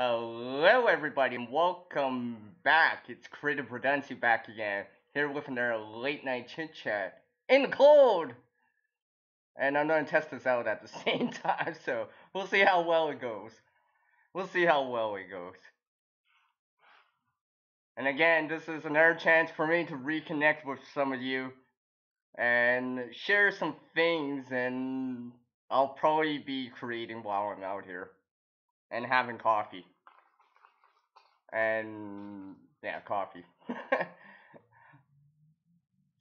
Hello, everybody, and welcome back. It's Creative Redundancy back again, here with another late night chit chat in the cold. And I'm going to test this out at the same time, so we'll see how well it goes. We'll see how well it goes. And again, this is another chance for me to reconnect with some of you and share some things, and I'll probably be creating while I'm out here and having coffee. And yeah, coffee.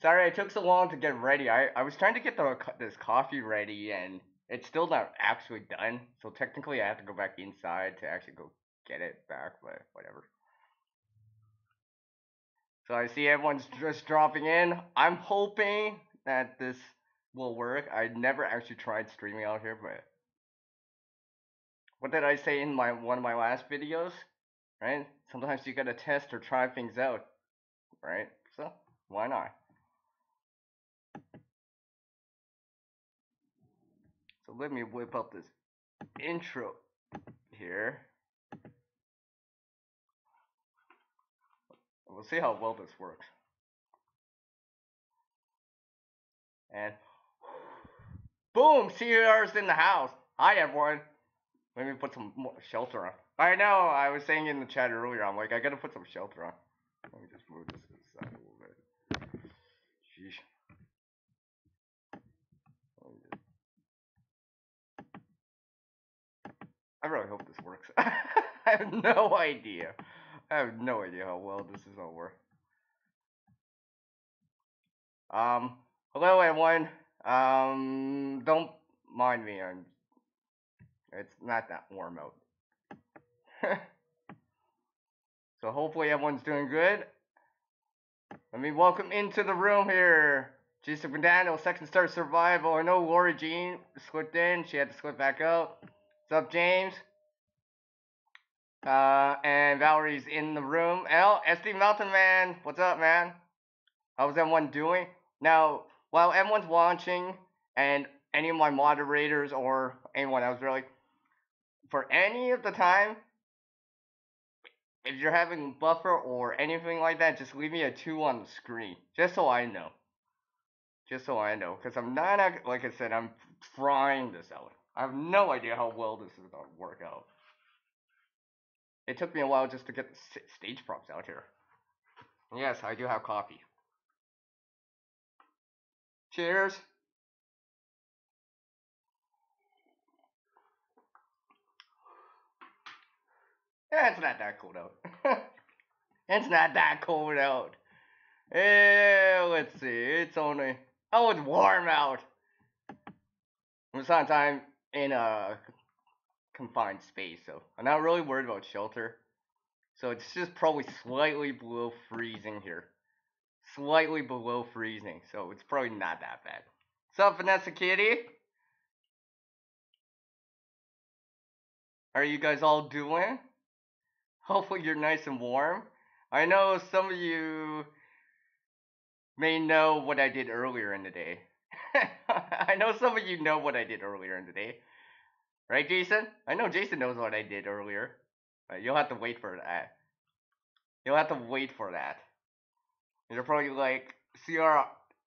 Sorry, it took so long to get ready. I was trying to get this coffee ready, and it's still not actually done. So technically, I have to go back inside to actually go get it back. But whatever. So I see everyone's just dropping in. I'm hoping that this will work. I never actually tried streaming out here, but what did I say in my one of my last videos? Right? Sometimes you gotta test or try things out, right? So why not? So let me whip up this intro here. We'll see how well this works. And boom, CR's in the house. Hi everyone. Let me put some more shelter on. I know, I was saying in the chat earlier, I'm like, I gotta put some shelter on. Let me just move this aside a little bit. Sheesh. I really hope this works. I have no idea. I have no idea how well this is gonna work. Hello everyone. Don't mind me. It's not that warm out. So hopefully everyone's doing good. Let me welcome into the room here Jason Bandano, Second Star Survival. I know Laura Jean slipped in. She had to slip back out. What's up, James? And Valerie's in the room. SD Mountain Man. What's up, man? How's everyone doing? Now, while everyone's watching, and any of my moderators or anyone else really, for any of the time, if you're having buffer or anything like that, just leave me a 2 on the screen, just so I know. Just so I know, because I'm not, like I said, I'm trying this out. I have no idea how well this is going to work out. It took me a while just to get the stage props out here. Yes, I do have coffee. Cheers. It's not that cold out. It's not that cold out. Let's see. It's only. Oh, it's warm out. Sometimes I'm in a confined space, so I'm not really worried about shelter. So it's just probably slightly below freezing here. Slightly below freezing, so it's probably not that bad. What's up, Vanessa Kitty? Are you guys all doing? Hopefully you're nice and warm. I know some of you may know what I did earlier in the day. I know some of you know what I did earlier in the day. Right, Jason? I know Jason knows what I did earlier. You'll have to wait for that. You'll have to wait for that. You're probably like, CR,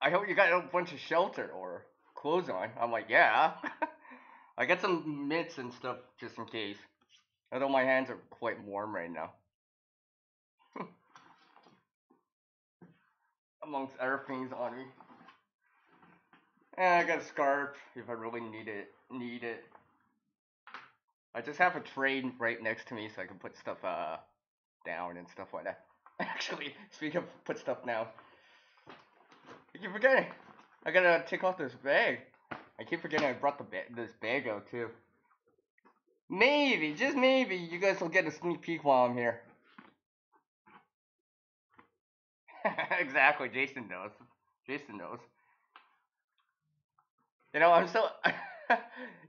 I hope you got a bunch of shelter or clothes on. I'm like, yeah. I got some mitts and stuff just in case. Although my hands are quite warm right now. Amongst other things on me. And I got a scarf if I really need it. I just have a tray right next to me so I can put stuff down and stuff like that. Actually, speaking of put stuff down, I keep forgetting. I gotta take off this bag. I keep forgetting I brought this bag out too. Maybe, just maybe, you guys will get a sneak peek while I'm here. Exactly, Jason knows. Jason knows. You know, I'm so.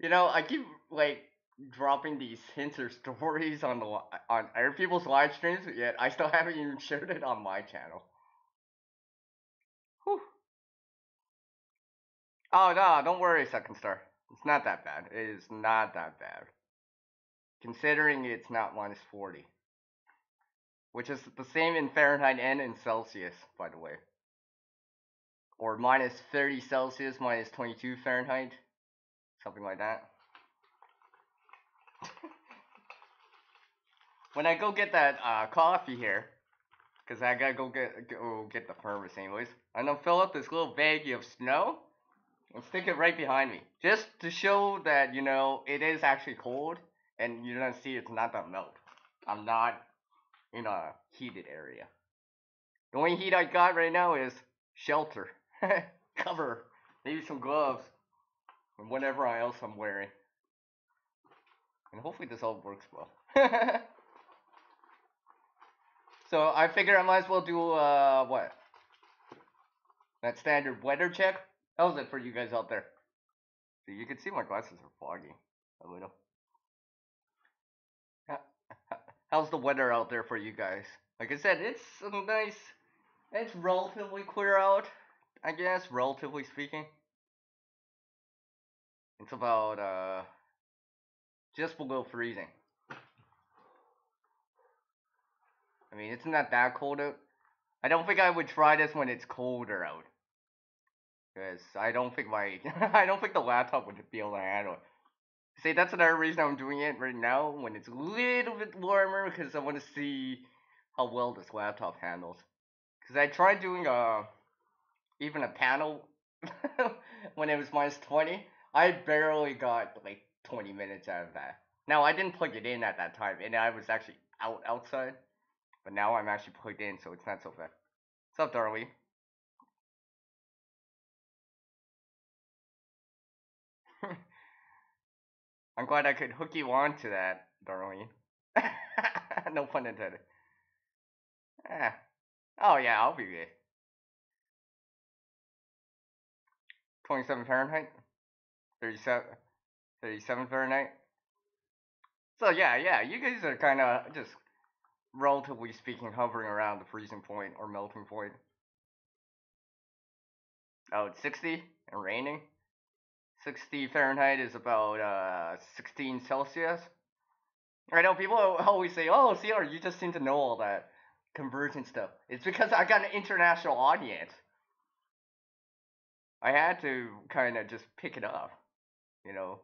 You know, I keep like dropping these hints or stories on other people's live streams, yet I still haven't even shared it on my channel. Whew. Oh no, don't worry, Second Star. It's not that bad. It is not that bad. considering it's not minus 40, which is the same in Fahrenheit and in Celsius, by the way. Or minus 30 Celsius, minus 22 Fahrenheit, something like that. When I go get that coffee here, because I gotta go get the thermos anyways, I'm gonna fill up this little baggie of snow and stick it right behind me, just to show that it is actually cold, and you're gonna see it's not that melt. I'm not in a heated area. The only heat I got right now is shelter, cover, maybe some gloves, and whatever else I'm wearing. And hopefully this all works well. So I figure I might as well do what? That standard weather check. How's it for you guys out there? So you can see my glasses are foggy a little. How's the weather out there for you guys? Like I said, it's nice. It's relatively clear out, I guess, relatively speaking. It's about just below freezing. I mean, it's not that cold out. I don't think I would try this when it's colder out. Because I don't think I don't think the laptop would be able to handle it. See, that's another reason I'm doing it right now when it's a little bit warmer, because I want to see how well this laptop handles. Because I tried doing even a panel when it was minus 20. I barely got like 20 minutes out of that. Now I didn't plug it in at that time, and I was actually outside. But now I'm actually plugged in, so it's not so bad. What's up, Darlene? I'm glad I could hook you on to that, Darlene. No pun intended. Eh. Oh yeah, I'll be good. 27 Fahrenheit? 37, 37 Fahrenheit? So yeah, you guys are kind of just, relatively speaking, hovering around the freezing point or melting point. Oh, it's 60 and raining? 60 Fahrenheit is about 16 Celsius. I know people always say, "Oh, CR, you just seem to know all that conversion stuff." It's because I got an international audience. I had to kind of just pick it up, you know.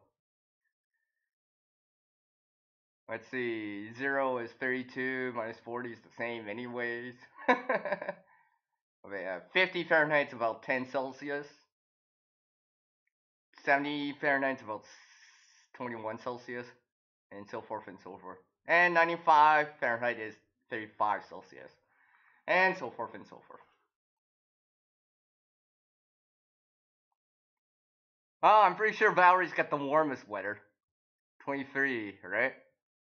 Let's see, 0 is 32, minus 40 is the same anyways. Okay, 50 Fahrenheit is about 10 Celsius. 70 Fahrenheit is about 21 Celsius, and so forth and so forth. And 95 Fahrenheit is 35 Celsius, and so forth and so forth. Oh, I'm pretty sure Valerie's got the warmest weather. 23, right?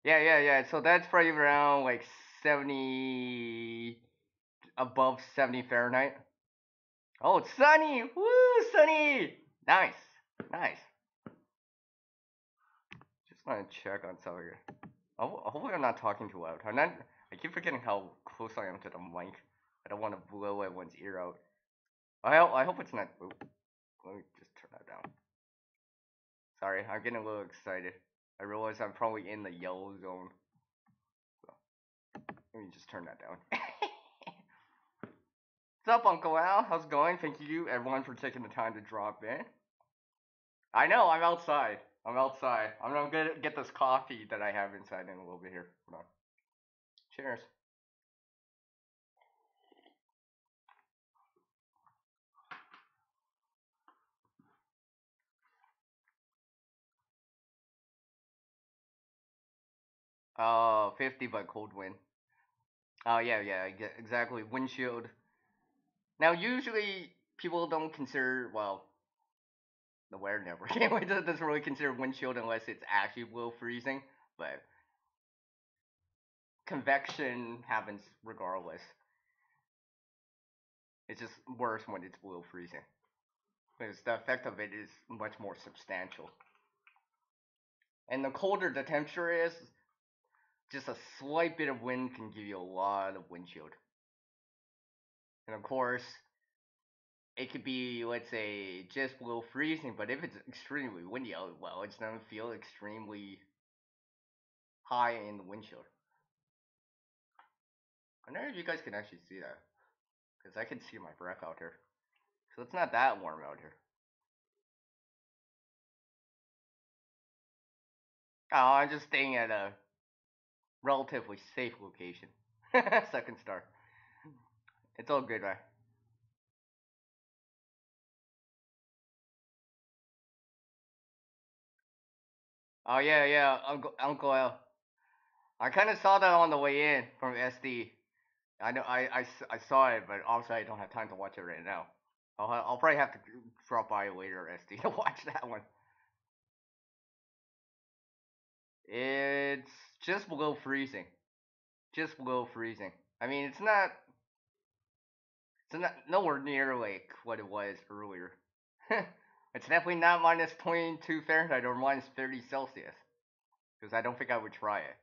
Yeah. So that's probably around like 70, above 70 Fahrenheit. Oh, it's sunny! Woo, sunny! Nice. Just want to check on something here. Hopefully I'm not talking too loud. I keep forgetting how close I am to the mic. I don't want to blow everyone's ear out. I hope it's not. Ooh, let me just turn that down. Sorry, I'm getting a little excited. I realize I'm probably in the yellow zone. So, let me just turn that down. What's up, Uncle Al? How's it going? Thank you, everyone, for taking the time to drop in. I know, I'm outside. I'm gonna get this coffee that I have inside in a little bit here. Hold on. Cheers. 50 but cold wind. Oh yeah, exactly. Windshield. Now, usually people don't consider, well, the weather network anyway doesn't really consider windshield unless it's actually below freezing, but convection happens regardless. It's just worse when it's below freezing, because the effect of it is much more substantial. And the colder the temperature is, just a slight bit of wind can give you a lot of windshield. And of course, it could be, let's say, just below freezing, but if it's extremely windy, well, it's gonna feel extremely high in the windshield. I wonder if you guys can actually see that, because I can see my breath out here. So it's not that warm out here. Oh, I'm just staying at a relatively safe location. Second star. It's all good, man. Oh yeah, yeah, Uncle L. I kind of saw that on the way in from SD. I know I saw it, but obviously I don't have time to watch it right now. I'll probably have to drop by later, SD, to watch that one. It's just below freezing. Just below freezing. I mean, it's not nowhere near like what it was earlier. It's definitely not minus 22 Fahrenheit or minus 30 Celsius. Because I don't think I would try it.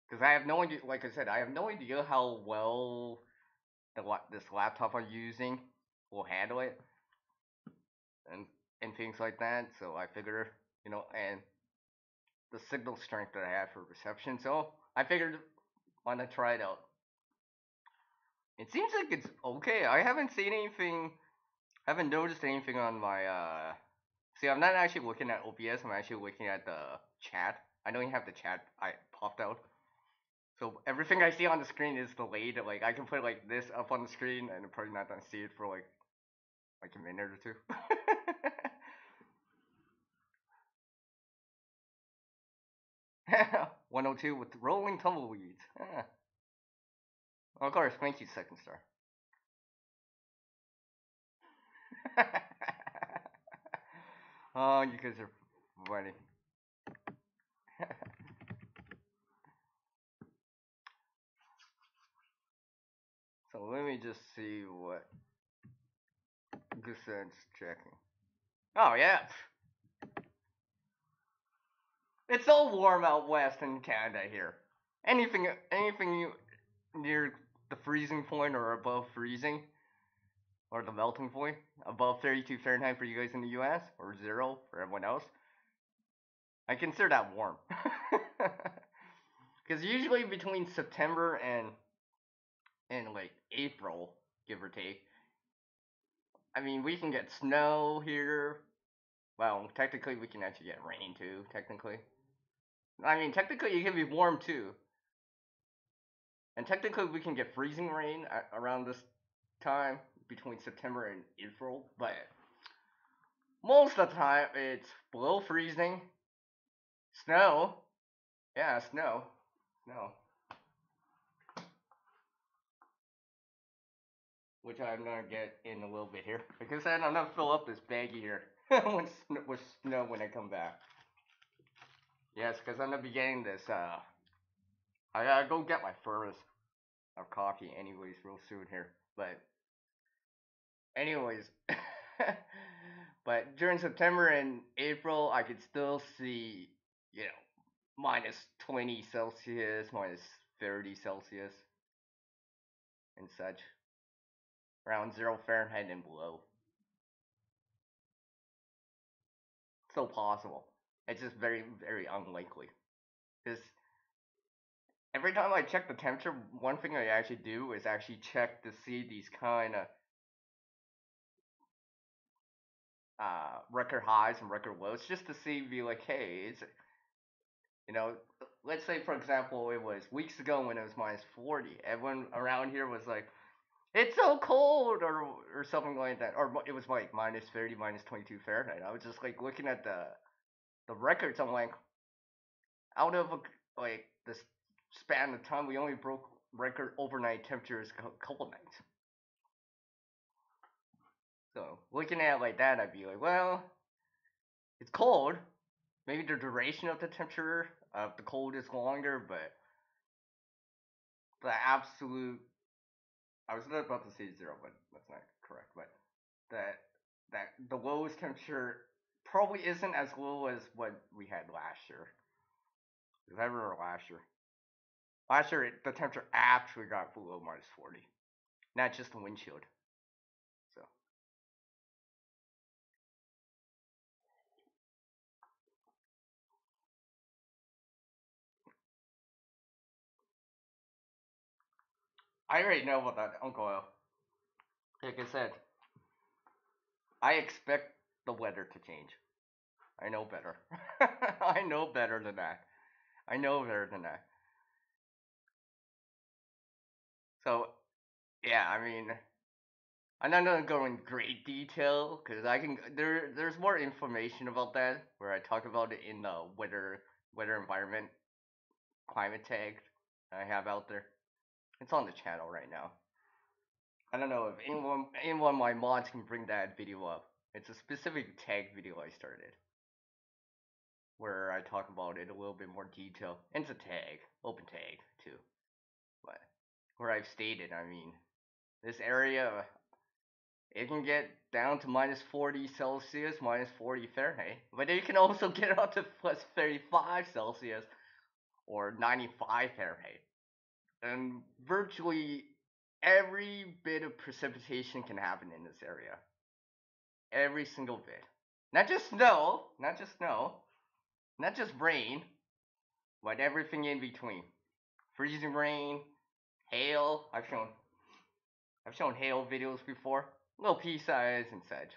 Because I have no idea, like I said, I have no idea how well this laptop I'm using will handle it, and and things like that. So I figure, and the signal strength that I have for reception. So I figured why not try it out. It seems like it's okay. I haven't seen anything, haven't noticed anything on my. See, I'm not actually looking at OBS. I'm actually looking at the chat. I don't even have the chat I popped out. So everything I see on the screen is delayed. Like I can put like this up on the screen, and I'm probably not gonna see it for like a minute or two. 102 with rolling tumbleweeds. Of course, thank you, second star. Oh, you guys are funny. So let me just see what Gusen's checking. Oh yeah, it's so warm out west in Canada here. Anything near the freezing point or above freezing, or the melting point, above 32 Fahrenheit for you guys in the US, or 0 for everyone else, I consider that warm. Because usually between September and like April, give or take, I mean, we can get snow here. Well, technically, we can actually get rain too, technically. I mean, technically, it can be warm too. And technically, we can get freezing rain around this time between September and April, but most of the time, it's below freezing. Snow. Yeah, snow. Snow. Which I'm gonna get in a little bit here. Like I said, I'm gonna fill up this baggie here with snow when I come back. Yes, because I'm gonna be getting this. I gotta go get my first of coffee, anyways, real soon here. But anyways, but during September and April, I could still see, minus 20 Celsius, minus 30 Celsius, and such, around 0 Fahrenheit and below. So possible. It's just very, very unlikely. Because every time I check the temperature, one thing I actually do is actually check to see these kind of record highs and record lows, just to see, be like, hey, you know, let's say for example, it was weeks ago when it was minus 40. Everyone around here was like, it's so cold, or something like that, or it was like minus 30, minus 22 Fahrenheit. I was just like looking at the records. I'm like, out of like this span of time, we only broke record overnight temperatures a couple nights. So looking at it like that, I'd be like, well, it's cold. Maybe the duration of the temperature of the cold is longer, but the absolute, I was not about to say 0, but that's not correct. But that that the lowest temperature probably isn't as low as what we had last year. Because I remember last year. Last year, the temperature actually got below minus 40, not just the windshield. So I already know about that, Uncle L. Like I said, I expect the weather to change. I know better. I know better than that. I know better than that. So, yeah, I mean, I'm not gonna go in great detail because I can. There's more information about that where I talk about it in the weather environment climate tag I have out there. It's on the channel right now. I don't know if anyone of my mods can bring that video up. It's a specific tag video I started where I talk about it a little bit more detail. And it's a tag, open tag too. But where I've stated, I mean, this area it can get down to minus 40 Celsius, minus 40 Fahrenheit, but it can also get up to plus 35 Celsius or 95 Fahrenheit. And virtually every bit of precipitation can happen in this area. Every single bit. Not just snow, not just rain, but everything in between. Freezing rain, hail. I've shown hail videos before. Little pea size and such.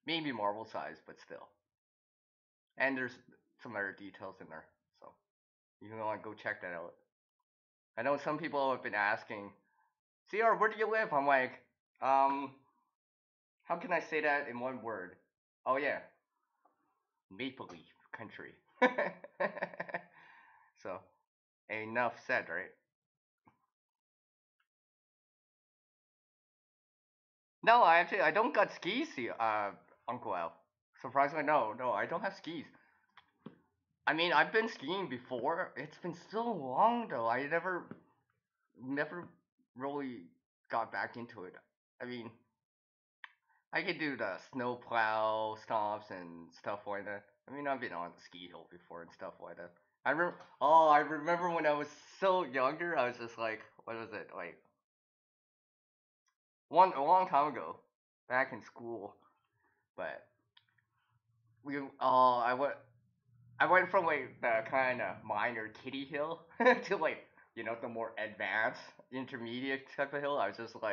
Maybe marble size, but still. And there's some other details in there. So you can want to go check that out. I know some people have been asking, CR, where do you live? I'm like, how can I say that in one word? Oh yeah, Maple Leaf Country. So, enough said, right? No, I don't got skis here, Uncle Al. Surprisingly, no, I don't have skis. I mean, I've been skiing before. It's been so long though. I never really got back into it. I mean, I could do the snow plow stops and stuff like that. I mean, I've been on the ski hill before and stuff like that. I remember when I was so younger. I was just like, what was it like? A long time ago, back in school. But I went from like the kind of minor kiddie hill to like the more advanced intermediate type of hill. I was just woo.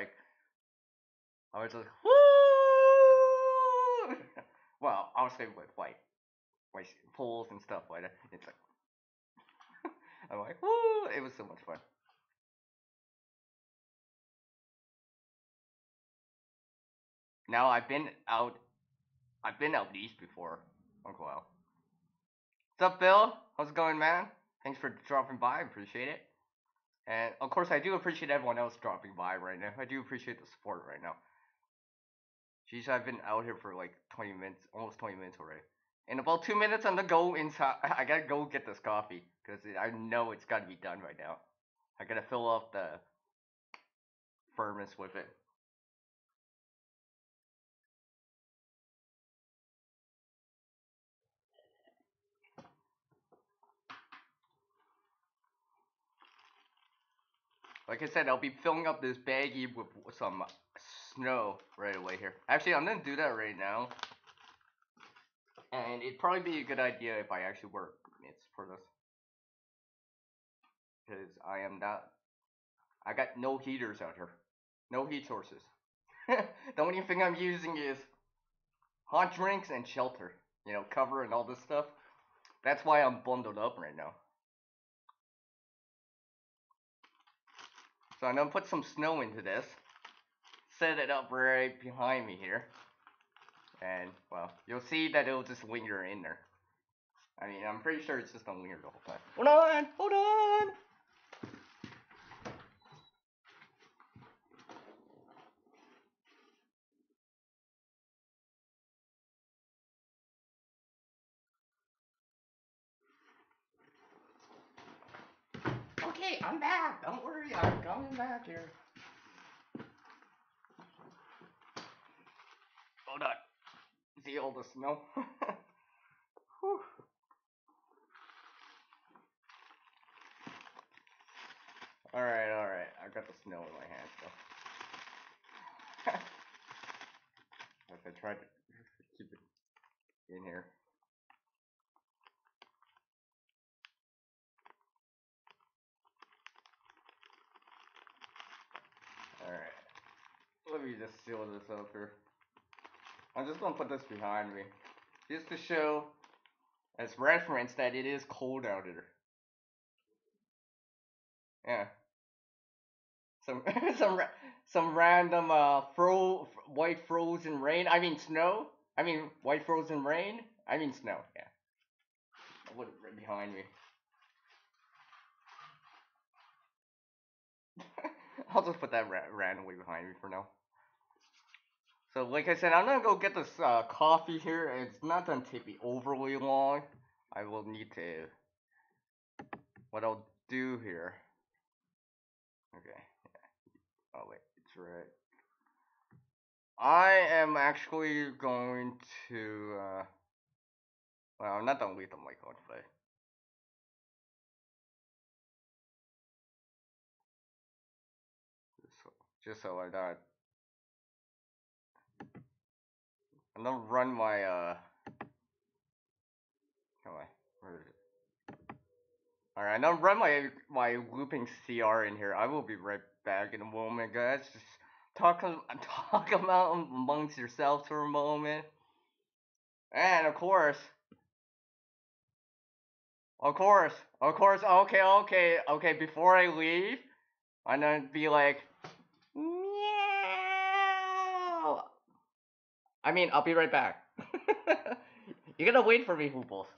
Well, obviously with like poles and stuff like that. It's like I'm like woo. It was so much fun. Now I've been out east before, Uncle Al. What's up, Bill? How's it going, man? Thanks for dropping by. I appreciate it. And of course, I do appreciate everyone else dropping by right now. I do appreciate the support right now. Jeez, I've been out here for like 20 minutes, almost 20 minutes already. In about 2 minutes, I'm gonna go inside. I gotta go get this coffee because I know it's gotta be done right now. I gotta fill up the furnace with it. Like I said, I'll be filling up this baggie with some snow right away here. Actually, I'm gonna do that right now. And it'd probably be a good idea if I actually wear mitts for this. Because I got no heaters out here. No heat sources. The only thing I'm using is hot drinks and shelter. Cover and all this stuff. That's why I'm bundled up right now. So I'm gonna put some snow into this. Set it up right behind me here. And, well, you'll see that it'll just linger in there. I mean, I'm pretty sure it's just gonna linger the whole time. Hold on! Okay, I'm back. Don't worry, I'm coming back here. Hold on. See all the snow? Whew. Alright. I got the snow in my hands though. I tried to keep it in here. me just seal this up here. I'm just gonna put this behind me. Just to show as reference that it is cold out here. Yeah. Some some random white frozen rain. I mean snow. I mean white frozen rain. I mean snow. Yeah. I'll put it right behind me. I'll just put that randomly behind me for now. So like I said, I'm gonna go get this coffee here. It's not gonna take me overly long. I will need to. What I'll do here. Okay. Oh wait, it's right. I am actually going to. Well, I'm not gonna leave the mic on today. Just so I not. I'm gonna run my Come on, where is it? All right, I'm gonna run my looping CR in here. I will be right back in a moment, guys. Just talk about amongst yourselves for a moment, and of course. Okay. Before I leave, I'm gonna be like, meow. I mean, I'll be right back. You gotta wait for me, Hooples.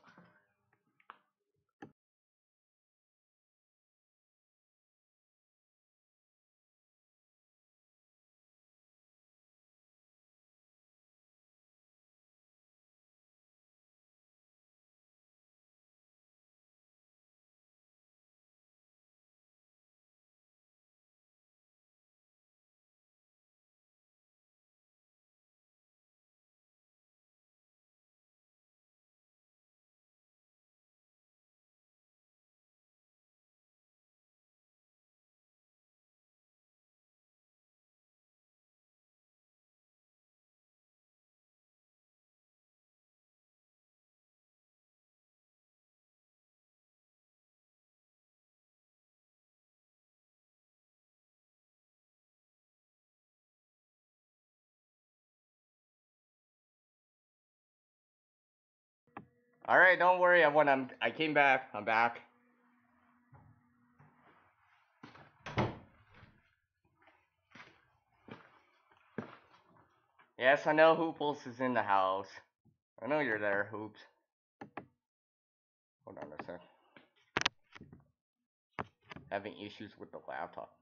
All right, don't worry. I came back. I'm back. Yes, I know Hooples is in the house. I know you're there, Hoops. Hold on a sec. Having issues with the laptop.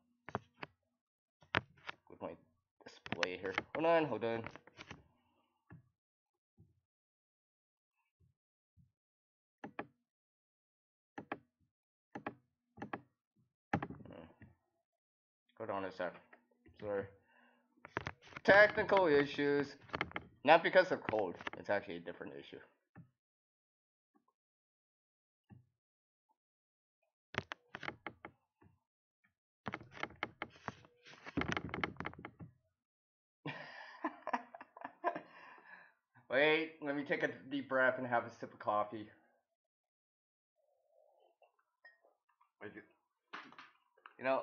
With my display here. Hold on. Hold on a sec. Sorry. Technical issues. Not because of cold. It's actually a different issue. Wait, let me take a deep breath and have a sip of coffee. You know,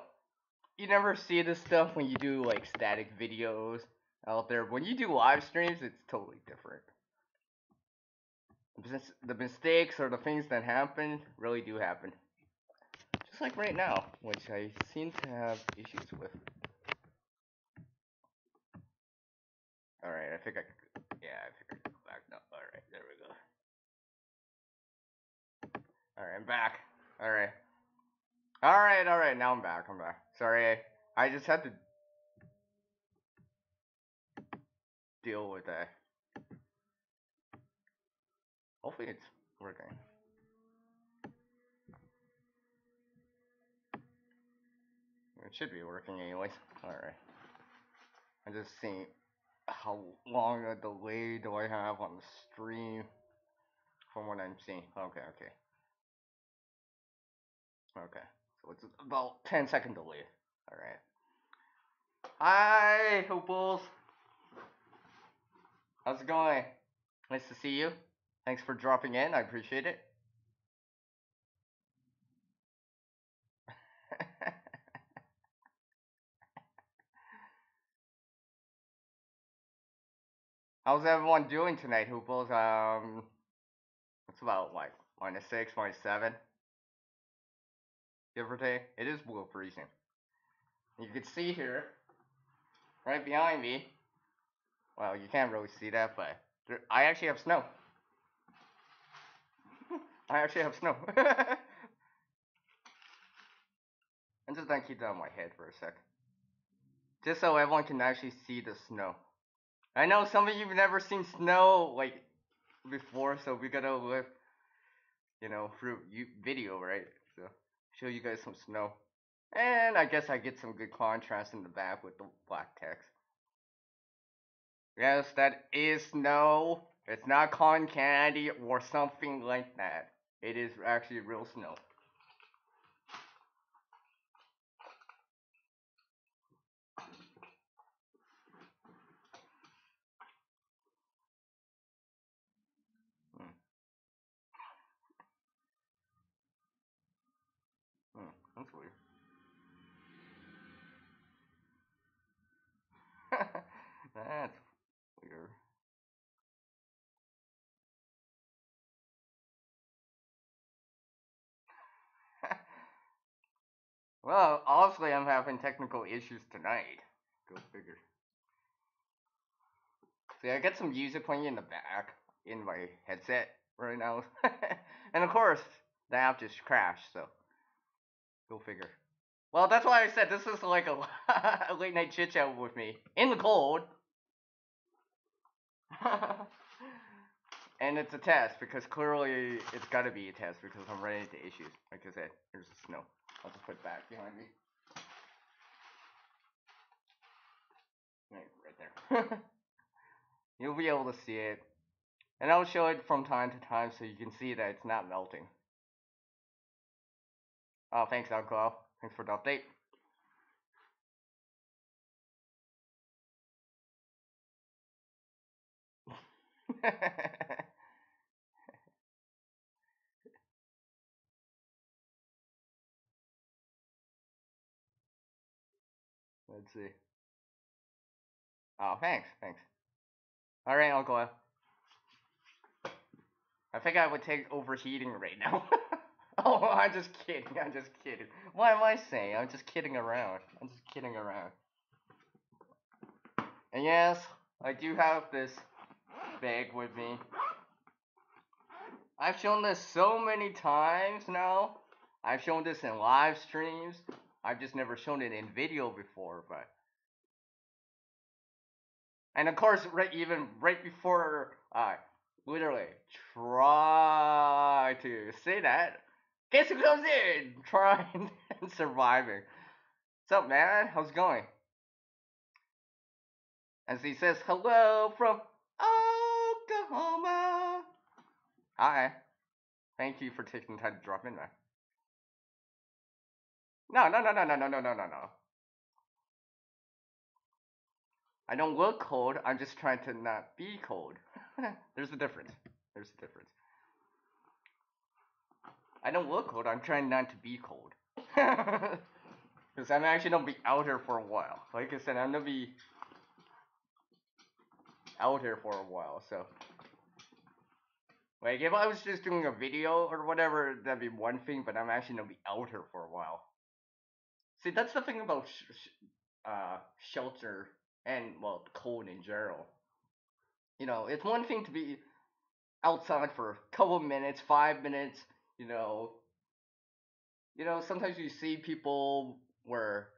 you never see this stuff when you do like static videos out there. When you do live streams, it's totally different. The mistakes or the things that happen really do happen. Just like right now, which I seem to have issues with. Alright, I think I could go back now. Alright, there we go. Alright, I'm back. Alright, now I'm back. Sorry, I just had to deal with that. Hopefully it's working. It should be working anyways. Alright. I'm just seeing how long a delay do I have on the stream from what I'm seeing. Okay. So it's about 10-second delay. Alright. Hi, Hooples. How's it going? Nice to see you. Thanks for dropping in. I appreciate it. How's everyone doing tonight, Hooples? It's about like -6, -7, give or take. It is below freezing. You can see here, right behind me. Well, you can't really see that, but I actually have snow. I actually have snow. I'm just gonna keep that on my head for a sec. Just so everyone can actually see the snow. I know some of you have never seen snow, like, before, so we gotta live, through video, right? So, show you guys some snow. And I guess I get some good contrast in the back with the black text. Yes, that is snow. It's not cotton candy or something like that. It is actually real snow. Hmm. That's weird. That's weird. Well, obviously I'm having technical issues tonight. Go figure. See, I got some music playing in the back in my headset right now. And of course, the app just crashed, so go figure. Well, that's why I said this is like a, a late night chit chat with me in the cold. And it's a test because clearly it's got to be a test because I'm running into issues. Like I said, here's the snow. I'll just put it back behind me. Right there. You'll be able to see it. And I'll show it from time to time so you can see that it's not melting. Oh, thanks, Alcohol. Thanks for the update. Let's see. Oh, thanks. Alright, Uncle. I think I would take overheating right now. Oh, I'm just kidding. What am I saying? I'm just kidding around. And yes, I do have this bag with me. I've shown this so many times now. I've shown this in live streams. I've just never shown it in video before, but. And of course, even right before I literally try to say that, guess who comes in? Trying and surviving. What's up, man? How's it going? As he says, hello from Oklahoma. Hi. Thank you for taking the time to drop in, man. No. I don't look cold. I'm just trying to not be cold. There's a difference. I don't look cold. I'm trying not to be cold. Because I'm actually gonna be out here for a while. Like I said, I'm gonna be out here for a while. So, like, if I was just doing a video or whatever, that'd be one thing. But I'm actually gonna be out here for a while. See, that's the thing about shelter and, well, cold in general. It's one thing to be outside for a couple of minutes, 5 minutes. Sometimes you see people where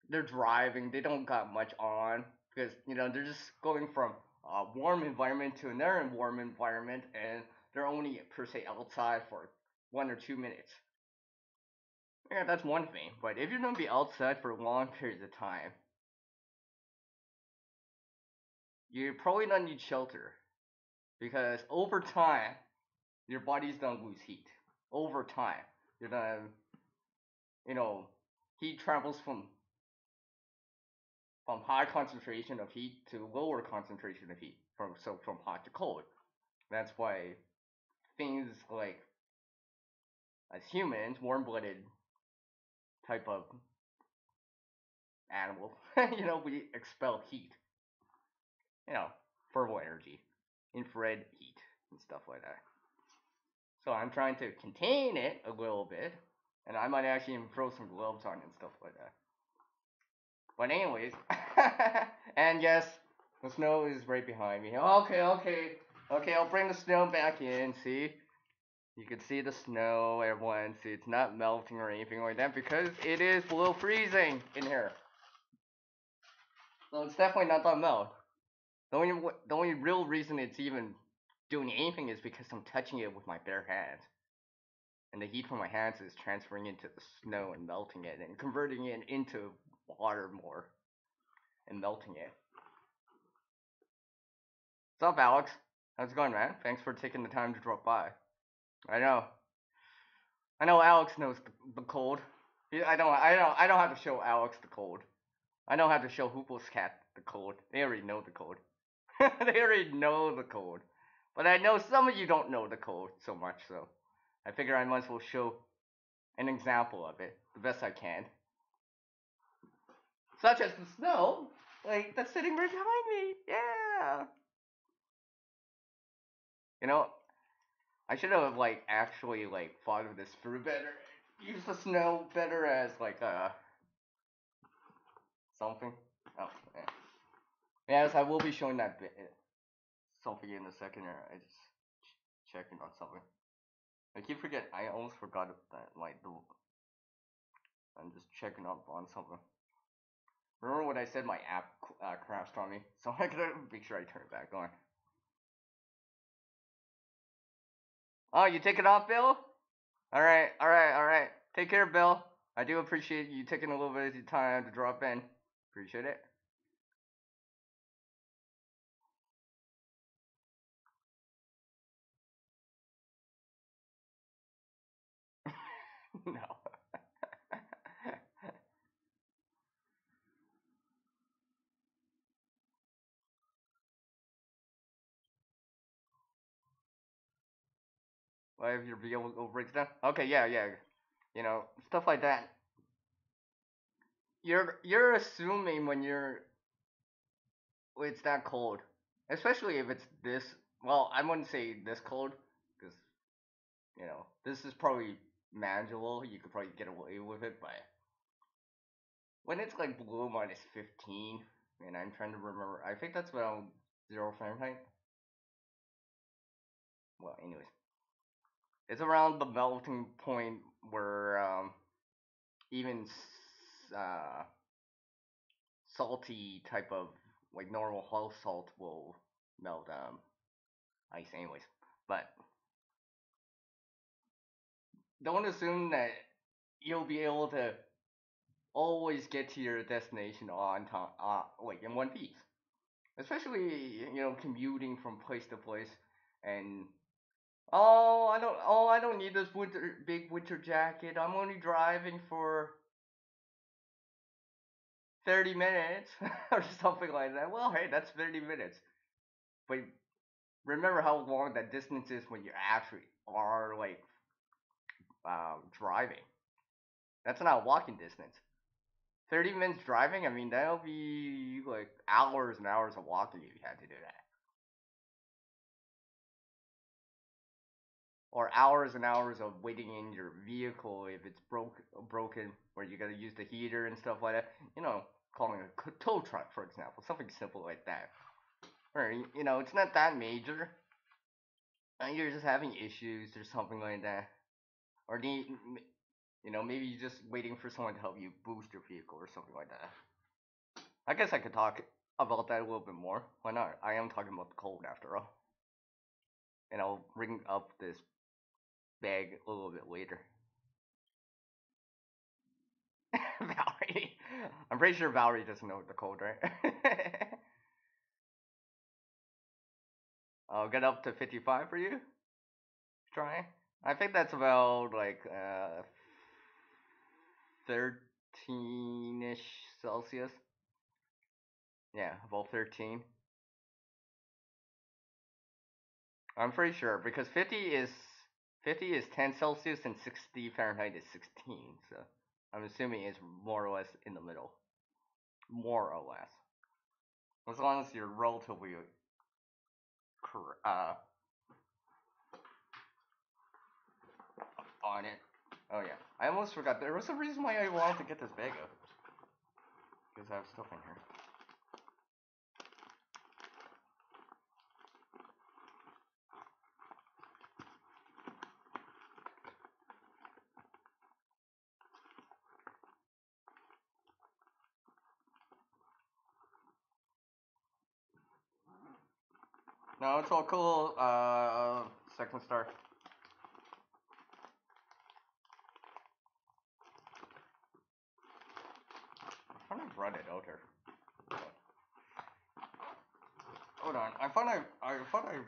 they're driving, they don't got much on because they're just going from a warm environment to another warm environment, and they're only per se outside for 1 or 2 minutes. Yeah, that's one thing. But if you're gonna be outside for long periods of time, you probably don't need shelter because over time your body's gonna lose heat. Over time, you're gonna, you know, heat travels from high concentration of heat to lower concentration of heat. From hot to cold. That's why things like, as humans, warm-blooded type of animal, we expel heat. You know, thermal energy, infrared heat, and stuff like that. So I'm trying to contain it a little bit, and I might actually even throw some gloves on and stuff like that. But anyways, and yes, the snow is right behind me. Okay, I'll bring the snow back in. See, you can see the snow, everyone. See, it's not melting or anything like that because it is below freezing in here. So it's definitely not gonna melt. The only real reason it's even doing anything is because I'm touching it with my bare hands. And the heat from my hands is transferring into the snow and melting it and converting it into water more and melting it. What's up, Alex? How's it going, man? Thanks for taking the time to drop by. I know. I know Alex knows the code. I don't have to show Alex the code. I don't have to show Hoople's cat the code. They already know the code. They already know the code. But I know some of you don't know the code so much, so I figure I might as well show an example of it the best I can. Such as the snow, like that's sitting right behind me. Yeah. You know, I should have like actually like thought of this through better. Use the snow better as like something. Oh, yeah. Yes, I will be showing that bit something in a second. I just checking on something. I keep forgetting. I almost forgot that like the. I'm just checking up on something. Remember when I said my app crashed on me? So I gotta make sure I turn it back on. Oh, you take it off, Bill? Alright. Take care, Bill. I do appreciate you taking a little bit of your time to drop in. Appreciate it. No. Why have your video breaks down? Okay, yeah. You know, stuff like that. You're assuming when it's that cold, especially if it's this. Well, I wouldn't say this cold because this is probably manageable. You could probably get away with it, but when it's like below -15, and I'm trying to remember, I think that's around 0 Fahrenheit. Well, anyways, it's around the melting point where even salty type of like normal house salt will melt ice anyways. But don't assume that you'll be able to always get to your destination on time, like in one piece. Especially commuting from place to place, and I don't need this big winter jacket. I'm only driving for 30 minutes or something like that. Well, hey, that's 30 minutes. But remember how long that distance is when you actually are like driving. That's not walking distance. 30 minutes driving, I mean, that'll be like hours and hours of walking if you had to do that. Or hours and hours of waiting in your vehicle if it's broken, where you gotta use the heater and stuff like that. Calling a tow truck, for example, something simple like that. Or it's not that major. You're just having issues or something like that. Or maybe you're just waiting for someone to help you boost your vehicle or something like that. I guess I could talk about that a little bit more. Why not? I am talking about the cold after all. And I'll bring up this bag a little bit later. Valerie. I'm pretty sure Valerie doesn't know the code, right? I'll get up to 55 for you. Try. I think that's about like 13-ish Celsius. Yeah, about 13. I'm pretty sure because 50 is 10 Celsius and 60 Fahrenheit is 16. So I'm assuming it's more or less in the middle. More or less. As long as you're relatively on it. Oh yeah, I almost forgot. There was a reason why I wanted to get this bag up because I have stuff in here. No, it's all cool. Second star. I thought I brought it out here. Hold on. I thought I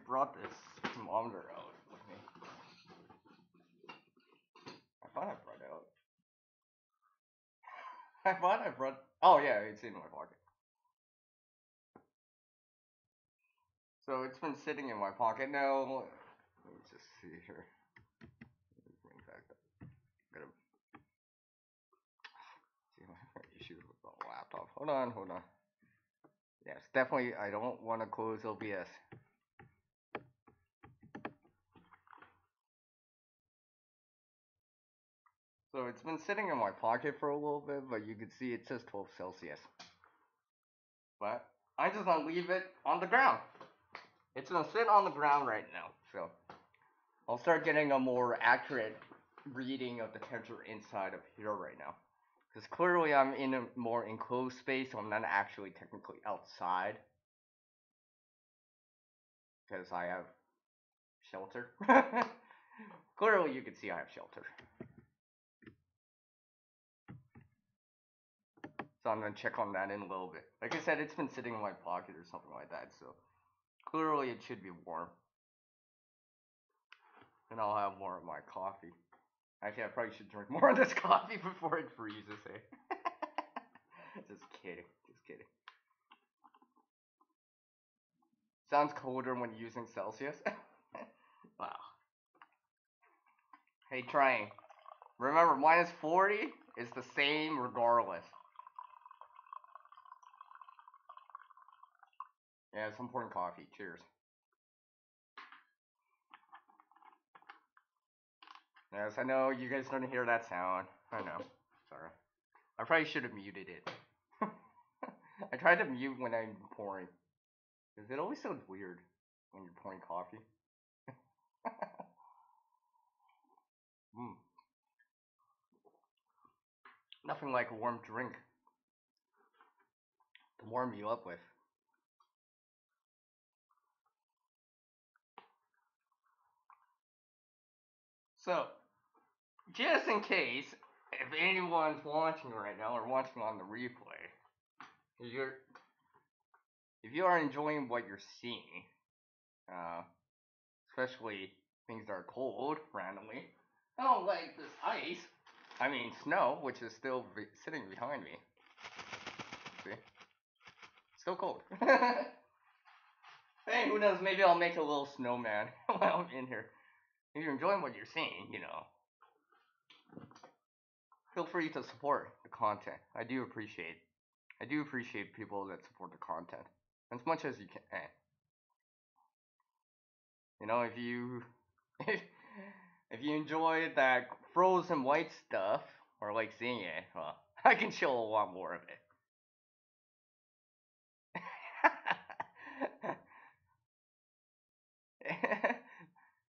brought this thermometer out with me. I thought I brought it out. I thought I brought. Oh yeah, it's in my pocket. So it's been sitting in my pocket now. Let me just see here. Bring back the. Gotta see. I have issues with the laptop. Hold on. Yes, definitely. I don't want to close OBS. So it's been sitting in my pocket for a little bit, but you can see it says 12 Celsius. But I just want to leave it on the ground. It's gonna sit on the ground right now, so I'll start getting a more accurate reading of the temperature inside of here right now. Because clearly I'm in a more enclosed space, so I'm not actually technically outside. Because I have shelter. Clearly you can see I have shelter. So I'm gonna check on that in a little bit. Like I said, it's been sitting in my pocket or something like that, so clearly it should be warm. And I'll have more of my coffee. Actually, I probably should drink more of this coffee before it freezes, eh? Just kidding. Sounds colder when using Celsius. Wow. Hey, trying. Remember, minus 40 is the same regardless. Yeah, some pouring coffee. Cheers. Yes, I know you guys don't hear that sound. I know. Sorry. I probably should have muted it. I tried to mute when I'm pouring. Because it always sounds weird when you're pouring coffee. Mm. Nothing like a warm drink to warm you up with. So, just in case, if anyone's watching right now or watching on the replay, if you are enjoying what you're seeing, especially things that are cold randomly, I don't like this ice. I mean snow, which is still sitting behind me. See, still cold. Hey, who knows? Maybe I'll make a little snowman while I'm in here. If you're enjoying what you're seeing, feel free to support the content. I do appreciate people that support the content as much as you can. If you if you enjoy that frozen white stuff or like seeing it, well, I can show a lot more of it.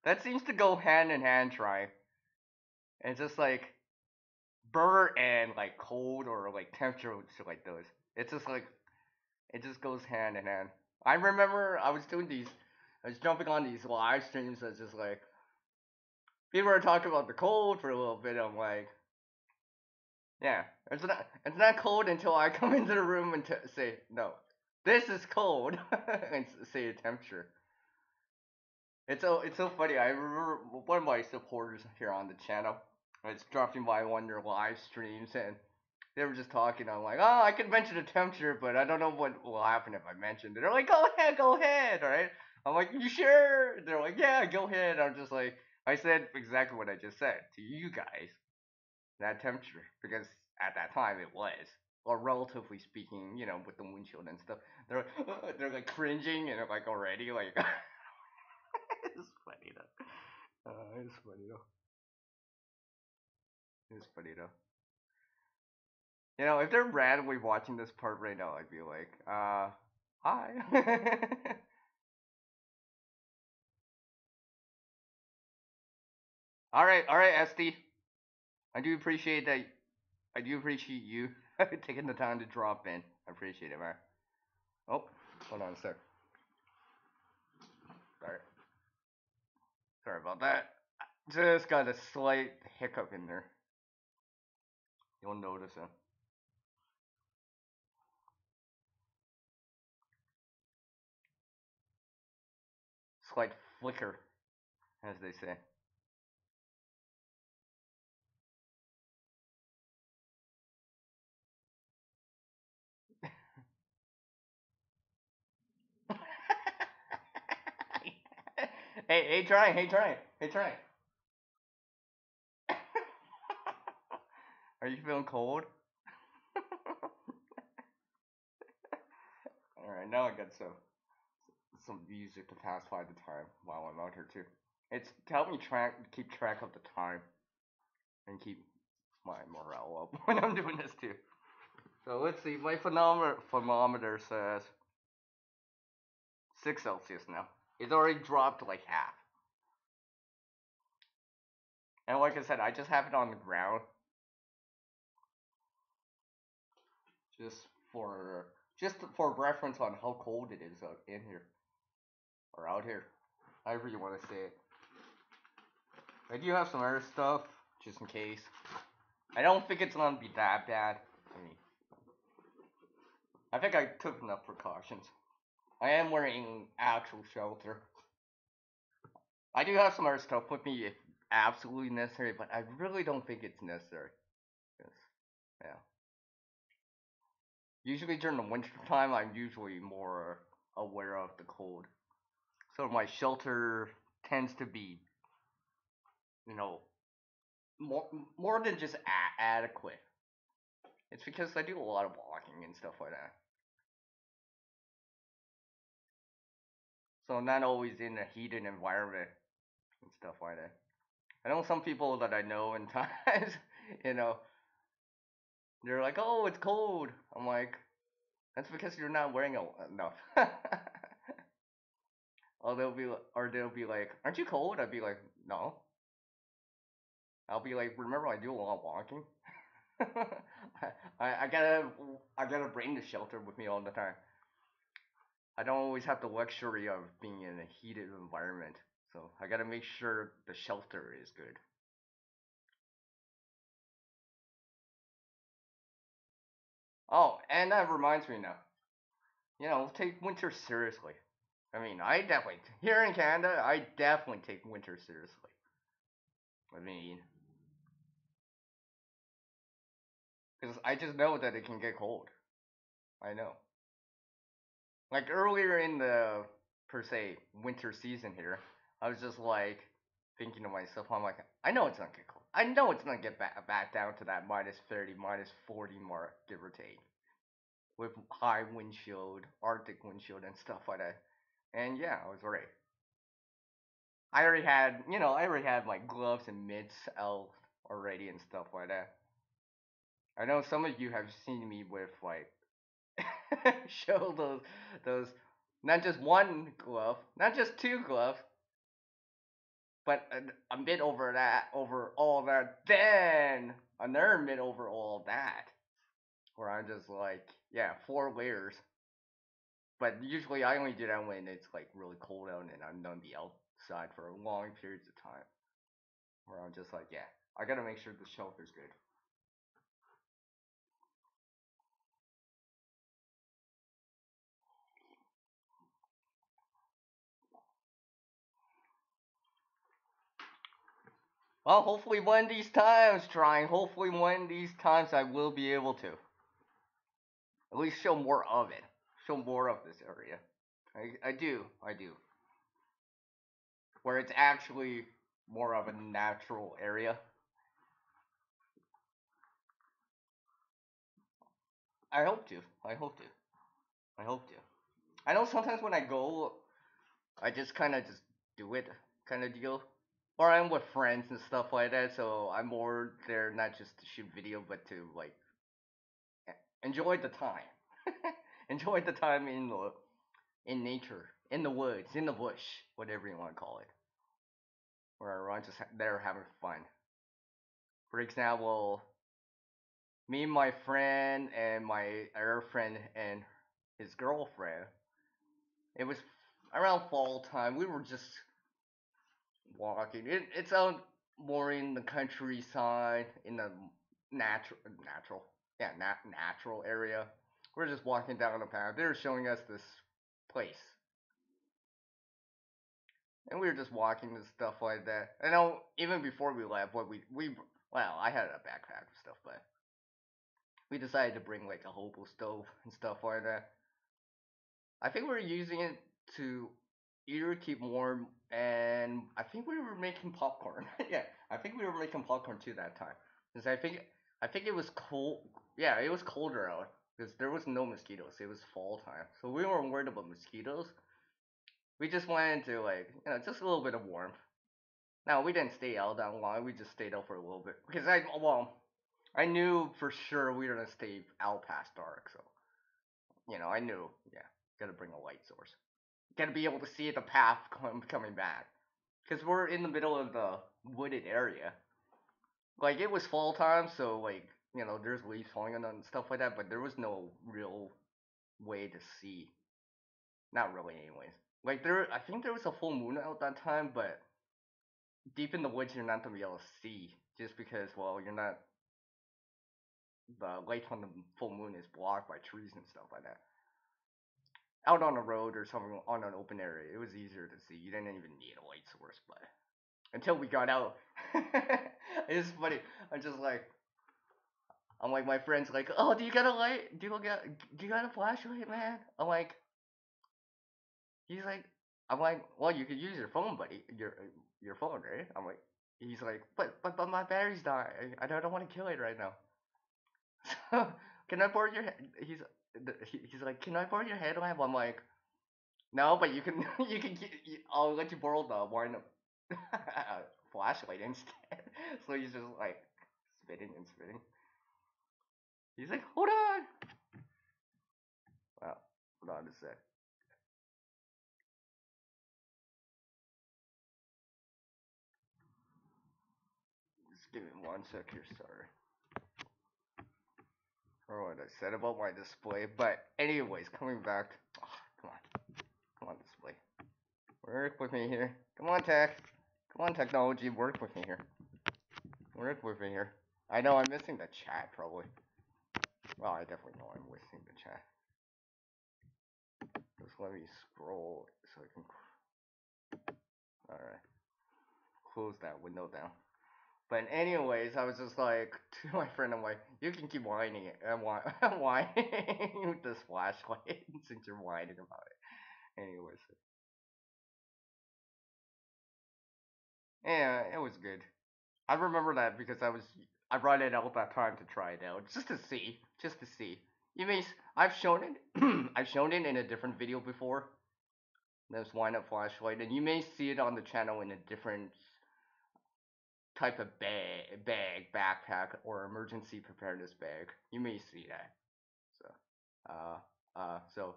That seems to go hand in hand, try. It's just like burr and like cold or like temperature like those. It's just like it just goes hand in hand. I remember I was jumping on these live streams that's just like people are talking about the cold for a little bit. I'm like, yeah, it's not cold until I come into the room and say no, this is cold and say a temperature. It's so funny. I remember one of my supporters here on the channel was dropping by one of their live streams and they were just talking. I'm like, oh, I could mention a temperature, but I don't know what will happen if I mention it. They're like, go ahead, all right? I'm like, you sure? They're like, yeah, go ahead. I'm just like, I said exactly what I just said to you guys. That temperature, because at that time it was, or relatively speaking, with the windshield and stuff. They're like cringing and they're like already like. It's funny though. It's funny though. It's funny though. You know, if they're randomly watching this part right now, I'd be like, hi. All right, SD. I do appreciate that. I do appreciate you taking the time to drop in. I appreciate it, man. Oh, hold on a sec. Sorry. Sorry about that. Just got a slight hiccup in there. You'll notice it. Slight flicker, as they say. Hey, trying. Hey, trying. Are you feeling cold? Alright, now I got some music to pacify the time while I'm out here too. It's to help me keep track of the time and keep my morale up when I'm doing this too. So let's see, my thermometer says 6 Celsius now. It's already dropped to like half. And like I said, I just have it on the ground just for just for reference on how cold it is out in here or out here, however you want to say it. I do have some other stuff just in case. I don't think it's gonna be that bad. I think I took enough precautions. I am wearing actual shelter. I do have some other stuff with me if absolutely necessary, but I really don't think it's necessary. Yes. Yeah. Usually during the winter time, I'm usually more aware of the cold. So my shelter tends to be, you know, more more than just adequate. It's because I do a lot of walking and stuff like that. So I'm not always in a heated environment and stuff like that. I know some people that I know in times, you know, they're like, "Oh, it's cold." I'm like, "That's because you're not wearing enough." Or they'll be like, "Aren't you cold?" I'd be like, "No." I'll be like, "Remember, I do a lot of walking. I gotta bring the shelter with me all the time. I don't always have the luxury of being in a heated environment, so I gotta make sure the shelter is good." Oh, and that reminds me now. You know, take winter seriously. I mean, I definitely here in Canada, I definitely take winter seriously. I mean, because I just know that it can get cold. I know. Like earlier in the per se winter season here, I was just like thinking to myself, I'm like, I know it's not get cold. I know it's not get back down to that -30, -40 mark, give or take, with high windshield, Arctic windshield, and stuff like that. And yeah, I was right. I already had my gloves and mitts out already and stuff like that. I know some of you have seen me with like show those not just one glove, not just two gloves, but a mitt over all that, then another mitt over all that. Where I'm just like, yeah, 4 layers. But usually I only do that when it's like really cold out and I'm gonna be outside for long periods of time. Where I'm just like, yeah, I gotta make sure the shelter's good. Well, hopefully one of these times, trying. Hopefully one of these times I will be able to at least show more of it, show more of this area. I do. Where it's actually more of a natural area. I hope to. I hope to. I hope to. I know sometimes when I go, I just kind of just do it kind of deal. Or I'm with friends and stuff like that, so I'm more there not just to shoot video, but to like enjoy the time, enjoy the time in nature, in the woods, in the bush, whatever you want to call it, where I'm just there having fun. For example, me and my friend and my other friend and his girlfriend. It was around fall time. We were just walking. It's out more in the countryside, in the natural, yeah, natural area. We're just walking down the path. They were showing us this place, and we were just walking and stuff like that. I know even before we left, what we well, I had a backpack and stuff, but we decided to bring like a hobo stove and stuff like that. I think we were using it to either keep warm, and I think we were making popcorn. Yeah, I think we were making popcorn too that time. Because I think it was cold. Yeah, it was colder out because there was no mosquitoes. It was fall time, so we weren't worried about mosquitoes. We just wanted to like just a little bit of warmth. Now we didn't stay out that long. We just stayed out for a little bit because I knew for sure we were gonna stay out past dark. So I knew, yeah, gotta bring a light source. Gotta be able to see the path coming back. Because we're in the middle of the wooded area. Like, it was fall time, so, like, there's leaves falling on and stuff like that, but there was no real way to see. Not really, anyways. Like, I think there was a full moon out that time, but deep in the woods, you're not gonna be able to see. Just because, well, you're not. The light from the full moon is blocked by trees and stuff like that. Out on a road or something on an open area, it was easier to see. You didn't even need a light source, but until we got out, it's funny. I'm just like, I'm like, my friend's like, oh, do you got a light? Do you got a flashlight, man? He's like, I'm like, well, you could use your phone, buddy, your phone, right? I'm like, he's like, but my battery's dying. I don't want to kill it right now. So can I borrow your? He's like, can I borrow your headlamp? I'm like, no, but you can I'll let you borrow the one flashlight instead. So he's just like spitting and spitting. He's like, hold on. Wow, hold on a sec. Just give me one sec here, sorry. I don't know what I said about my display, but anyways, coming back. Oh, come on, come on, display. Work with me here. Come on, tech. Come on, technology. Work with me here. Work with me here. I know I'm missing the chat probably. Well, I definitely know I'm missing the chat. Just let me scroll so I can. Alright. Close that window down. But anyways, I was just like to my friend, I'm like, you can keep whining it, whining with this flashlight since you're whining about it. Anyways, yeah, it was good. I remember that because I brought it out that time to try it out just to see. You may I've shown it, I've shown it in a different video before. There's wind up flashlight, and you may see it on the channel in a different type of backpack, or emergency preparedness bag. You may see that. So, so,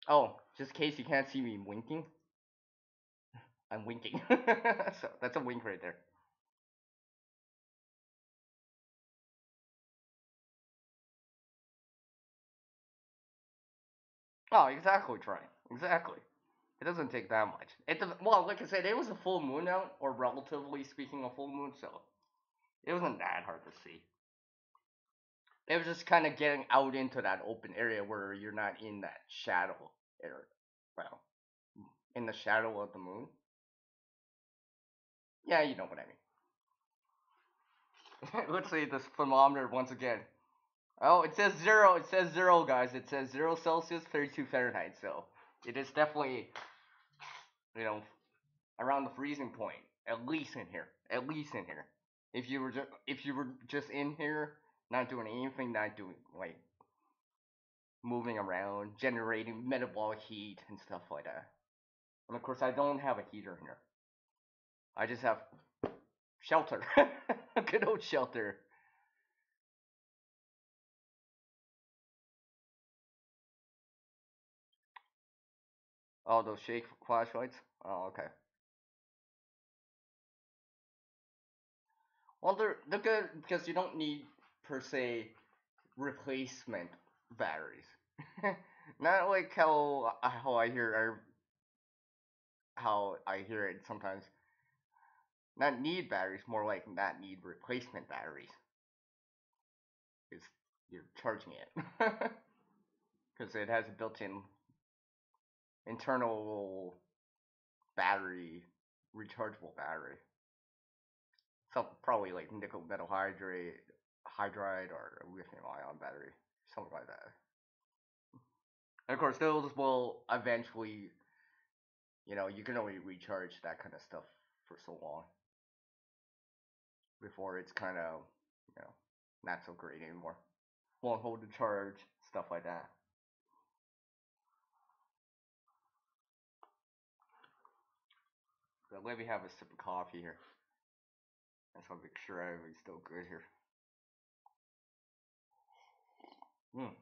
oh, just in case you can't see me winking, I'm winking. So that's a wink right there. Oh, exactly, Troy. Exactly. It doesn't take that much. Well, like I said, it was a full moon out, or relatively speaking, a full moon, so it wasn't that hard to see. It was just kind of getting out into that open area where you're not in that shadow area. Well, in the shadow of the moon. Yeah, you know what I mean. Let's see this thermometer once again. Oh, it says zero. It says zero, guys. It says 0 Celsius, 32 Fahrenheit. So it is definitely, you know, around the freezing point. At least in here. At least in here. If you were just in here, not doing anything, not doing like moving around, generating metabolic heat and stuff like that. And of course, I don't have a heater here. I just have shelter. A good old shelter. Oh, those shake flashlights? Oh, okay. Well, they're good because you don't need per se replacement batteries. Not like how I hear it sometimes. Not need batteries, more like not need replacement batteries. Because you're charging it. Because it has a built-in internal battery, rechargeable battery. Some probably like nickel metal hydride or lithium ion battery, something like that. And of course, those will eventually, you can only recharge that kind of stuff for so long before it's kind of, you know, not so great anymore. Won't hold the charge, stuff like that. So let me have a sip of coffee here. I just want to make sure everything's still good here. Mm.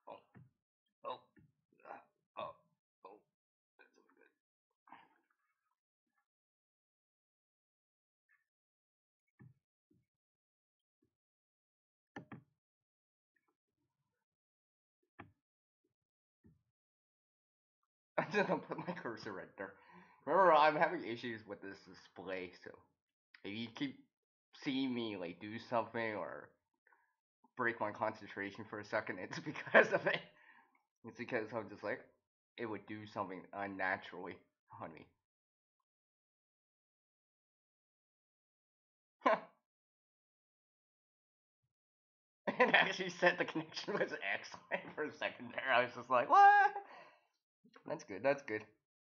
Oh, oh, oh, oh, that's good. I'm just gonna put my cursor right there. Remember, I'm having issues with this display, so if you keep seeing me like do something or break my concentration for a second, it's because of it. It's because I'm just like it would do something unnaturally on me. It actually said the connection was excellent for a second there. I was just like, what? That's good. That's good.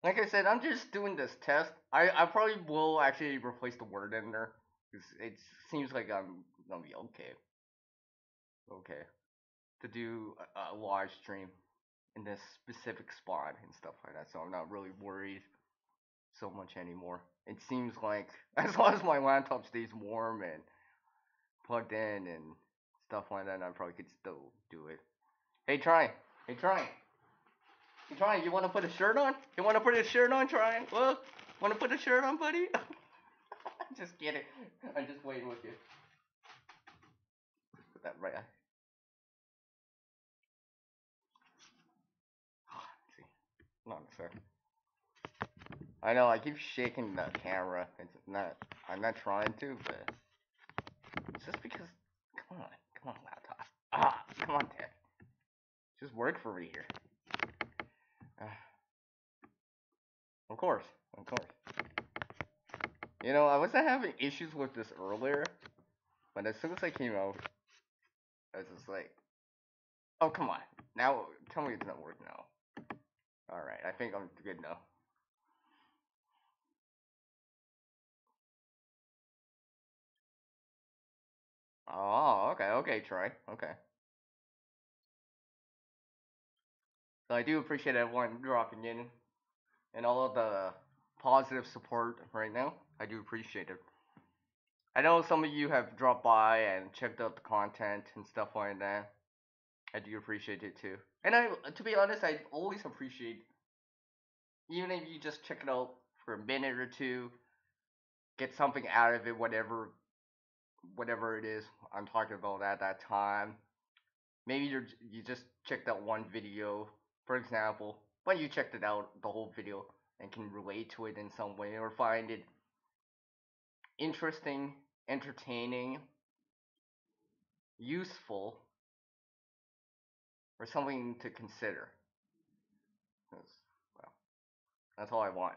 Like I said, I'm just doing this test. I probably will actually replace the word in there because it seems like I'm gonna be okay. Okay. To do a live stream in this specific spot and stuff like that, so I'm not really worried so much anymore. It seems like as long as my laptop stays warm and plugged in and stuff like that, I probably could still do it. Hey, try. Hey, try. Hey, try. You want to put a shirt on? You want to put a shirt on, try? Well, want to put a shirt on, buddy? Just kidding. I'm just waiting with you. Put that right. See, not a second. I know I keep shaking the camera. It's not. I'm not trying to, but it's just because. Come on, laptop. Come on, Tech. Just work for me here. Uh, of course, of course. I wasn't having issues with this earlier, but as soon as I came out, I was just like, oh come on. Now tell me it's not working now. All right, I think I'm good now. Oh, okay, okay, Troy. Okay. So I do appreciate everyone dropping in and all of the positive support right now. I do appreciate it. I know some of you have dropped by and checked out the content and stuff like that. I do appreciate it too. And to be honest, I always appreciate, even if you just check it out for a minute or two, get something out of it, whatever it is I'm talking about at that time. Maybe you just checked out one video, for example, but you checked it out the whole video and can relate to it in some way or find it interesting, entertaining, useful, or something to consider. 'Cause, well, that's all I want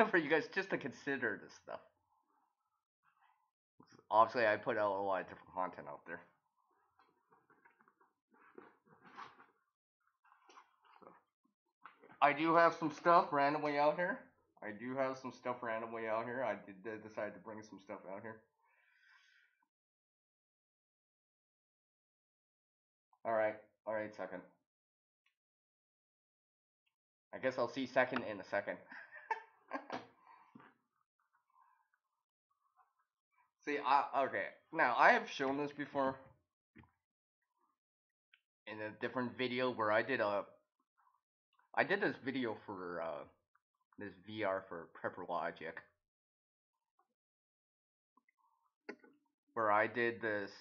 for you guys just to consider this stuff. Obviously, I put out a lot of different content out there. So, I do have some stuff randomly out here. I do have some stuff randomly out here. I did decide to bring some stuff out here. All right, second. I guess I'll see second in a second. See, okay. Now I have shown this before in a different video where I did this video for this VR for Prepper Logic, where I did this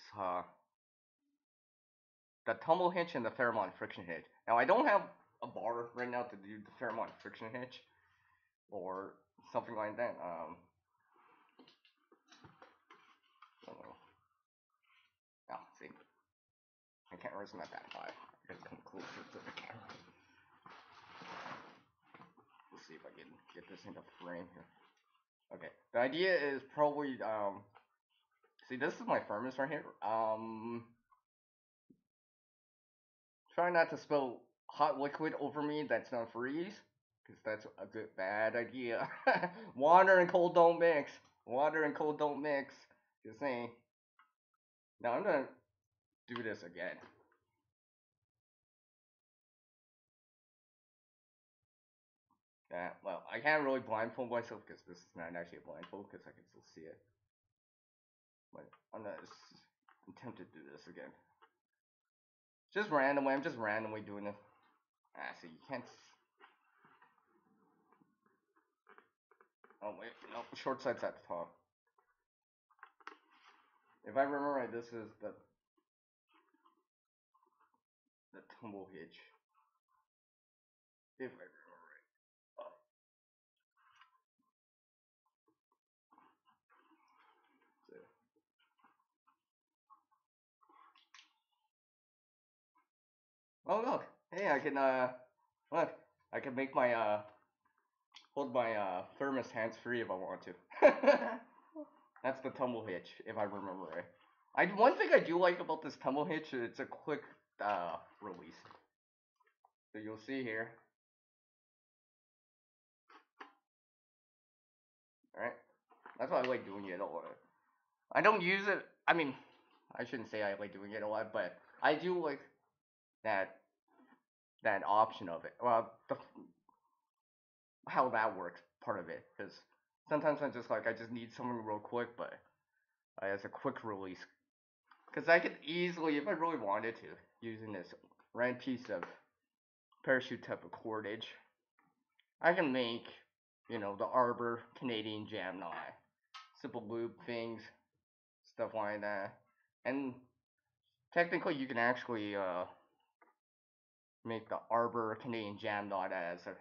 the tumble hitch and the Fairmont friction hitch. Now I don't have a bar right now to do the Fairmont friction hitch or something like that. Oh, see, my camera's not that high. I gotta come closer to the camera. Let's see if I can get this into frame here. Okay, the idea is probably see, this is my furnace right here. Try not to spill hot liquid over me that's not freeze, because that's a good bad idea. Water and cold don't mix. Water and cold don't mix. Just saying. Now I'm gonna do this again. Yeah, well, I can't really blindfold myself because this is not actually a blindfold because I can still see it. But I'm gonna attempt to do this again. Just randomly, I'm just randomly doing this. Ah, see, you can't. Oh wait, no, short side's at the top. If I remember right, this is the tumble hitch. If I remember right. Oh. So. Oh look, hey, I can look, I can make my hold my thermos hands free if I want to. That's the tumble hitch, if I remember right. One thing I do like about this tumble hitch, it's a quick release. So you'll see here. Alright. That's why I like doing it a lot. I don't use it, I mean, I shouldn't say I like doing it a lot, but I do like that option of it. Well, how that works, part of it, because sometimes I'm just like, I just need something real quick, but as a quick release. Because I could easily, if I really wanted to, using this round piece of parachute type of cordage, I can make, you know, the Arbor Canadian jam knot, simple loop things, stuff like that. And technically, you can actually make the Arbor Canadian jam knot as a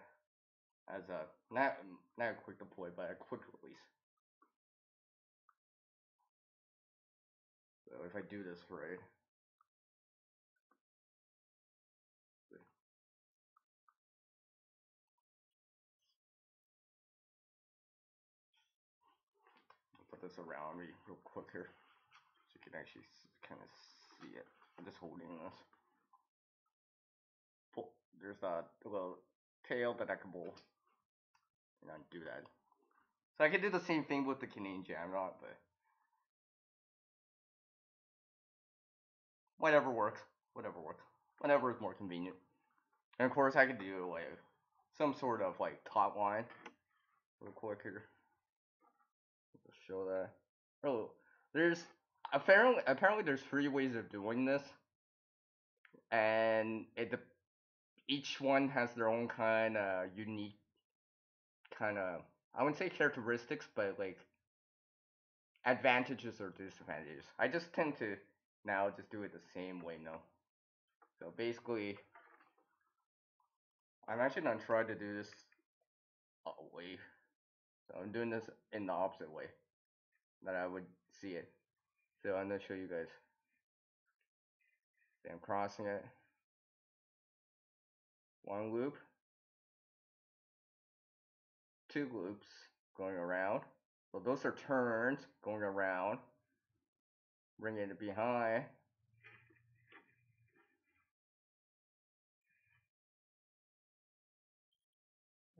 not a quick deploy, but a quick release. So if I do this right. Put this around me real quick here, so you can actually kind of see it. I'm just holding this. Pull. There's a little tail that I can pull, and undo that. So I can do the same thing with the Canadian jam knot, but whatever works. Whatever works. Whatever is more convenient. And of course, I could do like some sort of like top line real quick here. Just show that. Oh, there's apparently there's 3 ways of doing this, and each one has their own kind of unique kind of, I wouldn't say characteristics, but like advantages or disadvantages. I just tend to now just do it the same way now. So basically, I'm actually gonna try to do this way. So I'm doing this in the opposite way that I would see it. So I'm gonna show you guys. So I'm crossing it. One loop, 2 loops going around. So those are turns going around. Bringing it behind.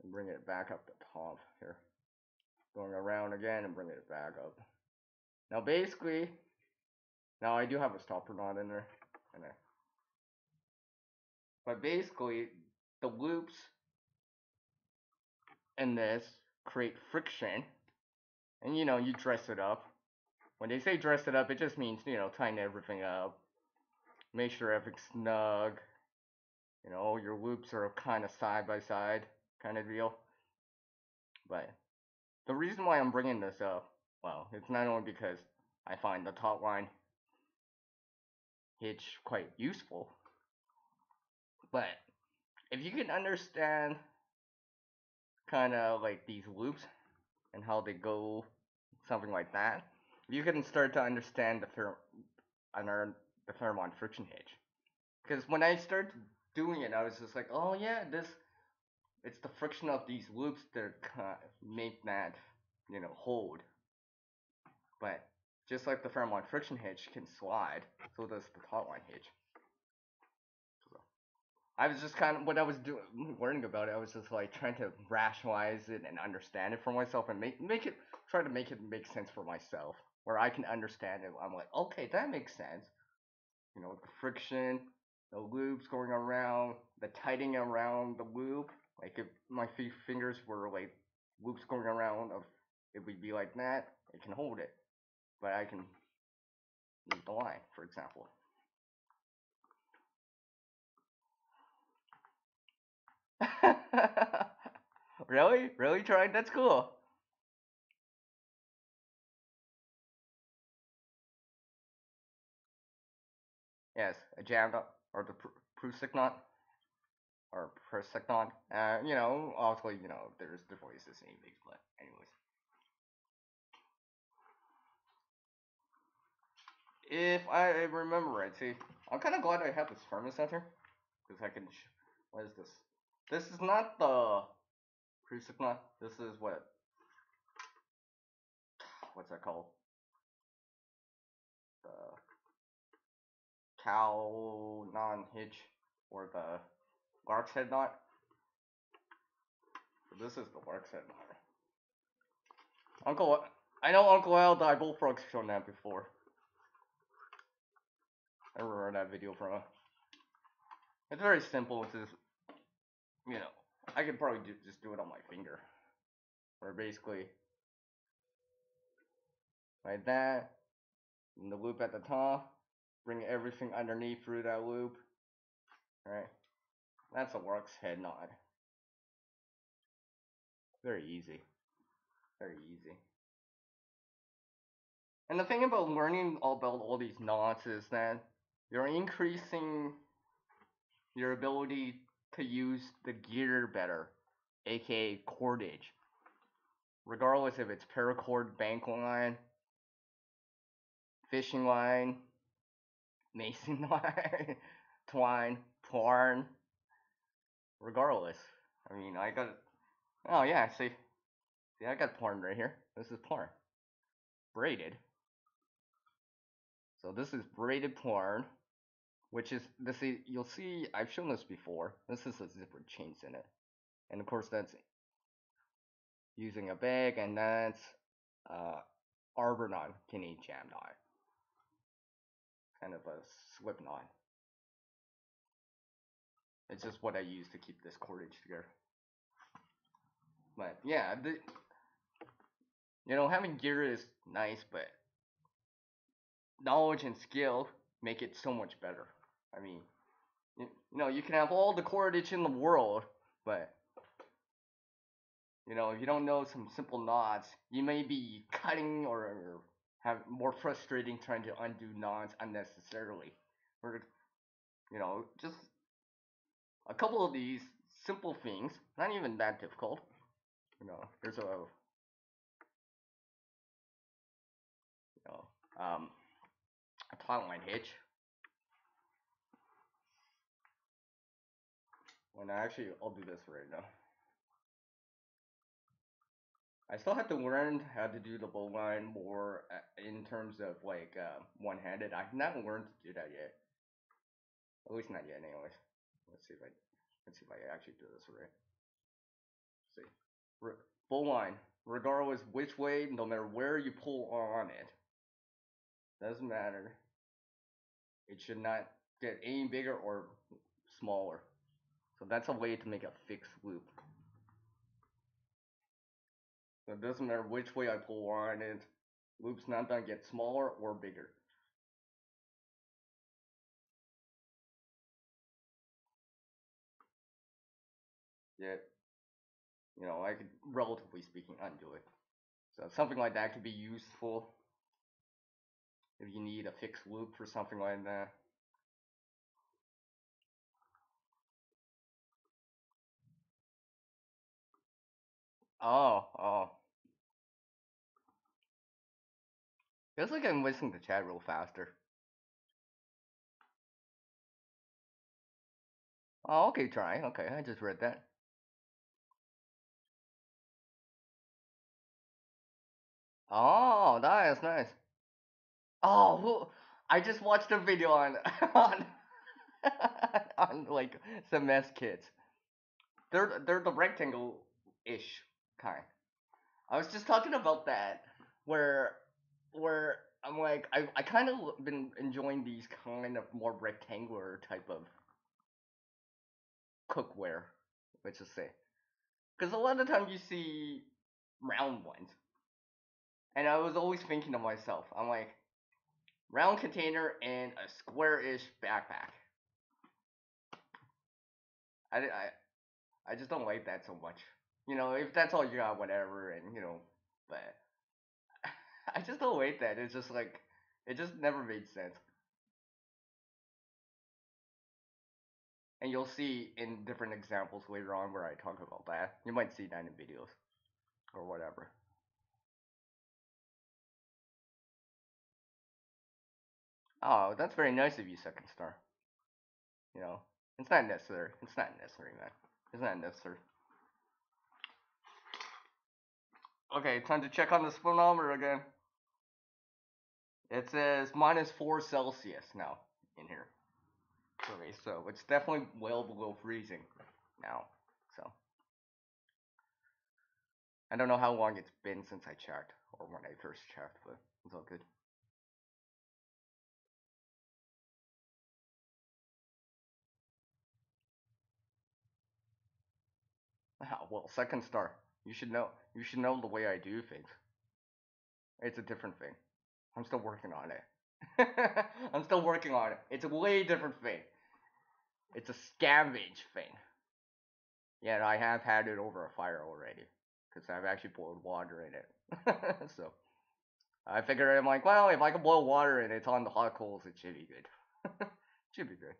And bring it back up the top here. Going around again and bringing it back up. Now basically, now I do have a stopper knot in there. But basically, the loops in this create friction, and you dress it up. When they say dress it up, it just means tighten everything up, make sure everything's snug. Your loops are kind of side by side, kind of deal. But the reason why I'm bringing this up, well, it's not only because I find the top line hitch quite useful, but if you can understand kind of like these loops and how they go, something like that, you can start to understand the Fairmont friction hitch. Because when I started doing it, I was just like, oh yeah, it's the friction of these loops that make that hold. But just like the Fairmont friction hitch can slide, so does the top line hitch. So I was just kind of when I was learning about it, I was just like trying to rationalize it and understand it for myself and make it try to make it make sense for myself, where I can understand it. I'm like, okay, that makes sense. The friction, the loops going around, the tightening around the loop. Like if my fingers were like loops going around, it would be like that. It can hold it, but I can leave the line, for example. Really? Really trying? That's cool. Yes, a jam knot or the Prusik knot or Prusik knot. Obviously, there's the voices and things, but anyways. If I remember right, see, I'm kind of glad I have this firmness center because I can. What is this? This is not the Prusik knot. This is what's that called? The cow non hitch or the lark's head knot. So this is the lark's head knot. I know Uncle Al the Bullfrog's shown that before. I remember that video from him. It's very simple. It's just, I could probably just do it on my finger. Where basically, like that, and the loop at the top, bring everything underneath through that loop. Right? That's a works head knot. Very easy. Very easy. And the thing about learning about all these knots is that you're increasing your ability to use the gear better, aka cordage. Regardless if it's paracord, bank line, fishing line, mason line, twine, porn. Regardless. I mean, I got. Oh, yeah, see, I got porn right here. This is porn. Braided. So this is braided porn, which is this. You'll see. I've shown this before. This is a zipper chains in it, and of course that's using a bag, and that's arbor knot, Kinney jam knot, kind of a slip knot. It's just what I use to keep this cordage together. But yeah, having gear is nice, but knowledge and skill make it so much better. I mean, you can have all the cordage in the world, but if you don't know some simple knots, you may be cutting or have more frustrating trying to undo knots unnecessarily. Or, just a couple of these simple things, not even that difficult. Here's a top line hitch. When I'll do this right now. I still have to learn how to do the bowline more in terms of like one-handed. I've not learned to do that yet. At least not yet, anyways. Let's see if I actually do this right. Let's see, bowline. Regardless which way, no matter where you pull on it, doesn't matter. It should not get any bigger or smaller. So that's a way to make a fixed loop. So it doesn't matter which way I pull on it, loop's not gonna get smaller or bigger. Yet, I could, relatively speaking, undo it. So something like that could be useful if you need a fixed loop for something like that. Oh. Feels like I'm listening to chat real faster. Oh, okay, try. Okay, I just read that. Oh, nice, nice. Oh, I just watched a video on on on like some mess kits. They're the rectangle ish kind. I was just talking about that, where where I'm like I kind of been enjoying these kind of more rectangular type of cookware, let's just say, because a lot of times you see round ones, and I was always thinking to myself, I'm like, round container and a square-ish backpack. I just don't like that so much. If that's all you got, whatever, and but I just don't like that. It's just like it just never made sense. And you'll see in different examples later on where I talk about that. You might see that in videos or whatever. Oh, that's very nice of you, Second Star. You know, it's not necessary. It's not necessary, man. It's not necessary. Okay, time to check on the speedometer again. It says -4 Celsius now in here. Okay, so it's definitely well below freezing now. So I don't know how long it's been since I checked, or when I first checked, but it's all good. Well, Second Star, you should know. You should know the way I do things. It's a different thing. I'm still working on it. I'm still working on it. It's a way different thing. It's a scavenge thing. Yeah, I have had it over a fire already, because I've actually boiled water in it. So I figured, I'm like, well, if I can boil water and it's on the hot coals, it should be good. Should be good.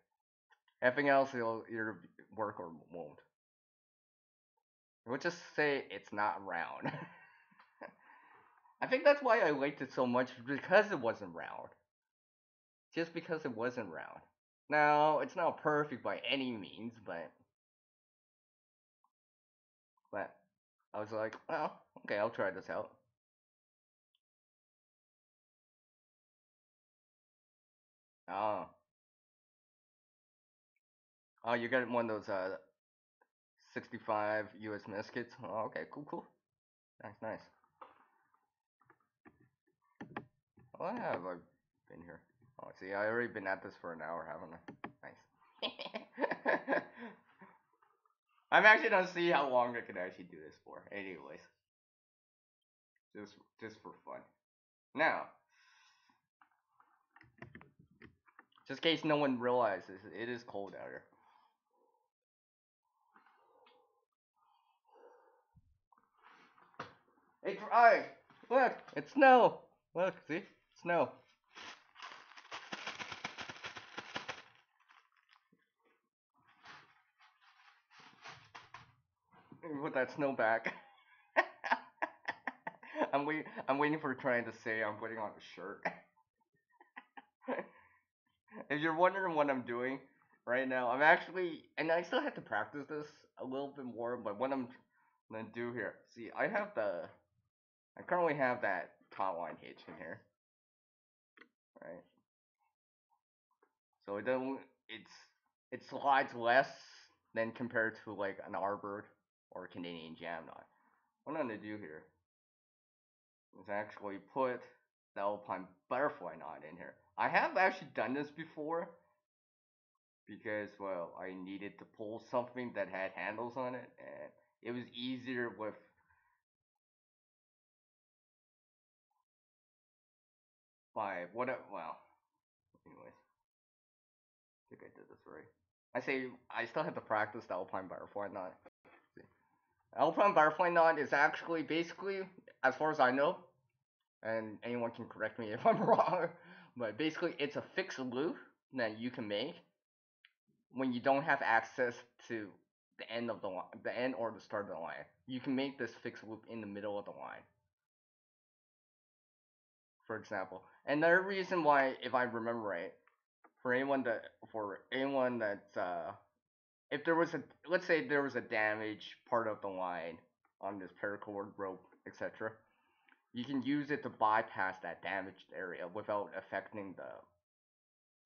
Everything else, it'll either work or won't. We'll just say it's not round. I think that's why I liked it so much, because it wasn't round. Just because it wasn't round. Now, it's not perfect by any means, but I was like, well, okay, I'll try this out. Oh, oh, you got one of those 65 US mess kits. Oh, okay, cool. Nice, nice. Well, I have been here. Oh, see, I already been at this for an hour, haven't I? Nice. I'm actually gonna see how long I can actually do this for. Anyways, just for fun. Now, just in case no one realizes, it is cold out here. Hey, try. Look, it's snow. Look, see, snow. Put that snow back. I'm waiting for trying to say I'm putting on a shirt. If you're wondering what I'm doing right now, I'm actually, and I still have to practice this a little bit more. But what I'm gonna do here, see, I currently have that top line hitch in here, right? So it's it slides less than compared to like an Arbor or a Canadian Jam knot. What I'm gonna do here is actually put the Alpine Butterfly knot in here. I have actually done this before because, well, I needed to pull something that had handles on it, and it was easier with by what? Well, anyways, I think I did this right. I say I still have to practice the Alpine butterfly knot. Alpine butterfly knot is actually basically, as far as I know, and anyone can correct me if I'm wrong, but basically it's a fixed loop that you can make when you don't have access to the end of the line, the end or the start of the line. You can make this fixed loop in the middle of the line, for example. Another reason why, if I remember right, for anyone that's if there was a, let's say there was a damaged part of the line on this paracord rope, etc., you can use it to bypass that damaged area without affecting the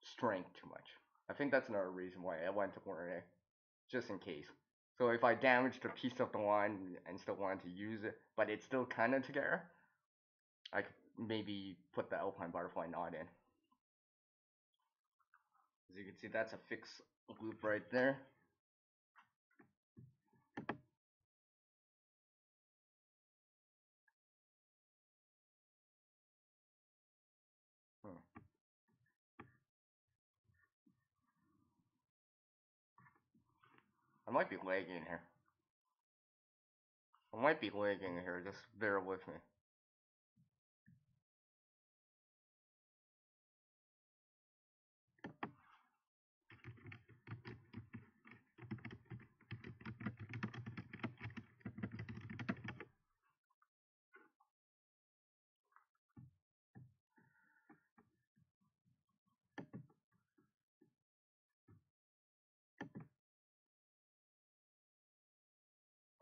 strength too much. I think that's another reason why I went to learn it, just in case. So if I damaged a piece of the line and still wanted to use it, but it's still kind of together, I could maybe put the Alpine butterfly knot in. As you can see, that's a fixed loop right there. I might be lagging here. I might be lagging here, just bear with me.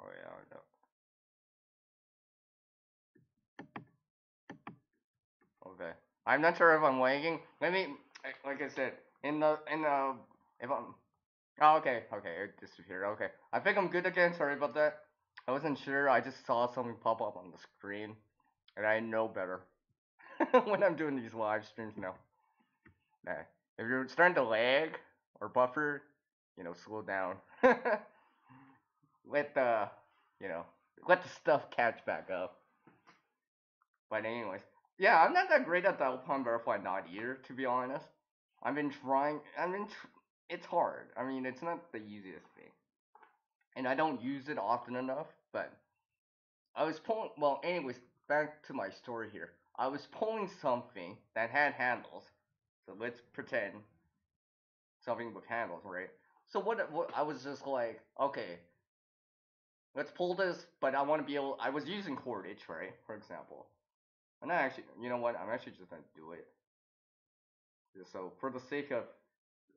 Oh yeah, I know. Okay. I'm not sure if I'm lagging. Let me, like I said, in the, if I'm, oh, okay, okay, it disappeared. Okay. I think I'm good again. Sorry about that. I wasn't sure. I just saw something pop up on the screen, and I know better when I'm doing these live streams now. Nah. If you're starting to lag or buffer, slow down. let the, you know, let the stuff catch back up. But anyways, yeah, I'm not that great at the Alpine butterfly knot either, to be honest. I've been trying. It's hard. I mean, it's not the easiest thing, and I don't use it often enough. But I was pulling. Well, anyways, back to my story here. I was pulling something that had handles. So let's pretend something with handles, right? So what I was just like, okay, let's pull this, but I want to be able. I was using cordage, right? For example, and I actually, you know what? I'm actually just gonna do it. So for the sake of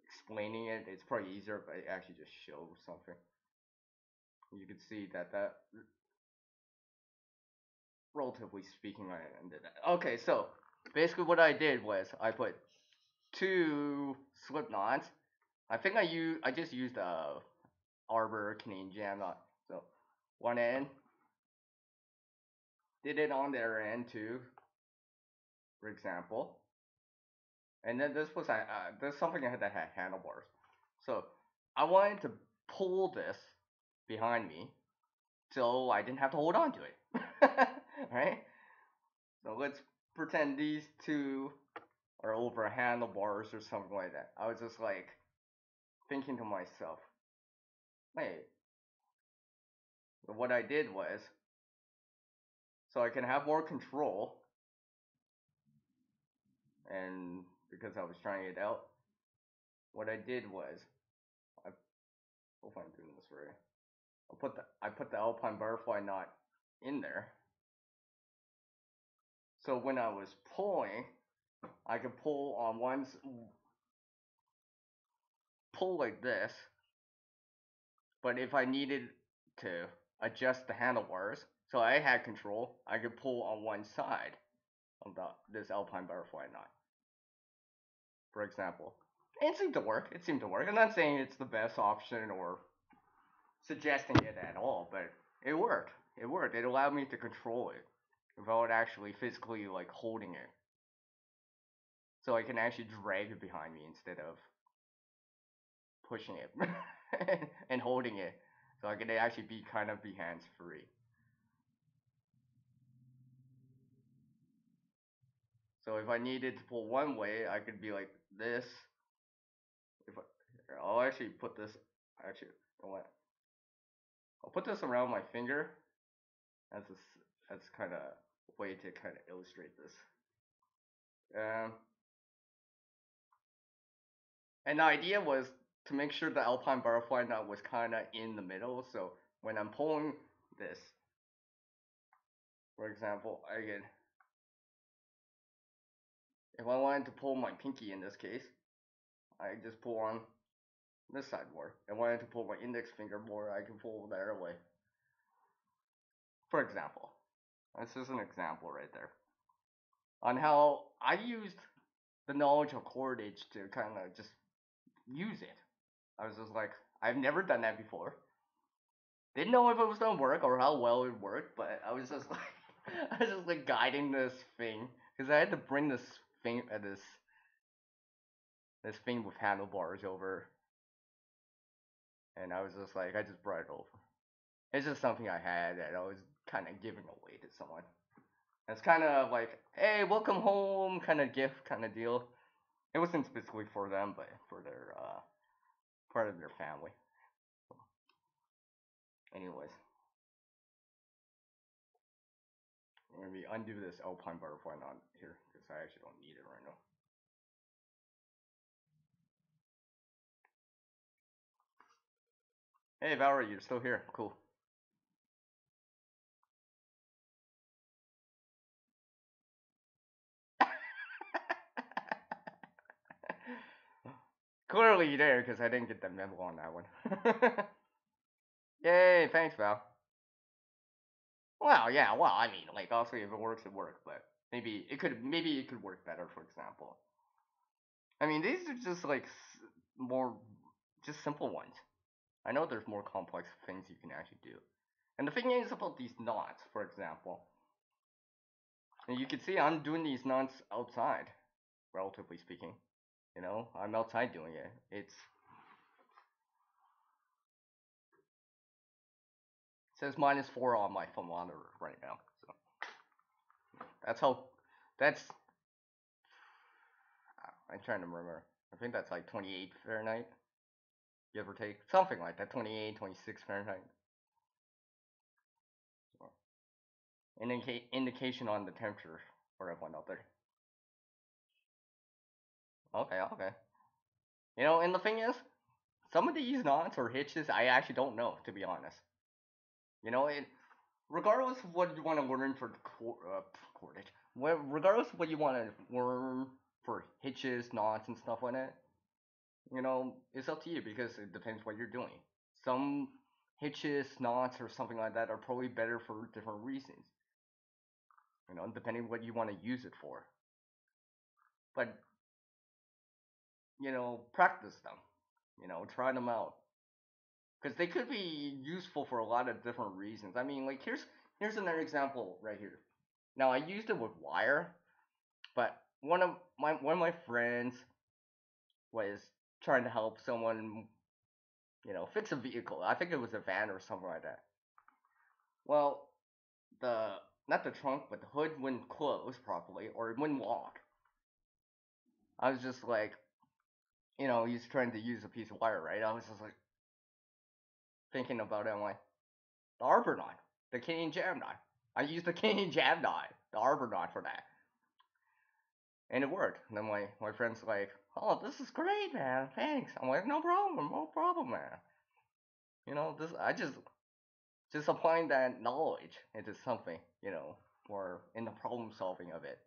explaining it, it's probably easier if I actually just show something. You can see that relatively speaking, I ended that. Okay, so basically what I did was I put two slip knots. I think I just used a Arbor Canadian Jam knot. So one end, did it on their end too, for example. And then this something that had handlebars. So I wanted to pull this behind me so I didn't have to hold on to it. Right? So let's pretend these two are over handlebars or something like that. I was just like thinking to myself, wait, what I did was, so I can have more control, and because I was trying it out, what I did was, I hope I'm doing this right. I put the Alpine butterfly knot in there. So when I was pulling, I could pull like this, but if I needed to adjust the handlebars, so I had control, I could pull on one side of this Alpine butterfly knot, for example. It seemed to work. It seemed to work. I'm not saying it's the best option or suggesting it at all, but it worked. It worked. It allowed me to control it without actually physically like holding it. So I can actually drag it behind me instead of pushing it and holding it. So I can actually be hands free. So if I needed to pull one way, I could be like this. If I, here, I'll actually put this. Actually, you know what? I'll put this around my finger as a, as kind of way to kind of illustrate this. And the idea was to make sure the alpine butterfly knot was kind of in the middle. So when I'm pulling this, for example, I can, if I wanted to pull my pinky in this case, I just pull on this side more. If I wanted to pull my index finger more, I can pull the other way. For example, this is an example right there on how I used the knowledge of cordage to kind of just use it. I was just like, I've never done that before. Didn't know if it was gonna work or how well it worked, but I was just like, I was just like guiding this thing because I had to bring this thing, this thing with handlebars over, and I was just like, I just brought it over. It's just something I had that I was kind of giving away to someone. It's kind of like, hey, welcome home, kind of gift, kind of deal. It wasn't specifically for them, but for their part of their family. Anyways, let me undo this alpine butterfly knot here because I actually don't need it right now. Hey Valerie, you're still here. Cool. Clearly you there because I didn't get the memo on that one. Yay, thanks Val. Well, yeah, well, I mean, like, obviously if it works, it works, but maybe it could work better, for example. I mean, these are just like more, just simple ones. I know there's more complex things you can actually do. And the thing is about these knots, for example, and you can see I'm doing these knots outside, relatively speaking. You know, I'm outside doing it. It says -4 on my thermometer right now. So that's how. That's. I'm trying to remember. I think that's like 28 Fahrenheit, give or take, something like that. 28, 26 Fahrenheit. So, indication on the temperature for everyone out there. Okay, okay. You know, and the thing is, some of these knots or hitches I actually don't know, to be honest. You know, regardless of what you want to learn for cordage, regardless of what you want to learn for hitches, knots, and stuff like that, you know, it's up to you because it depends what you're doing. Some hitches, knots, or something like that are probably better for different reasons. You know, depending what you want to use it for. But you know, practice them. You know, try them out because they could be useful for a lot of different reasons. I mean, like here's another example right here. Now I used it with wire, but one of my friends was trying to help someone, you know, fix a vehicle. I think it was a van or something like that. Well, the not the trunk, but the hood wouldn't close properly or it wouldn't lock. I was just like, you know, he's trying to use a piece of wire, right? I was just like thinking about it. I'm like, the arbor knot, the Canadian jam knot. I used the Canadian jam knot, the arbor knot for that, and it worked. And then my friend's like, "Oh, this is great, man. Thanks." I'm like, no problem, man. You know, this I just applying that knowledge into something, you know, or in the problem solving of it.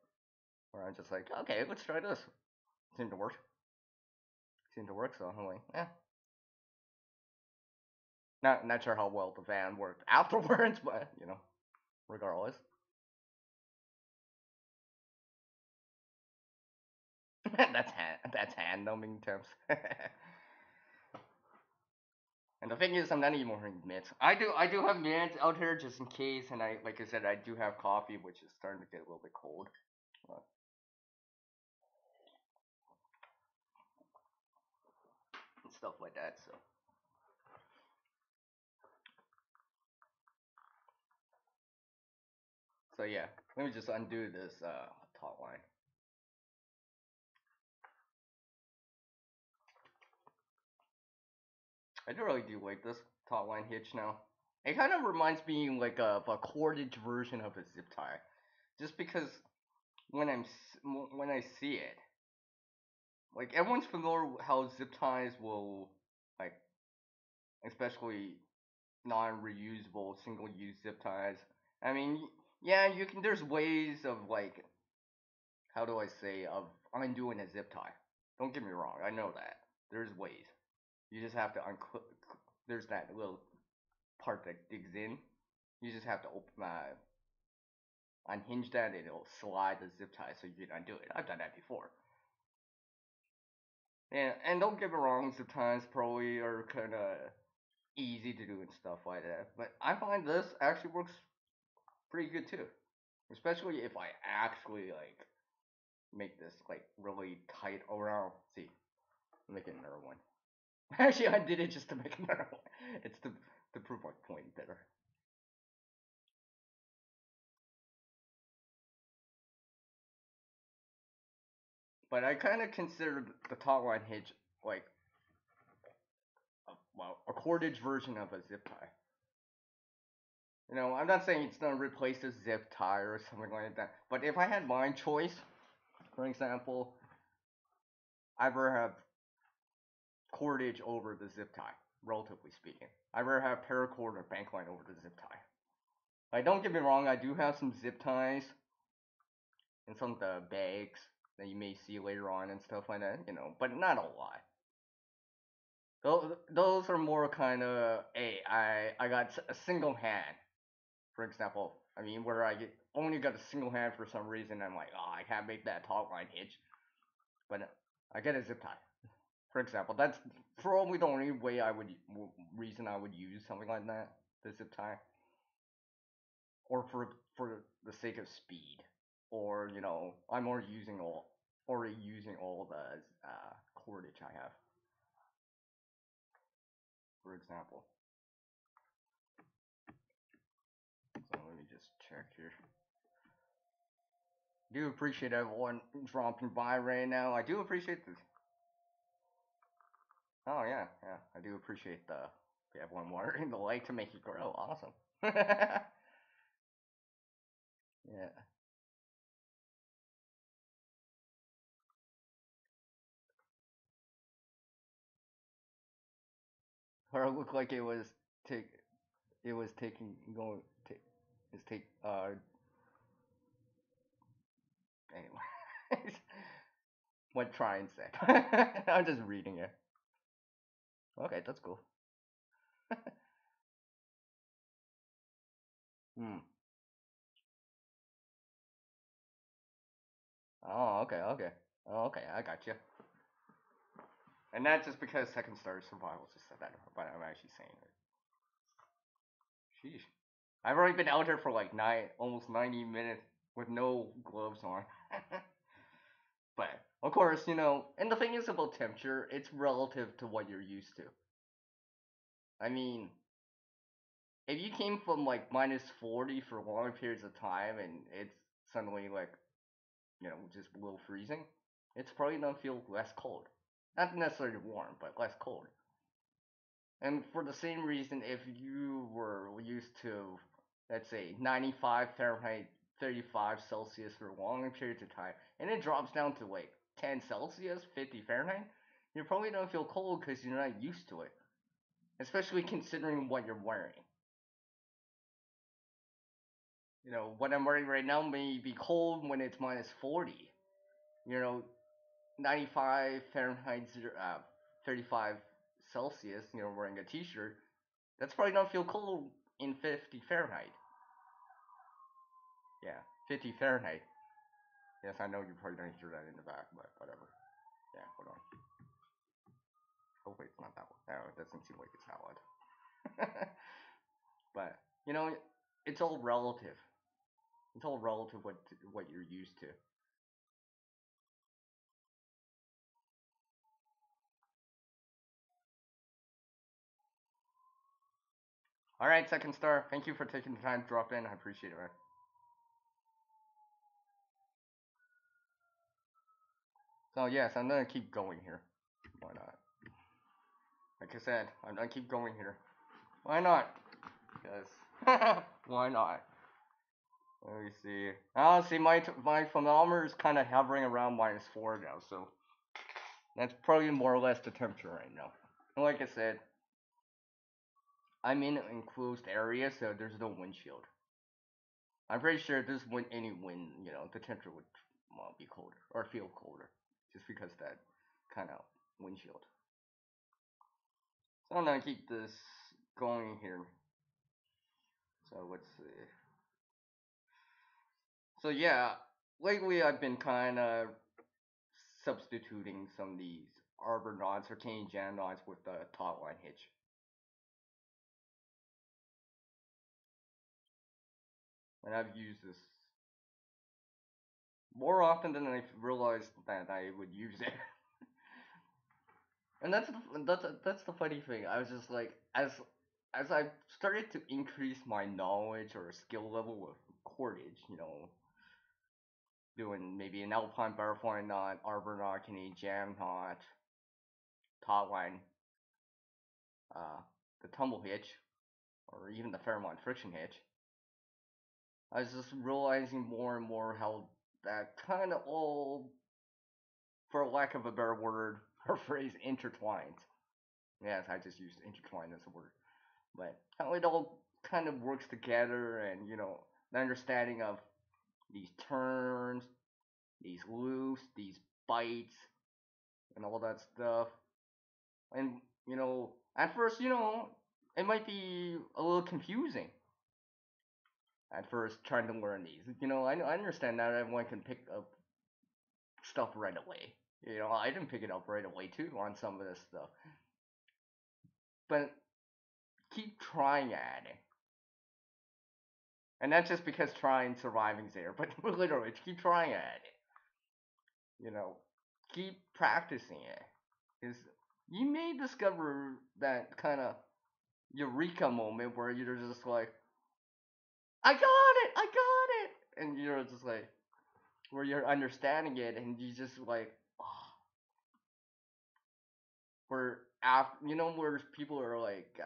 Where I'm just like, okay, let's try this. Seemed to work. Seemed to work. So I'm like, yeah. Not sure how well the van worked afterwards, but you know, regardless. That's hand numbing temps. And the thing is, I'm not even wearing mitts. I do have mitts out here just in case, and like I said, I do have coffee, which is starting to get a little bit cold, uh, and stuff like that. So yeah, let me just undo this top line. I do really do like this top line hitch now. It kind of reminds me like of a cordage version of a zip tie, just because when I see it, like everyone's familiar with how zip ties will, like, especially non-reusable single-use zip ties. I mean, yeah, you can. There's ways of, like, how do I say, of undoing a zip tie. Don't get me wrong, I know that there's ways. You just have to unclip. There's that little part that digs in. You just have to unhinge that, and it'll slide the zip tie so you can undo it. I've done that before. And don't get me wrong, zip ties probably are kind of easy to do and stuff like that. But I find this actually works pretty good too, especially if I actually like make this like really tight around. See, make another one. Actually, I did it just to make another one. It's to prove my point better. But I kind of consider the top line hitch like a cordage version of a zip tie. I'm not saying it's gonna replace a zip tie or something like that. But if I had my choice, for example, I'd rather have cordage over the zip tie, relatively speaking. I'd rather have paracord or bank line over the zip tie. Like, don't get me wrong, I do have some zip ties in some of the bags that you may see later on and stuff like that, but not a lot. Those are more kind of, hey, I got a single hand, for example. I mean, where only got a single hand for some reason. I'm like, oh, I can't make that top line hitch, but I get a zip tie. For example, that's probably the only way reason I would use something like that, the zip tie, or for the sake of speed, or I'm already using all the cordage I have, for example. So let me just check here. Do appreciate everyone dropping by right now. I do appreciate this. Oh yeah, yeah. I do appreciate everyone watering the like to make it grow. Awesome. Yeah. Or it looked like take it was taking going take is take anyway. What Trine said. I'm just reading it. Okay, that's cool. Hmm. Oh, okay, okay. Oh, okay, I got you. And that's just because Second Star Survival just said that, but I'm actually saying it. Sheesh. I've already been out here for like almost 90 minutes with no gloves on. But of course, and the thing is about temperature, it's relative to what you're used to. I mean, if you came from like minus 40 for long periods of time and it's suddenly like, just below freezing, it's probably gonna feel less cold. Not necessarily warm, but less cold. And for the same reason, if you were used to, let's say, 95 Fahrenheit, 35 Celsius for long periods of time, and it drops down to like 10 Celsius, 50 Fahrenheit, you're probably gonna feel cold because you're not used to it. Especially considering what you're wearing. What I'm wearing right now may be cold when it's minus 40. You know, 95 Fahrenheit, 35 Celsius, wearing a t-shirt, that's probably not feel cold in 50 Fahrenheit. Yeah, 50 Fahrenheit. Yes, I know you probably don't hear that in the back, but whatever. Yeah, hold on. Hopefully it's not that one. No, it doesn't seem like it's that one. But, it's all relative. It's all relative what you're used to. All right, Second Star. Thank you for taking the time to drop in. I appreciate it, man. So yes, I'm gonna keep going here. Why not? Like I said, I'm gonna keep going here. Why not? Because why not? Let me see. Oh, see, my thermometer is kind of hovering around -4 now, so that's probably more or less the temperature right now. And like I said, I'm in an enclosed area, so there's no windshield. I'm pretty sure if there's any wind, the temperature would be colder or feel colder, just because that kind of windshield. So I'm gonna keep this going here. So let's see. So yeah, lately I've been kind of substituting some of these arbor knots or cane jam knots with the top line hitch. And I've used this more often than I realized that I would use it. And that's the funny thing. I was just like, as I started to increase my knowledge or skill level with cordage, doing maybe an alpine butterfly knot, arbor knot, Canadian jam knot, top line, uh, the tumble hitch, or even the Fairmont friction hitch. I was just realizing more and more how that kind of all, for lack of a better word or phrase, intertwined. Yes, I just used intertwined as a word. But how it all kind of works together, and the understanding of these turns, these loops, these bites, and all that stuff. And at first, it might be a little confusing at first trying to learn these. I understand that everyone can pick up stuff right away. I didn't pick it up right away too on some of this stuff, but keep trying at it. And that's just because trying surviving's there, but literally keep trying at it. Keep practicing it, because you may discover that kind of eureka moment where you're just like, I got it, I got it, and you're just like, where you're understanding it, and you just like, oh, where after where people are like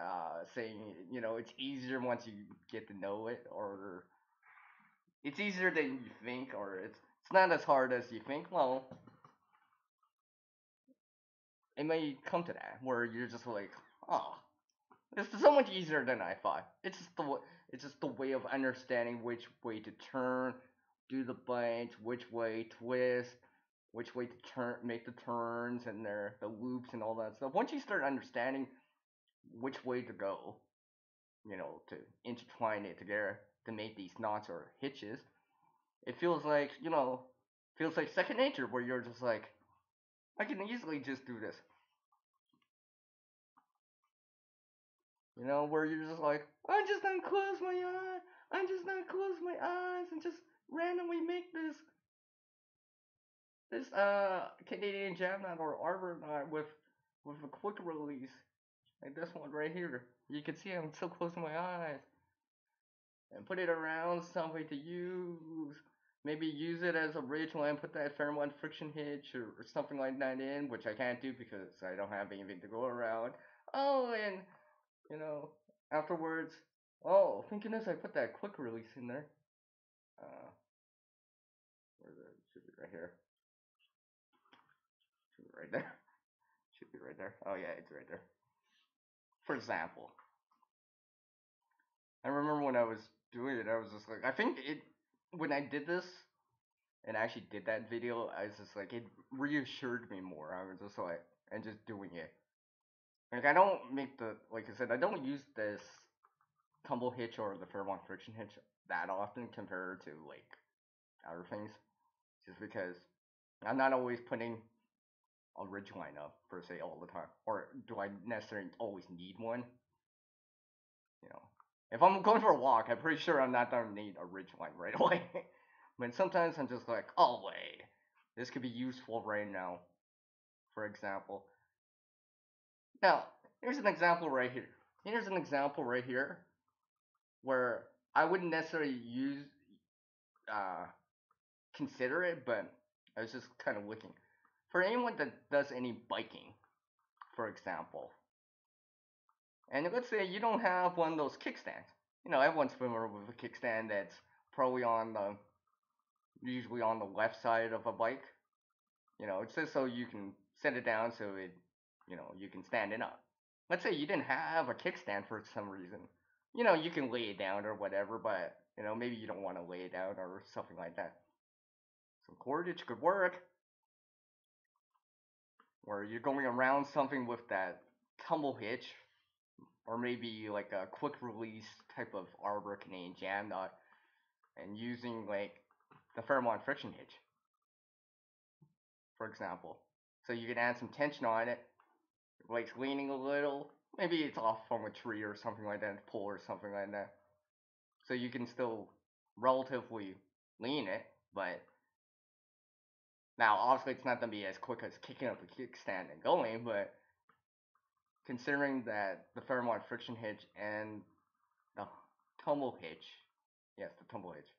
saying it's easier once you get to know it, or it's easier than you think, or it's not as hard as you think. Well, it may come to that where you're just like, oh, it's so much easier than I thought. It's just the way of understanding which way to turn, do the bites, which way twist, which way to turn, make the turns and the loops and all that stuff. Once you start understanding which way to go, to intertwine it together to make these knots or hitches, it feels like second nature, where you're just like, I can easily just do this. Where you're just like, I'm just gonna close my eyes and just randomly make this Canadian jam knot or arbor knot with a quick release. Like this one right here. You can see I'm still closing my eyes. And put it around something to use. Maybe use it as a ridge line, put that Fairmont friction hitch or something like that in, which I can't do because I don't have anything to go around. Oh, and you know, afterwards, oh, thank goodness I put that quick release in there. Uh, where is it? Should be right here. Should be right there. Should be right there. Oh yeah, it's right there. For example, I remember when I was doing it, I was just like, I think it when I did this and actually did that video, I was just like, it reassured me more. I was just like, and just doing it. Like I don't make like I said, I don't use this tumble hitch or the Fairmont friction hitch that often compared to like other things, just because I'm not always putting a ridge line up per se all the time, or do I necessarily always need one? You know, if I'm going for a walk, I'm pretty sure I'm not gonna need a ridge line right away. But sometimes I'm just like, oh wait, this could be useful right now. For example, now here's an example right here. Here's an example right here where I wouldn't necessarily uh, consider it, but I was just kind of looking for anyone that does any biking, for example. And let's say you don't have one of those kickstands. Everyone's familiar with a kickstand that's probably usually on the left side of a bike. It's just so you can set it down so you can stand it up. Let's say you didn't have a kickstand for some reason. You can lay it down or whatever, but maybe you don't want to lay it down or something like that. Some cordage could work. Where you're going around something with that tumble hitch, or maybe like a quick release type of arbor Canadian jam knot, and using like the Fairmont friction hitch, for example. So you can add some tension on it, like leaning a little. Maybe it's off from a tree or something like that, pull or something like that. So you can still relatively lean it, but now obviously it's not gonna be as quick as kicking up a kickstand and going, but considering that the Fairmont friction hitch and the tumble hitch, yes, the tumble hitch,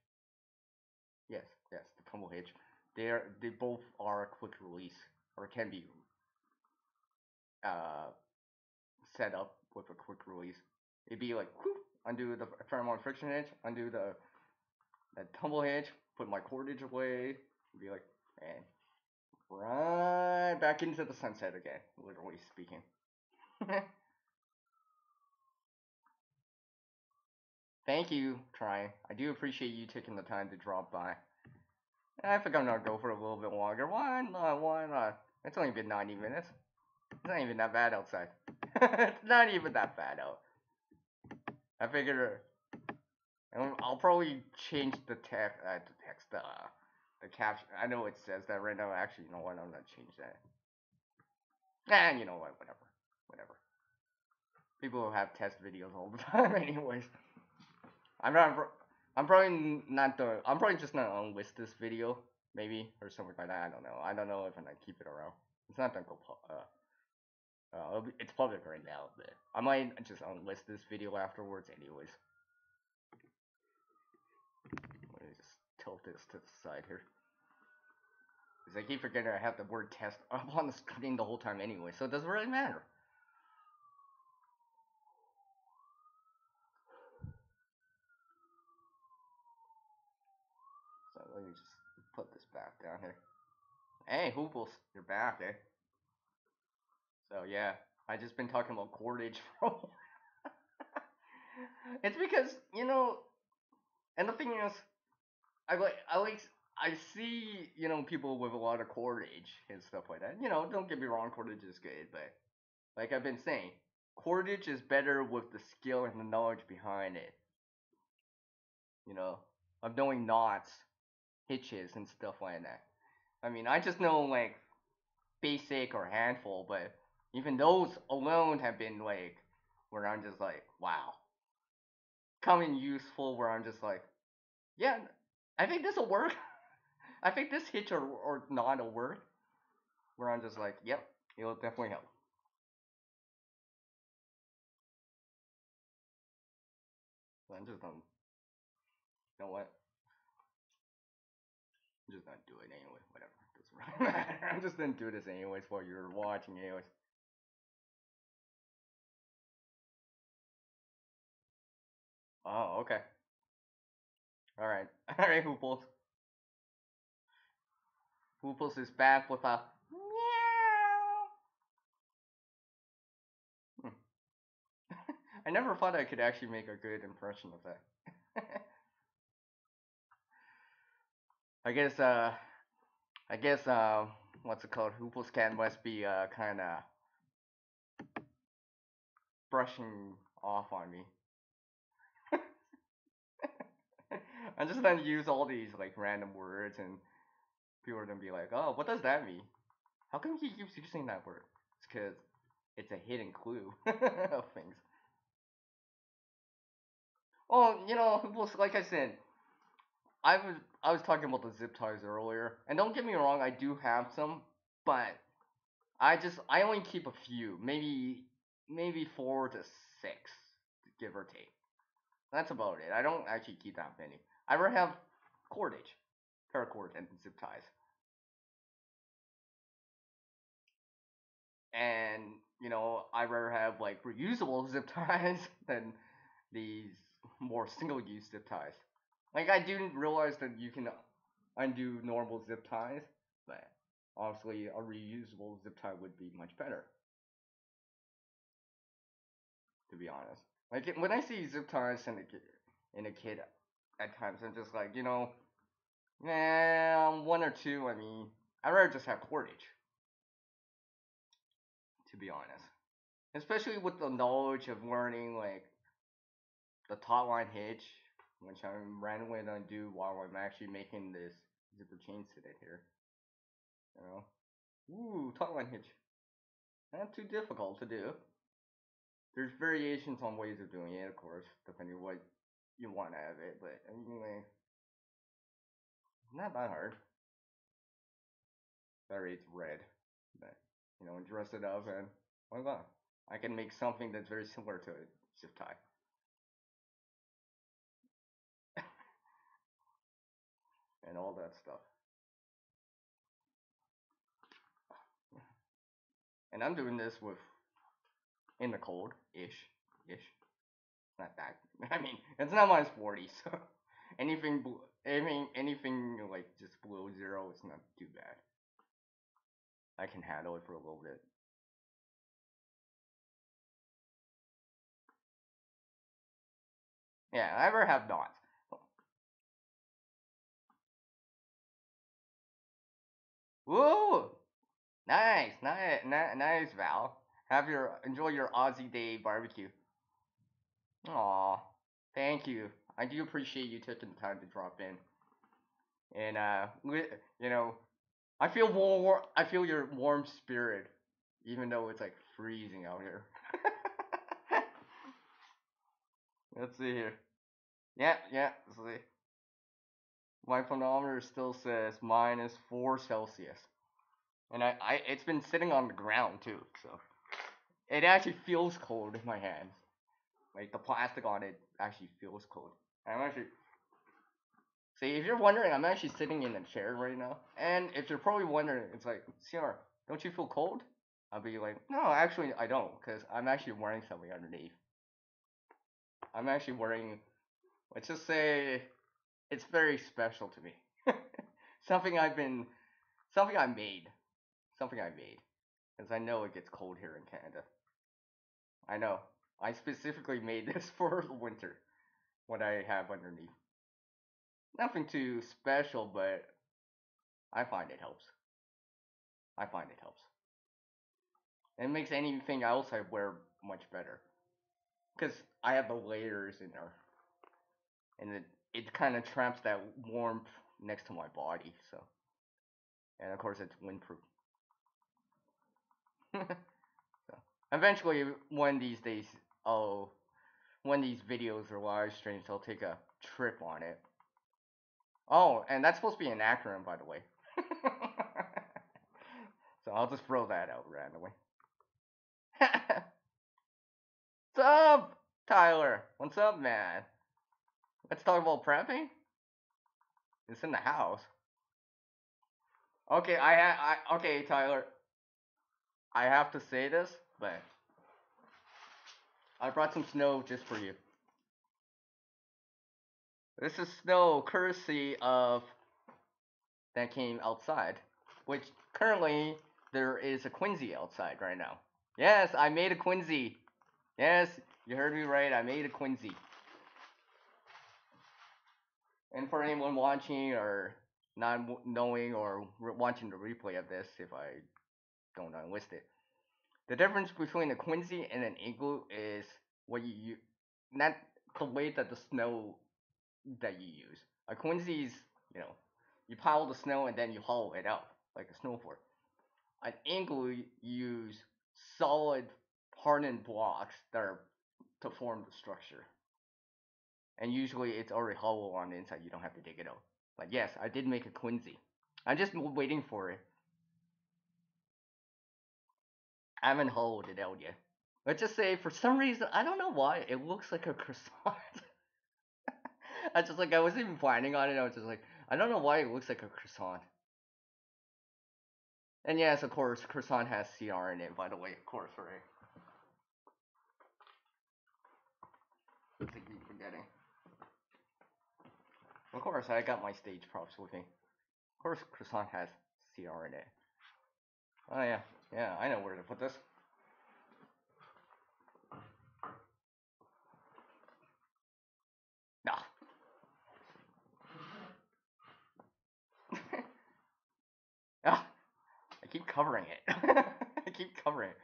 yes, yes, the tumble hitch, they both are quick release or can be uh, set up with a quick release. It'd be like whoop, undo the Fairmont friction hitch, undo the that tumble hitch, put my cordage away, be like, and right back into the sunset again, literally speaking. Thank you, trying. I do appreciate you taking the time to drop by. I think I'm gonna go for a little bit longer. Why not? Why not? It's only been 90 minutes. It's not even that bad outside. It's not even that bad out. I figured I'll probably change the caption. I know it says that right now. Actually, you know what? I'm gonna change that. And you know what? Whatever. Whatever. People have test videos all the time, anyways. I'm not. I'm probably not the. I'm probably just not gonna list this video, maybe or something like that. I don't know. I don't know if I'm gonna keep it around. It's not gonna go. It's public right now, but I might just unlist this video afterwards, anyways. Let me just tilt this to the side here, because I keep forgetting I have the word test up on the screen the whole time anyway, so it doesn't really matter. So let me just put this back down here. Hey, Hooples, you're back, eh? So yeah, I just been talking about cordage for. It's because and the thing is, I see people with a lot of cordage and stuff like that. Don't get me wrong, cordage is good, but like I've been saying, cordage is better with the skill and the knowledge behind it. Of knowing knots, hitches, and stuff like that. I mean, I just know like basic or handful, but even those alone have been like where I'm just like, wow, coming useful. Where I'm just like, yeah, I think this will work. I think this hitch or not will work. Where I'm just like, yep, it'll definitely help. So I'm just gonna, you know what? I'm just gonna do it anyway. Whatever. Doesn't really matter. I'm just gonna do this anyways while you're watching anyways. Oh, okay. All right. All right, Hooples. Hooples is back with a meow. Hmm. I never thought I could actually make a good impression of that. I guess I guess what's it called? Hooples cat must be kind of brushing off on me. I'm just gonna use all these like random words, and people are gonna be like, "Oh, what does that mean? How come he keeps using that word?" It's because it's a hidden clue of things. Well, Hooples, like I said, I was talking about the zip ties earlier, and don't get me wrong, I do have some, but I only keep a few, maybe 4 to 6, give or take. That's about it. I don't actually keep that many. I rather have cordage, paracord, and zip ties. and I rather have like reusable zip ties than these more single-use zip ties. Like I didn't realize that you can undo normal zip ties, but obviously a reusable zip tie would be much better, to be honest. Like when I see zip ties in a kid, at times I'm just like, one or two. I mean, I'd rather just have cordage, to be honest. Especially with the knowledge of learning like the top line hitch, which I'm randomly gonna do while I'm actually making this zipper chain today here. You know, ooh, top line hitch. Not too difficult to do. There's variations on ways of doing it, of course, depending on what you want out of it. But anyway, not that hard. Sorry, it's red, but dress it up and why not? I can make something that's very similar to a zip tie and all that stuff. And I'm doing this with in the cold ish. Not that. I mean, it's not minus 40, so anything like just below zero, it's not too bad. I can handle it for a little bit. Yeah, I ever have not. Woo! Nice, Val. Enjoy your Aussie Day barbecue. Aw, thank you. I do appreciate you taking the time to drop in. And you know, I feel warm. I feel your warm spirit, even though it's like freezing out here. Let's see here. Yeah. Let's see. My thermometer still says -4 Celsius, and it's been sitting on the ground too, so it actually feels cold in my hands. Like the plastic on it actually feels cold. I'm actually see if you're wondering, I'm actually sitting in a chair right now, and if you're probably wondering, it's like, CR, don't you feel cold? I'll be like, no, actually I don't, because I'm actually wearing something underneath. I'm actually wearing, let's just say, it's very special to me. something I've been, something I made, because I know it gets cold here in Canada. I know. I specifically made this for the winter. What I have underneath. Nothing too special, but I find it helps. I find it helps. It makes anything else I wear much better. Because I have the layers in there. And it kind of traps that warmth next to my body. So, and of course, it's windproof. So, eventually, one of these days, I'll, when these videos are live streams, I'll take a trip on it. Oh, and that's supposed to be an acronym, by the way. So I'll just throw that out randomly. What's up, Tyler? What's up, man? Let's talk about prepping. It's in the house. Okay, okay, Tyler. I have to say this, but I brought some snow just for you. This is snow courtesy of that came outside, which currently there is a Quincy outside right now. Yes, I made a Quincy. Yes, you heard me right. I made a Quincy. And for anyone watching or not knowing or watching the replay of this, if I don't unlist it, the difference between a Quincy and an igloo is what you not the weight that the snow that you use. A Quincy is, you pile the snow and then you hollow it out like a snowboard. An igloo you use solid hardened blocks that are to form the structure. And usually it's already hollow on the inside. You don't have to dig it out. But yes, I did make a Quincy. I'm just waiting for it. I haven't hollowed it out yet. Let's just say for some reason I don't know why it looks like a croissant. I wasn't even planning on it. I was just like I don't know why it looks like a croissant. And yes, of course, croissant has CR in it, by the way, of course, right? I keep forgetting. Of course, I got my stage props with me. Of course, croissant has CR in it. Oh yeah, yeah, I know where to put this. Nah. Ah, I keep covering it. I keep covering it.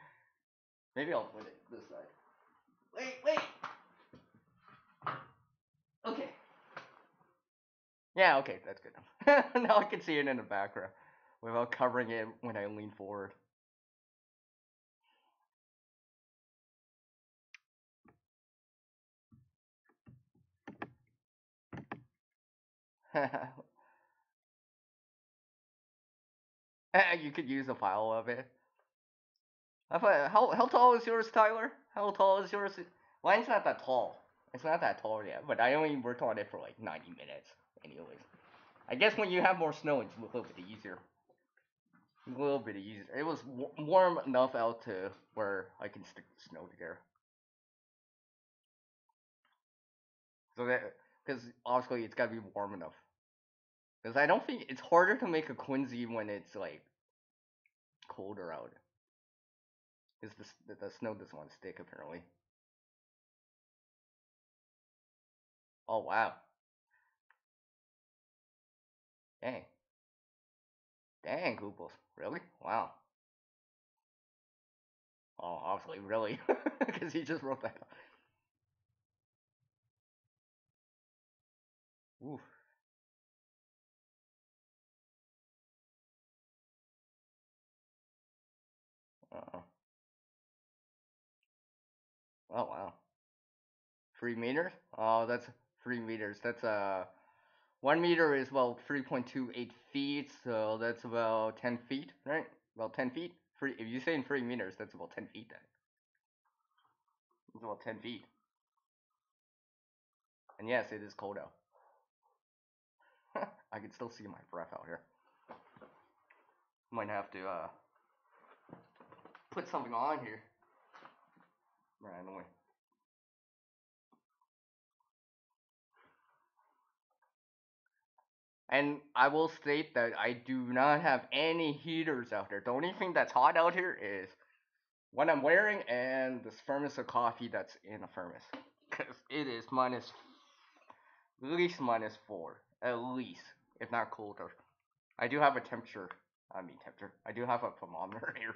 Maybe I'll put it this side. Wait. Okay. Yeah, okay, that's good. Now I can see it in the background without covering it when I lean forward. You could use a file of it. How tall is yours, Tyler? How tall is yours? Mine's not that tall. It's not that tall yet, but I only worked on it for like 90 minutes, anyways. I guess when you have more snow, it's a little bit easier. A little bit easier. It was warm enough out to where I can stick the snow together. So that, because obviously it's gotta be warm enough. Because I don't think it's harder to make a Quincy when it's like colder out. Because the snow doesn't want to stick apparently. Oh wow, dang, dang, Gooples, really? Wow. Oh, obviously, really, because he just wrote that. Oof. Uh-uh. Oh wow. 3 meters? Oh, that's 3 meters. That's 1 meter is about 3.28 feet, so that's about 10 feet, right? About 10 feet. If you say in 3 meters, that's about 10 feet. Then it's about 10 feet. And yes, it is cold out. I can still see my breath out here. Might have to put something on here randomly. And I will state that I do not have any heaters out there. The only thing that's hot out here is what I'm wearing and this thermos of coffee that's in a thermos. Because it is minus, at least -4. At least, if not colder. I do have a temperature. I mean, temperature. I do have a thermometer here.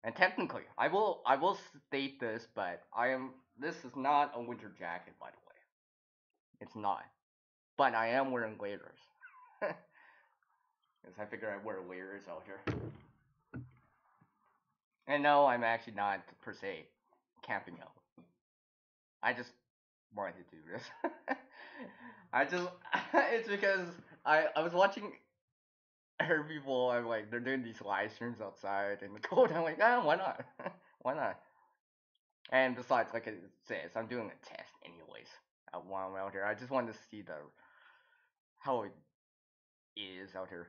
And technically, I will state this, but this is not a winter jacket, by the way. It's not. But I am wearing layers. Because I figure I wear layers out here. And no, I'm actually not per se camping out. I just wanted to do this. I just it's because I was watching her people. I'm like they're doing these live streams outside in the cold. I'm like, why not? Why not? And besides, like it says, I'm doing a test anyways. While I'm out here, I just wanted to see the how it is out here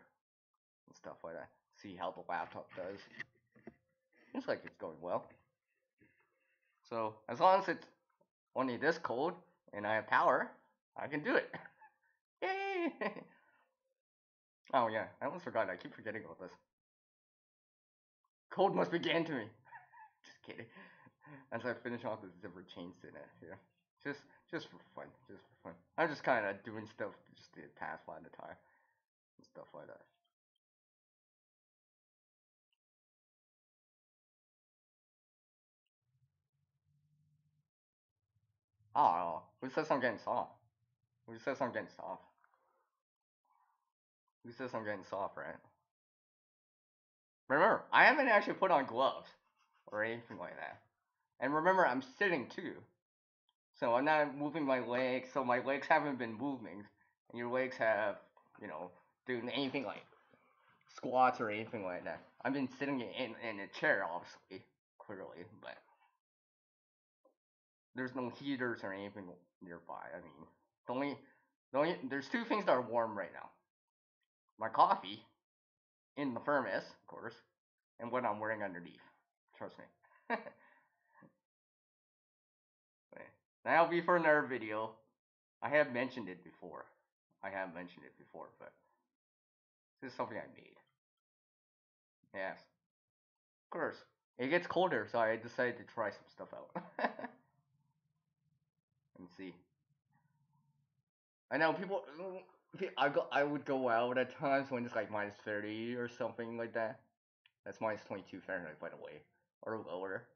and stuff like that. See how the laptop does. Looks like it's going well. So as long as it's only this cold and I have power, I can do it. Yay! Oh yeah, I almost forgot. I keep forgetting about this. Cold must be getting to me. Just kidding. As I finish off the zipper chains in it here. Just just for fun. Just for fun. I'm just kinda doing stuff just to pass by the time and stuff like that. Oh, who says I'm getting soft? Who says I'm getting soft? Who says I'm getting soft, right? Remember, I haven't actually put on gloves or anything like that. And remember, I'm sitting too. So I'm not moving my legs, so my legs haven't been moving. And your legs have, you know, doing anything like squats or anything like that. I've been sitting in a chair, obviously, clearly, but there's no heaters or anything nearby. I mean, the only There's two things that are warm right now. My coffee in the thermos, of course, and what I'm wearing underneath. Trust me. That'll be for another video. I have mentioned it before. But this is something I made. Yes, of course. It gets colder, so I decided to try some stuff out. And see. I know people. I would go out at times when it's like -30 or something like that. That's -22 Fahrenheit, by the way, or lower,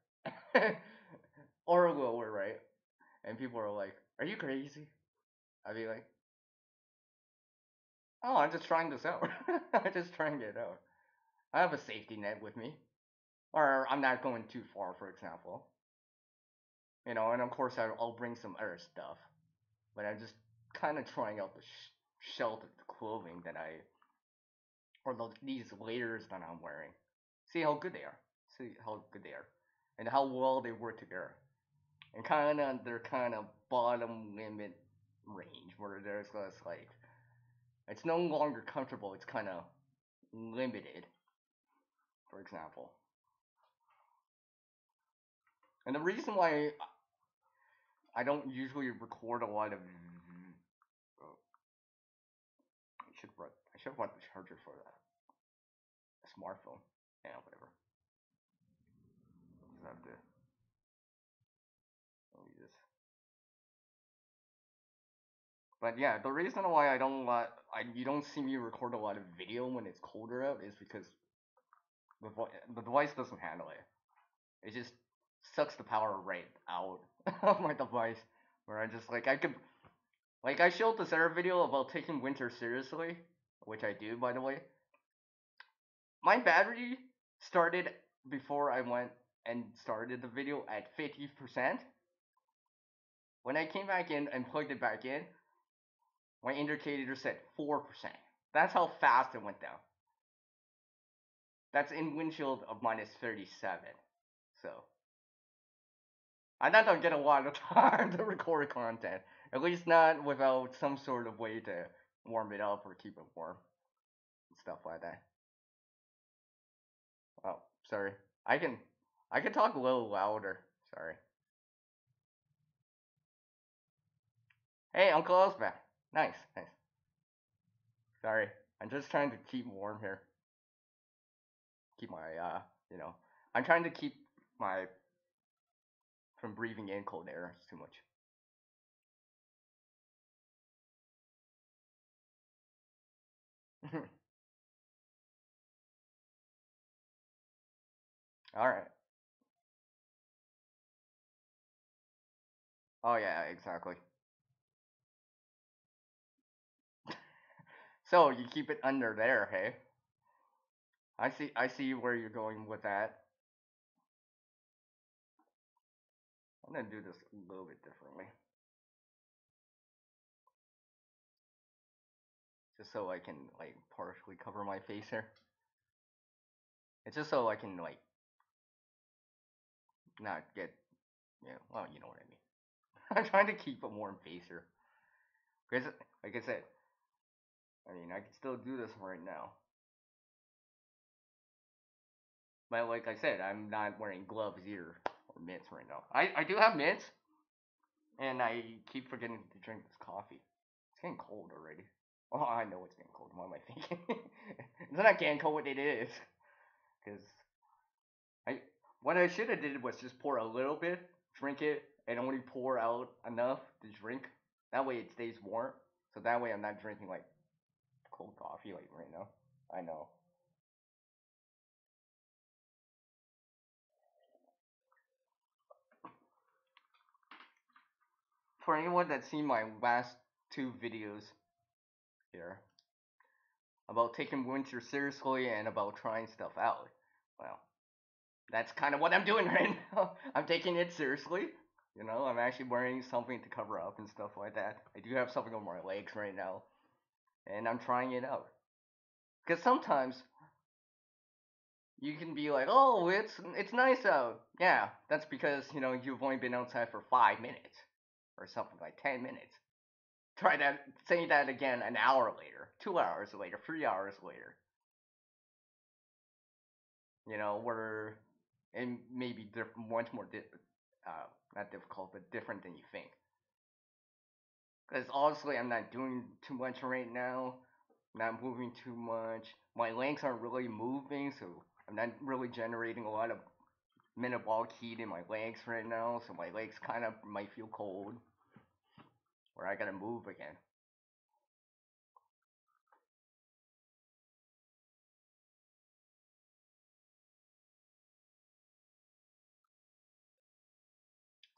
or lower, right? And people are like, "Are you crazy?" I'd be like, "Oh, I'm just trying this out. I'm just trying it out. I have a safety net with me, or I'm not going too far, for example. And of course I'll bring some other stuff, but I'm just kind of trying out the sheltered clothing that these layers that I'm wearing. See how good they are. See how good they are, and how well they work together. And they're kind of bottom limit range where there's just like it's no longer comfortable. It's kind of limited, for example. And the reason why I don't usually record a lot of oh, I should run the charger for that smartphone. Yeah, whatever. Just have to let me just. But yeah, the reason why you don't see me record a lot of video when it's colder out is because the device doesn't handle it. It just sucks the power right out of my device. Where I just I showed this other video about taking winter seriously, which I do, by the way. My battery started before I went and started the video at 50%. When I came back in and plugged it back in, my indicator said 4%. That's how fast it went down. That's in windshield of -37. So I don't get a lot of time to record content. At least not without some sort of way to warm it up or keep it warm. And stuff like that. Oh, sorry. I can I can talk a little louder. Sorry. Hey, Uncle O's back. Nice, nice. Sorry. I'm just trying to keep warm here. Keep my you know. I'm trying to keep my from breathing in cold air too much. All right. Oh yeah, exactly. So you keep it under there, hey? I see where you're going with that. I'm gonna do this a little bit differently. Just so I can like partially cover my face here. It's just so I can like not get well, you know what I mean. I'm trying to keep a warm face here. Because like I said, I mean I can still do this right now. But like I said, I'm not wearing gloves either or mitts right now. I do have mitts, and I keep forgetting to drink this coffee. It's getting cold already. Oh, I know it's getting cold. What am I thinking? It's not getting cold. It is, because I what I should have did was just pour a little bit, drink it, and only pour out enough to drink. That way it stays warm. So that way I'm not drinking like cold coffee like right now. I know. For anyone that's seen my last two videos here about taking winter seriously and about trying stuff out, well, that's kind of what I'm doing right now. I'm taking it seriously. I'm actually wearing something to cover up and stuff like that. I do have something on my legs right now, and I'm trying it out. Because sometimes you can be like, "Oh, it's nice out." Yeah, that's because you've only been outside for 5 minutes or something like 10 minutes. Try that, say that again an hour later, 2 hours later, 3 hours later. Where it may be much more not difficult, but different than you think. Because honestly, I'm not doing too much right now. Not moving too much. My legs aren't really moving, so I'm not really generating a lot of metabolic heat in my legs right now. So my legs kind of might feel cold, or I gotta move again.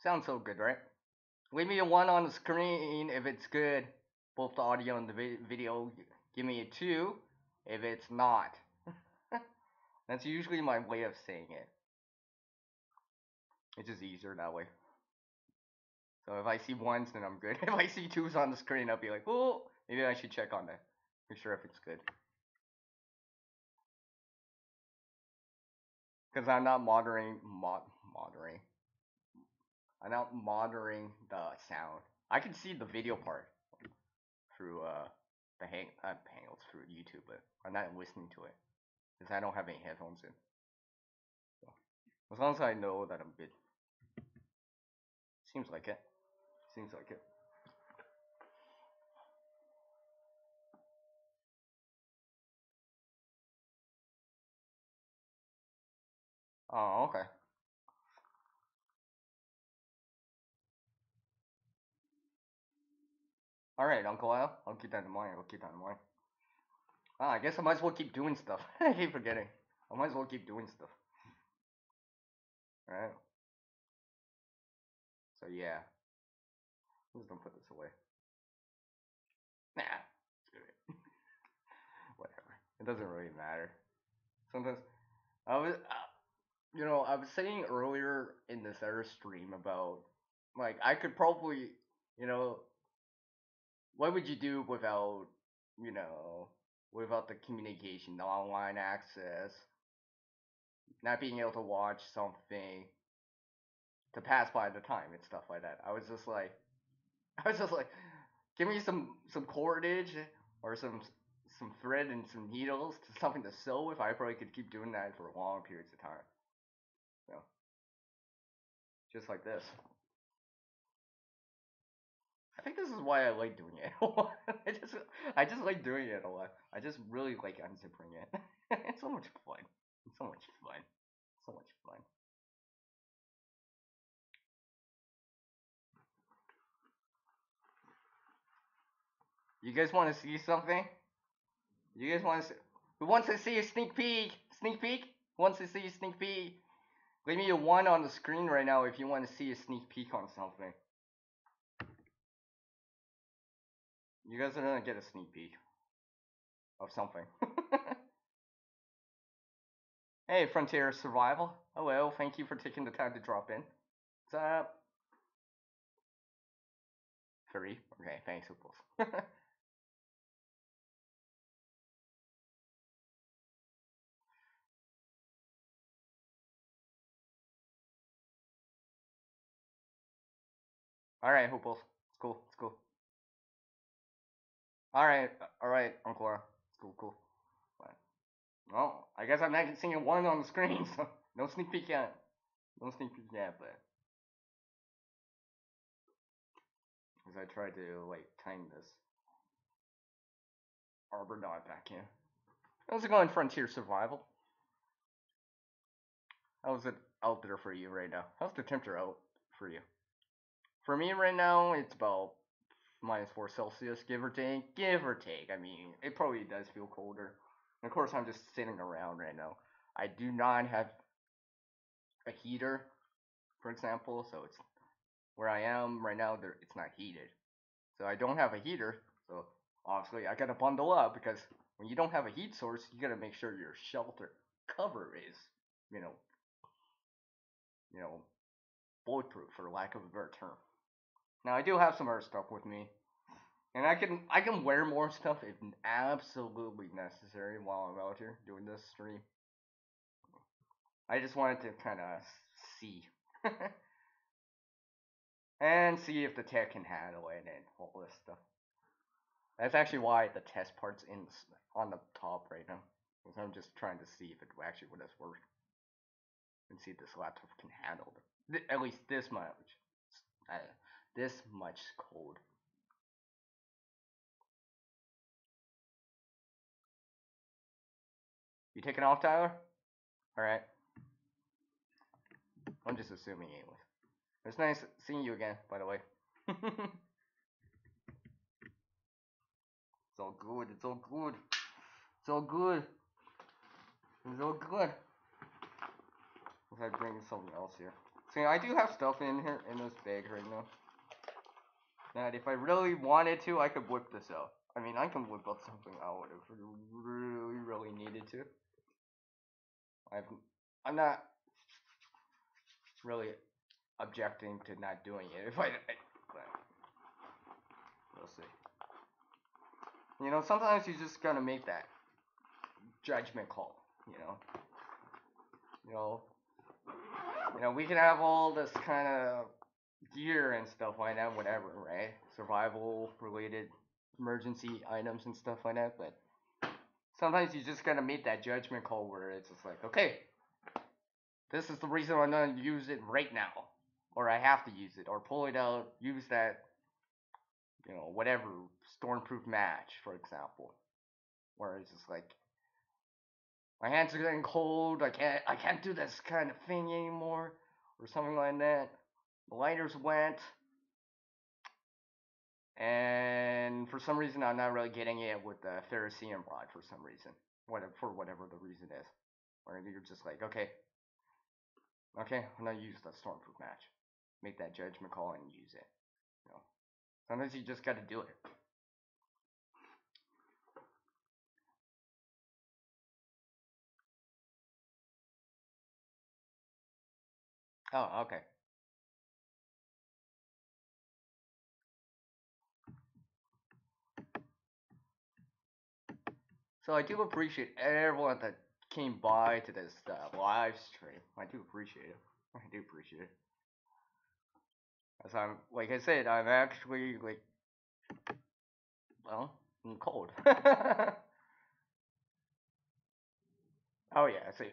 Sounds so good, right? Leave me a 1 on the screen if it's good, both the audio and the video. Give me a 2 if it's not. That's usually my way of saying it. It's just easier that way. So if I see ones, then I'm good. If I see twos on the screen, I'll be like, oh, maybe I should check on that. Make sure if it's good. Because I'm not monitoring. I'm not monitoring the sound. I can see the video part through the hangouts through YouTube, but I'm not listening to it because I don't have any headphones in. So, as long as I know that I'm good, seems like it. Seems like it. Oh, okay. All right, Uncle Al. I'll keep that in mind. I'll keep that in mind. Ah, I guess I might as well keep doing stuff. I keep forgetting. I might as well keep doing stuff. All right. So yeah, I'm just gonna put this away. Nah, screw it. Whatever. It doesn't really matter. Sometimes I was, I was saying earlier in this other stream about like I could probably, you know, what would you do without, you know, without the communication, the online access, not being able to watch something to pass by the time and stuff like that. I was just like, give me some cordage or some thread and some needles to something to sew with. I probably could keep doing that for long periods of time. You know, just like this. I think this is why I like doing it. I just like doing it a lot. I just really like unzipping it. It's so much fun. It's so much fun. So much fun. You guys want to see something? You guys want to? Who wants to see a sneak peek? Sneak peek? Who wants to see a sneak peek? Leave me a 1 on the screen right now if you want to see a sneak peek on something. You guys are gonna get a sneak peek of something. Hey, Frontier Survival. Hello, thank you for taking the time to drop in. What's up? 3? Okay, thanks, Hooples. Alright, Hooples. It's cool, it's cool. Alright, Uncle. It's cool, cool. Well, I guess I'm not seeing a 1 on the screen, so no sneak peek yet. No sneak peek yet, but as I try to like time this Arbor Knot back in. How's it going, Frontier Survival? How's it out there for you right now? How's the temperature out for you? For me right now, it's about -4 Celsius, give or take. Give or take. I mean, it probably does feel colder. And of course, I'm just sitting around right now. I do not have a heater, for example, so it's where I am right now. It's not heated, so I don't have a heater. So obviously, I gotta bundle up because when you don't have a heat source, you gotta make sure your shelter cover is, you know, you know, bulletproof for lack of a better term. Now I do have some other stuff with me, and I can wear more stuff if absolutely necessary while I'm out here doing this stream. I just wanted to kind of see and see if the tech can handle it and all this stuff. That's actually why the test part's on the top right now. Because I'm just trying to see if it actually would work. And see if this laptop can handle at least this much. This much code. You taking off, Tyler? Alright. I'm just assuming anyways. It's nice seeing you again, by the way. It's all good, it's all good. It's all good. It's all good. If I bring something else here. See, I do have stuff in here, in this bag right now. That if I really wanted to, I could whip this out. I mean, I can whip up something out if I really, really needed to. I'm not really objecting to not doing it. But we'll see. You know, sometimes you just gotta make that judgment call. You know, we can have all this kind of gear and stuff like that, whatever, right? Survival related emergency items and stuff like that, but sometimes you just gotta make that judgment call where it's just like, okay, this is the reason I'm gonna use it right now, or I have to use it, or pull it out, use that, whatever stormproof match, for example, where it's just like my hands are getting cold, I can't do this kind of thing anymore, or something like that. The lighter's went, and for some reason I'm not really getting it with the ferrocerium rod for some reason, for whatever the reason is. Or you're just like, okay, I'm gonna use the stormproof match, make that judgment call and use it. Sometimes you just gotta do it. Oh, okay. So I do appreciate everyone that came by to this live stream. I do appreciate it. I do appreciate it. As like I said, I'm actually I'm cold. Oh yeah, I see.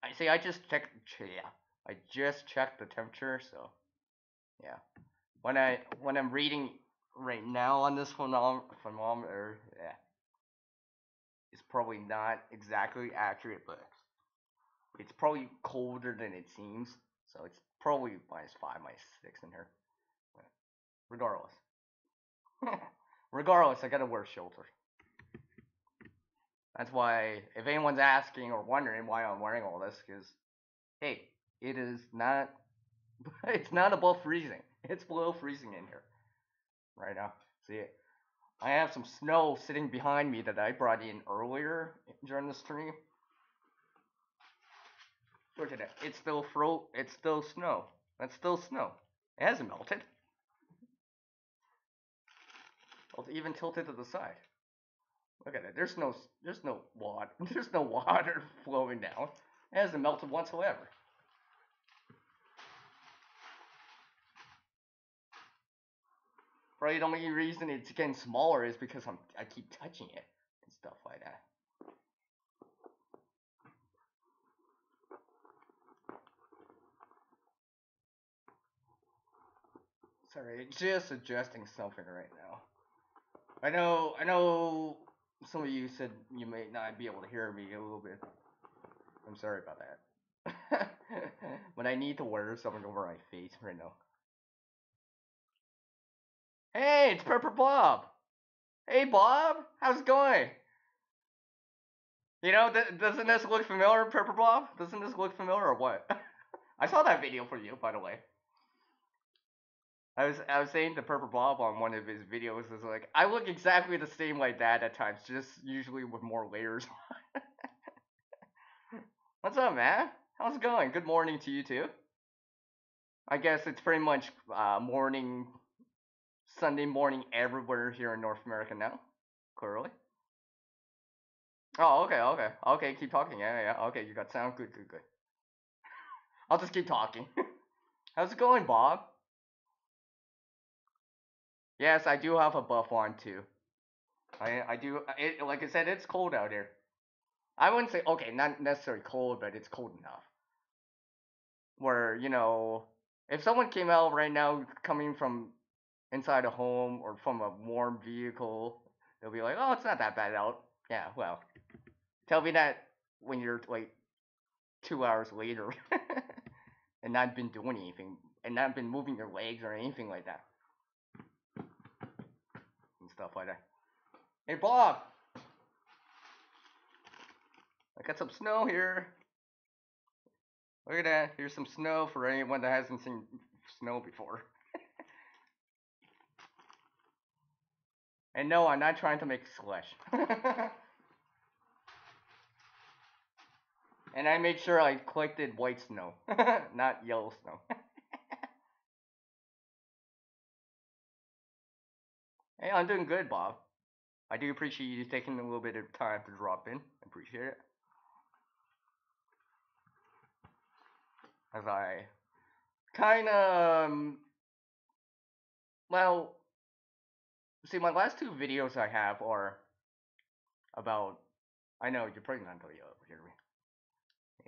I see. I just checked. Yeah, I just checked the temperature. So yeah, when I'm reading right now on this thermometer, yeah, it's probably not exactly accurate, but it's probably colder than it seems. So it's probably -5, -6 in here. But regardless, regardless, I gotta wear shelter. That's why, if anyone's asking or wondering why I'm wearing all this, because hey, it is not. It's not above freezing. It's below freezing in here right now. See, I have some snow sitting behind me that I brought in earlier during the stream. Look at it. It's still It's still snow. That's still snow. It hasn't melted. It's even tilted to the side. Look at it. There's no water. There's no water flowing down. It hasn't melted whatsoever. Probably the only reason it's getting smaller is because I keep touching it and stuff like that. Sorry, just adjusting something right now. I know some of you said you may not be able to hear me a little bit. I'm sorry about that. But I need to wear something over my face right now. Hey, it's Pepper Bob. Hey, Bob. How's it going? Doesn't this look familiar, Pepper Bob? Doesn't this look familiar or what? I saw that video for you, by the way. I was saying to Purple Bob on one of his videos is like, I look exactly the same like that at times, just usually with more layers on. What's up, man? How's it going? Good morning to you too. I guess it's pretty much Sunday morning everywhere here in North America now. Clearly. Oh, okay. Keep talking. Yeah. Okay, you got sound. Good. I'll just keep talking. How's it going, Bob? Yes, I do have a buff on too. I do. Like I said, it's cold out here. I wouldn't say okay, not necessarily cold, but it's cold enough. Where if someone came out right now, coming from inside a home or from a warm vehicle, they'll be like, "Oh, it's not that bad out." Yeah, well, tell me that when you're like 2 hours later and not been doing anything and not been moving your legs or anything like that and stuff like that. Hey, Bob, I got some snow here. Look at that. Here's some snow for anyone that hasn't seen snow before. And no, I'm not trying to make slush. And I made sure I collected white snow, not yellow snow. Hey, I'm doing good, Bob. I do appreciate you taking a little bit of time to drop in. I appreciate it. As I kind of, well, see, my last two videos I have are about. I know you're probably not going to hear me.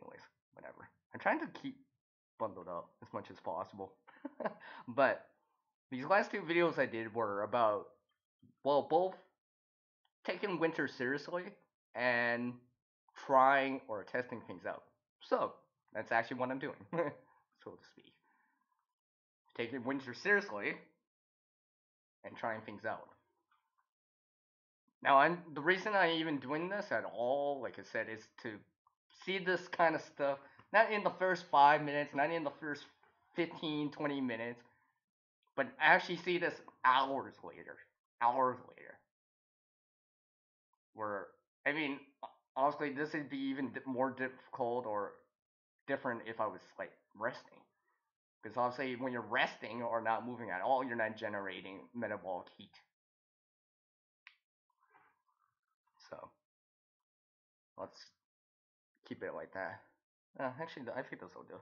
Anyways, whatever. I'm trying to keep bundled up as much as possible. But these last two videos I did were about, well, both taking winter seriously and trying or testing things out. So that's actually what I'm doing, so to speak. Taking winter seriously and trying things out. Now, the reason I'm even doing this at all, like I said, is to see this kind of stuff, not in the first 5 minutes, not in the first 15, 20 minutes, but actually see this hours later. Hours later. Where, I mean, honestly, this would be even more difficult or different if I was like resting. Because obviously, when you're resting or not moving at all, you're not generating metabolic heat. So let's keep it like that. Actually, I think this will do.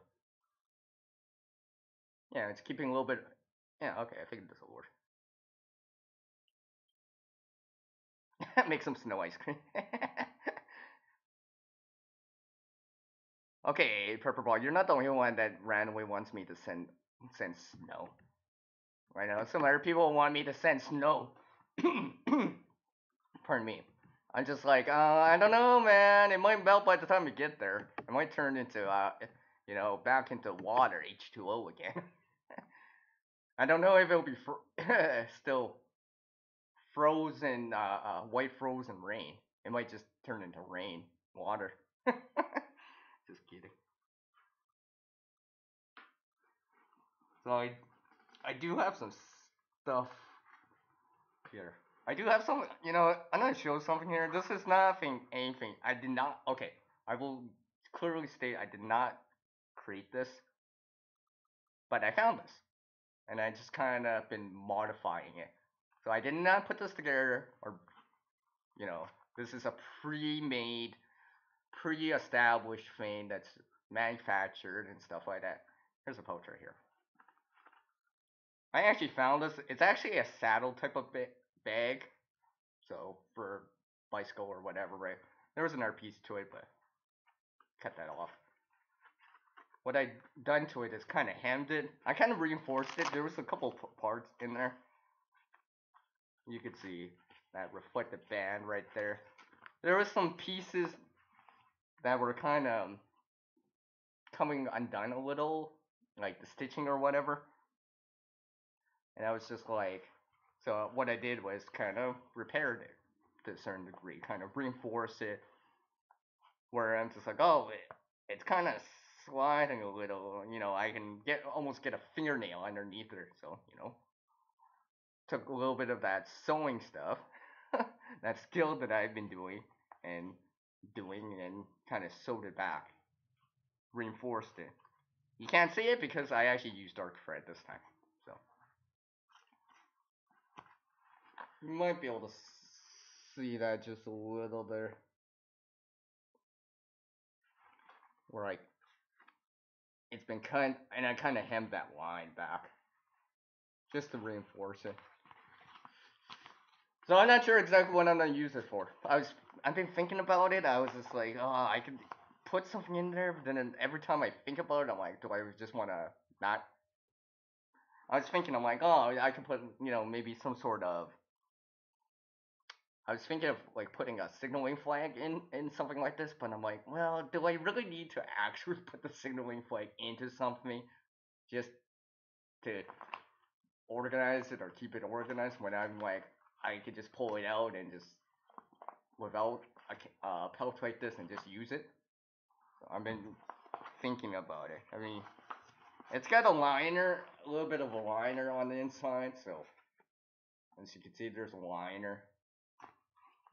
Yeah, it's keeping a little bit. Yeah, okay, I think this will work. Make some snow ice cream. Okay, Purple Ball, you're not the only one that randomly wants me to send snow. Right now, some other people want me to send snow. Pardon me. I'm just like, I don't know, man. It might melt by the time we get there. It might turn into, back into water, H2O again. I don't know if it'll be still frozen, white frozen rain. It might just turn into rain, water. Just kidding. So I do have some stuff here. I do have some, I'm gonna show something here. This is nothing, anything. I did not, okay, I will clearly state I did not create this, but I found this. And I just kind of been modifying it. So I did not put this together, or, this is a pre-made, pre-established thing that's manufactured and stuff like that. Here's a pouch right here. I actually found this. It's actually a saddle type of bag. So for bicycle or whatever, right? There was another piece to it, but cut that off. What I done to it is kind of hemmed it. I kind of reinforced it. There was a couple parts in there. You could see that reflective band right there. There was some pieces that were kind of coming undone a little, like the stitching or whatever. And I was just like, so what I did was kind of repaired it to a certain degree, kind of reinforce it. Where I'm just like, oh, it's kind of sliding a little. I can almost get a fingernail underneath it. So took a little bit of that sewing stuff, that skill that I've been and doing, and kind of sewed it back, reinforced it. You can't see it because I actually used dark thread this time. So you might be able to see that just a little there. Where it's been cut, and I kind of hemmed that line back just to reinforce it. So I'm not sure exactly what I'm gonna use it for. I've been thinking about it. I was just like, oh, I could put something in there, but then every time I think about it, I'm like, do I just wanna not? I was thinking, I'm like, oh, I could put, maybe some sort of. I was thinking of like putting a signaling flag in something like this, but I'm like, well, do I really need to actually put the signaling flag into something just to organize it or keep it organized when I'm like, I could just pull it out and just without a pouch like this and just use it. So I've been thinking about it. I mean, it's got a liner, a little bit of a liner on the inside, so as you can see, there's a liner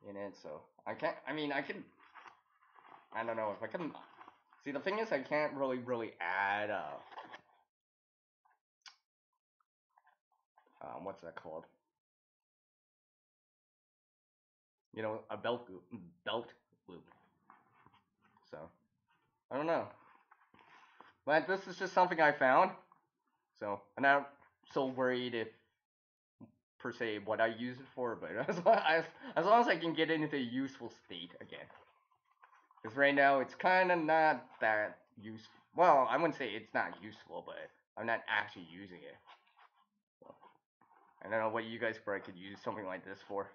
in it. So I can't. I mean, I can. I don't know if I can. See, the thing is, I can't really add. What's that called? A belt loop. So I don't know. But this is just something I found. So I'm not so worried if per se what I use it for, but as long as I can get it into a useful state again. Because right now it's kind of not that useful. Well, I wouldn't say it's not useful, but I'm not actually using it. So, I don't know what you guys probably could use something like this for.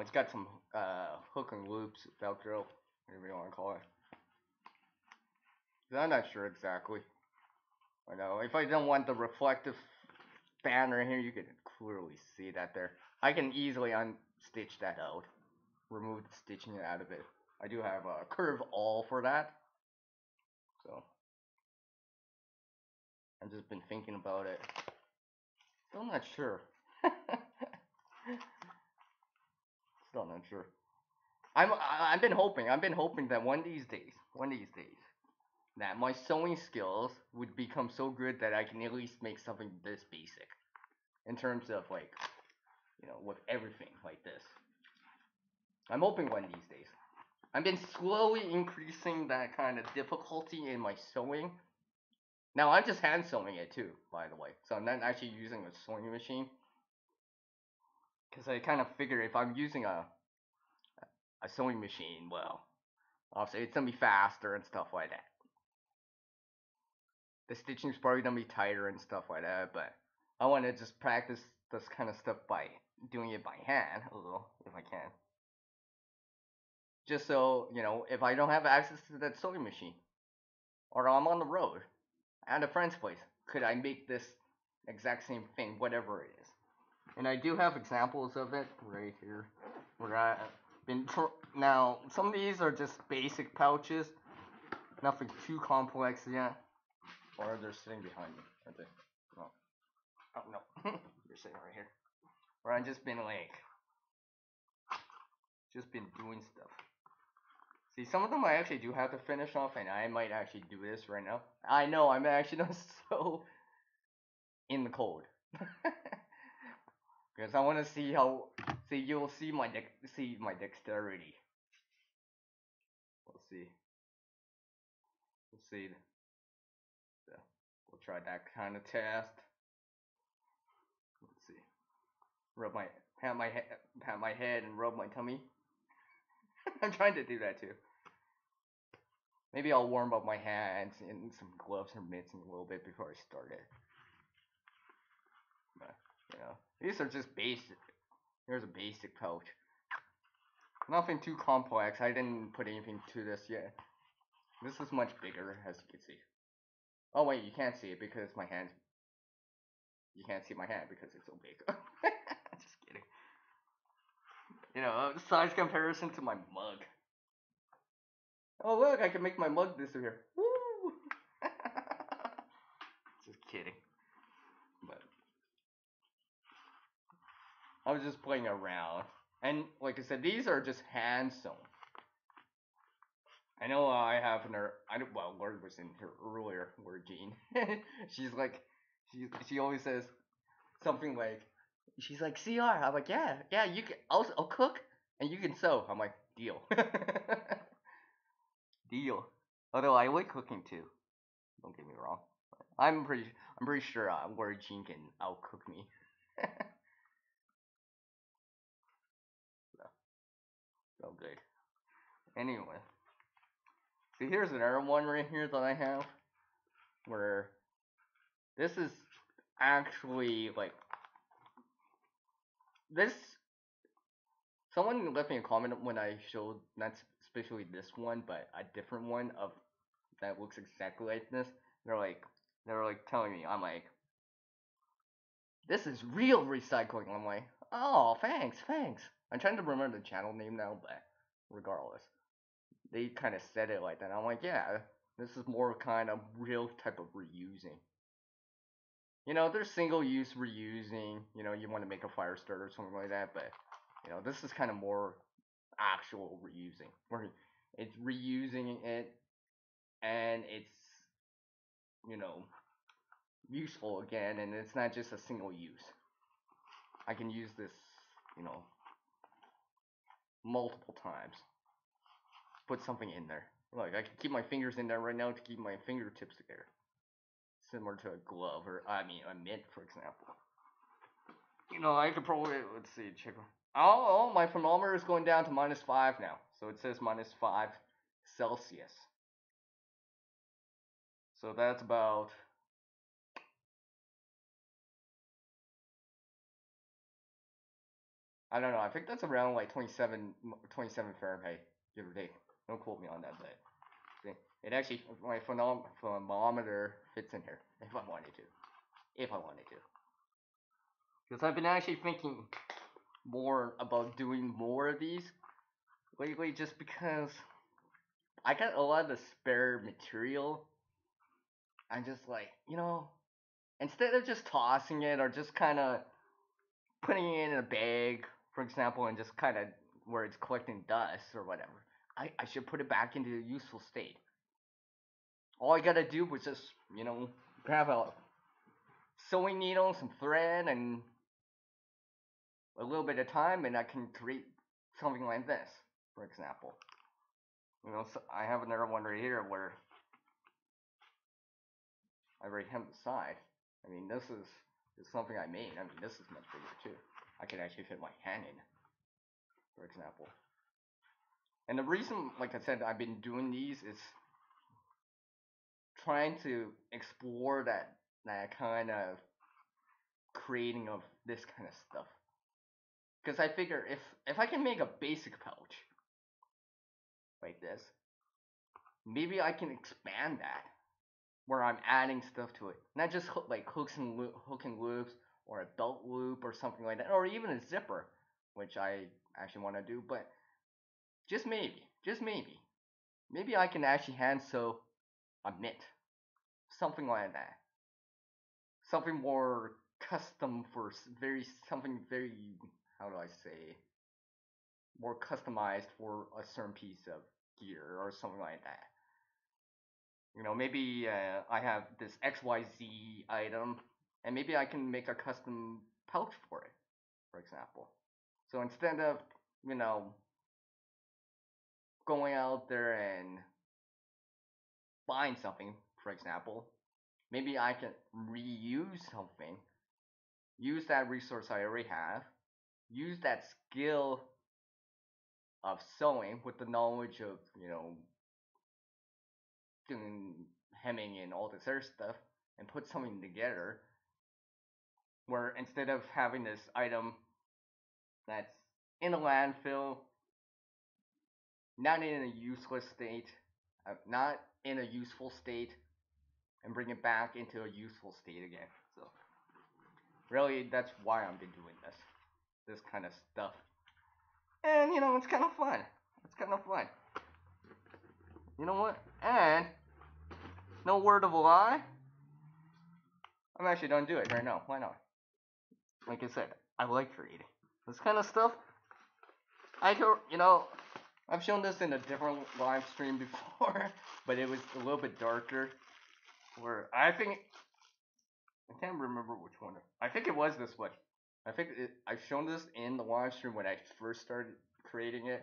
It's got some hook and loops, Velcro, whatever you want to call it. I'm not sure exactly. I know if I don't want the reflective banner here, you can clearly see that there. I can easily unstitch that out, remove the stitching out of it. I do have a curve all for that, so I've just been thinking about it. Still not sure. Still not sure. I've been hoping that one of these days, that my sewing skills would become so good that I can at least make something this basic, in terms of like, with everything like this. I'm hoping one of these days. I've been slowly increasing that kind of difficulty in my sewing. Now I'm just hand sewing it too, by the way. So I'm not actually using a sewing machine. Because I kind of figure if I'm using a sewing machine, well, obviously it's gonna be faster and stuff like that. The stitching's probably gonna be tighter and stuff like that, but I want to just practice this kind of stuff by doing it by hand a little, if I can. Just so, if I don't have access to that sewing machine, or I'm on the road, at a friend's place, could I make this exact same thing, whatever it is? And I do have examples of it right here, where I've been. Now, some of these are just basic pouches, nothing too complex yet. Or they're sitting behind me, aren't they? No. Oh no, you're sitting right here. Where I've just been doing stuff. See, some of them I actually do have to finish off, and I might actually do this right now. I know I'm actually not so in the cold. Because I want to see how. See, you'll see my dexterity. Let's see. Let's see. So, we'll try that kind of test. Let's see. Pat my head and rub my tummy. I'm trying to do that too. Maybe I'll warm up my hands in some gloves or mitts in a little bit before I start it. But, these are just basic. Here's a basic pouch. Nothing too complex. I didn't put anything to this yet. This is much bigger, as you can see. Oh wait, you can't see it because my hand. You can't see my hand because it's so big. Just kidding. Size comparison to my mug. Oh look, I can make my mug disappear. Woo! Just kidding. But I was just playing around. And like I said, these are just hand sewn. I know I have well, Lord was in here earlier, Lord Jean. She's like, she always says something like, she's like, CR. I'm like, yeah, you can, I'll cook And you can sew. I'm like, deal. Deal. Although I like cooking too. Don't get me wrong. I'm pretty I'm pretty sure Word Gene can outcook me. so, so good. Anyway, so here's another one right here that I have, where this is actually like this. Someone left me a comment when I showed not especially this one, but a different one of that looks exactly like this. They're like they're like telling me, I'm like, this is real recycling. I'm like, oh, thanks, thanks. I'm trying to remember the channel name now, but regardless, they kind of said it like that. I'm like, yeah, this is more kind of real type of reusing. There's single use reusing. You want to make a fire starter or something like that, but this is kind of more actual reusing, where it's reusing it and it's you know useful again, and it's not just a single use. I can use this, you know, multiple times. Put something in there. Like I can keep my fingers in there right now to keep my fingertips together, similar to a glove or a mitt, for example. I could probably let's see, check. Oh, my thermometer is going down to -5 now, so it says -5 Celsius. So that's about I don't know. I think that's around like 27 Fahrenheit, give or take. Don't quote me on that, but see, it actually my thermometer fits in here if I wanted to. If I wanted to, because I've been actually thinking more about doing more of these lately, just because I got a lot of spare material. I'm just like, instead of just tossing it or just kind of putting it in a bag, for example, and just kind of where it's collecting dust or whatever, I should put it back into a useful state. All I gotta do was just, grab a sewing needle, some thread, and a little bit of time, and I can create something like this, for example. So I have another one right here where I already have the side. This is something I made. This is much bigger too. I can actually fit my hand in, for example. And the reason, like I said, I've been doing these is trying to explore that kind of creating of this kind of stuff. Because I figure if I can make a basic pouch like this, maybe I can expand that where I'm adding stuff to it, not just like hook and loops or a belt loop or something like that, or even a zipper, which I actually want to do. But just maybe I can actually hand sew a mitt, something like that, something more custom for something very, how do I say, more customized for a certain piece of gear or something like that. Maybe I have this XYZ item, and maybe I can make a custom pouch for it, for example. So instead of, you know, going out there and buying something, for example, maybe I can reuse something, use that resource I already have, use that skill of sewing with the knowledge of, doing hemming and all this other stuff, and put something together where instead of having this item that's in a landfill, not in a useless state, not in a useful state, and bring it back into a useful state again. So really, that's why I've been doing this kind of stuff, and it's kind of fun. It's kind of fun. You know what? And no word of a lie, I'm actually gonna do it right now. Why not? Like I said, I like creating this kind of stuff. I've shown this in a different live stream before, but it was a little bit darker. Where I can't remember which one. I think it was this one. I've shown this in the live stream when I first started creating it.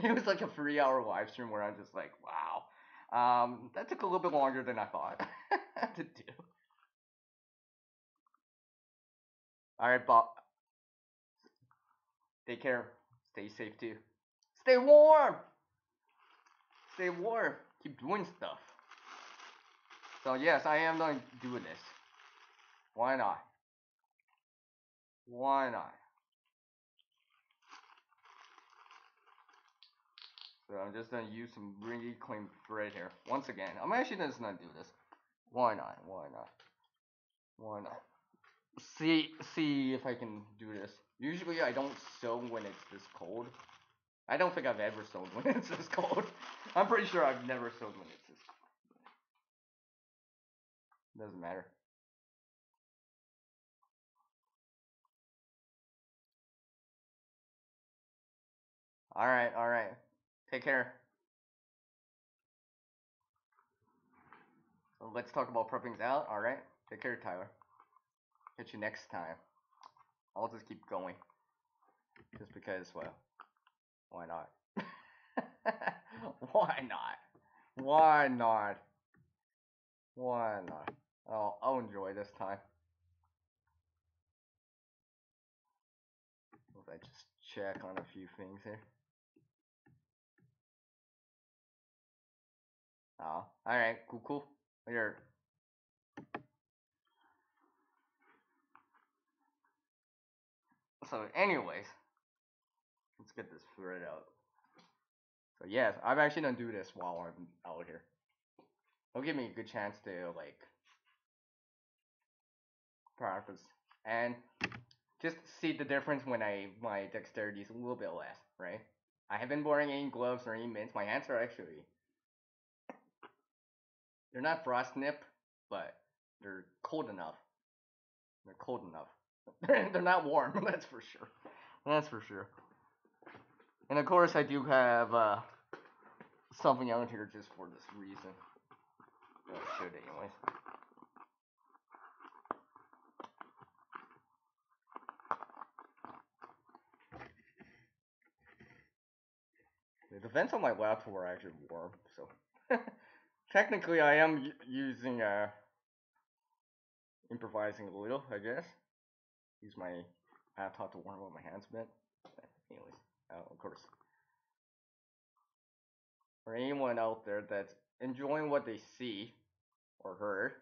It was like a 3 hour live stream where I'm just like, wow. That took a little bit longer than I thought to do. Alright, Bob. Take care. Stay safe too. Stay warm! Stay warm. Keep doing stuff. So yes, I am going to do this. Why not? Why not? So I'm just gonna use some reclaimed thread here. Once again, I'm actually just gonna do this. Why not? Why not? Why not? See if I can do this. Usually I don't sew when it's this cold. I don't think I've ever sewn when it's this cold. I'm pretty sure I've never sewn when it's this cold. Doesn't matter. Alright, alright. Take care. So let's talk about preppings out. Alright. Take care, Tyler. Catch you next time. I'll just keep going. Just because, well, why not? Why not? Why not? Why not? I'll enjoy this time. If I just check on a few things here. Oh, alright, cool. Here. So, anyways, let's get this thread out. So, yes, I'm actually gonna do this while I'm out here. It'll give me a good chance to, like, practice. And just see the difference when my dexterity is a little bit less, right? I haven't been wearing any gloves or any mitts. My hands are actually, they're not frost nip, but they're cold enough. They're cold enough. They're not warm, that's for sure. That's for sure. And of course, I do have something out here just for this reason. I should, anyways. The vents on my laptop are actually warm, so technically I am using improvising a little, I guess. Use my laptop to warm up my hands a bit. Anyways, of course. For anyone out there that's enjoying what they see or heard,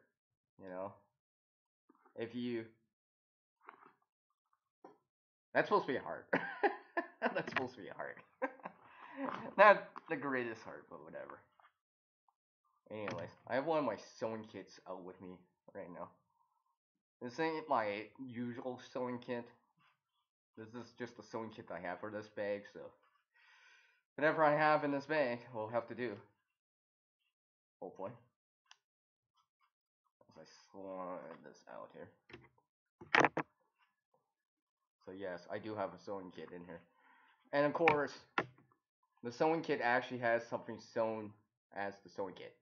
you know, if you, that's supposed to be hard. That's supposed to be hard. Not the greatest hard, but whatever. Anyways, I have one of my sewing kits out with me right now. This ain't my usual sewing kit. This is just the sewing kit I have for this bag, so whatever I have in this bag, we'll have to do. Hopefully. As I slide this out here. So yes, I do have a sewing kit in here. And of course, the sewing kit actually has something sewn as the sewing kit.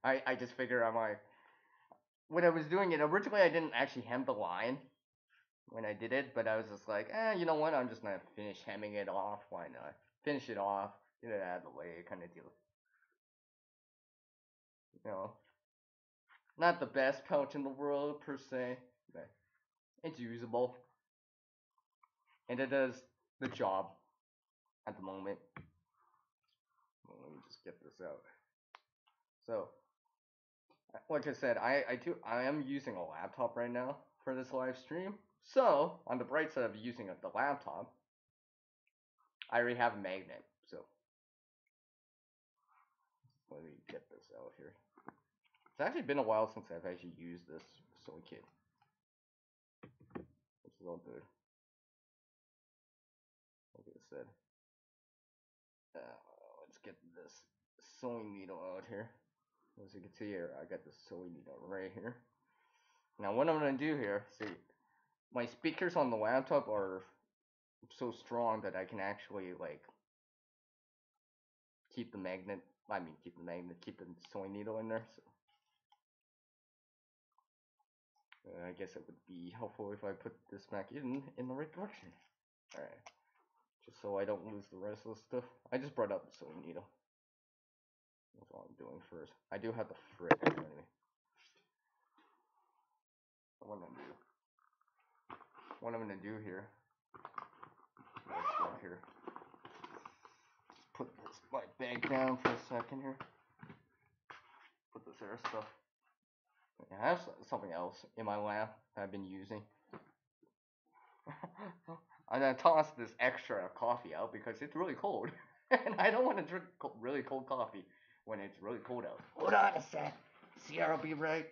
I just figured I might. When I was doing it, originally I didn't actually hem the line when I did it, but I was just like, you know what, I'm just gonna finish hemming it off, why not? Finish it off, get it out of the way, kind of deal. You know, not the best pouch in the world per se, but it's usable. And it does the job at the moment. Well, let me just get this out. So, like I said, I am using a laptop right now for this live stream. So, on the bright side of using the laptop, I already have a magnet. So, let me get this out here. It's actually been a while since I've actually used this sewing kit. It's all good. Like I said, let's get this sewing needle out here. As you can see here, I got the sewing needle right here. Now, what I'm gonna do here, see, my speakers on the laptop are so strong that I can actually like keep the magnet. Keep the sewing needle in there. So I guess it would be helpful if I put this back in the right direction. All right. just so I don't lose the rest of the stuff. I just brought out the sewing needle. That's all I'm doing first. I do have the thread anyway. What I'm gonna do here. Here. Just put this my bag down for a second here. Put this air stuff. I have something else in my lab that I've been using. I'm gonna toss this extra coffee out because it's really cold, and I don't want to drink really cold coffee when it's really cold out. Hold on a sec. Sierra will be right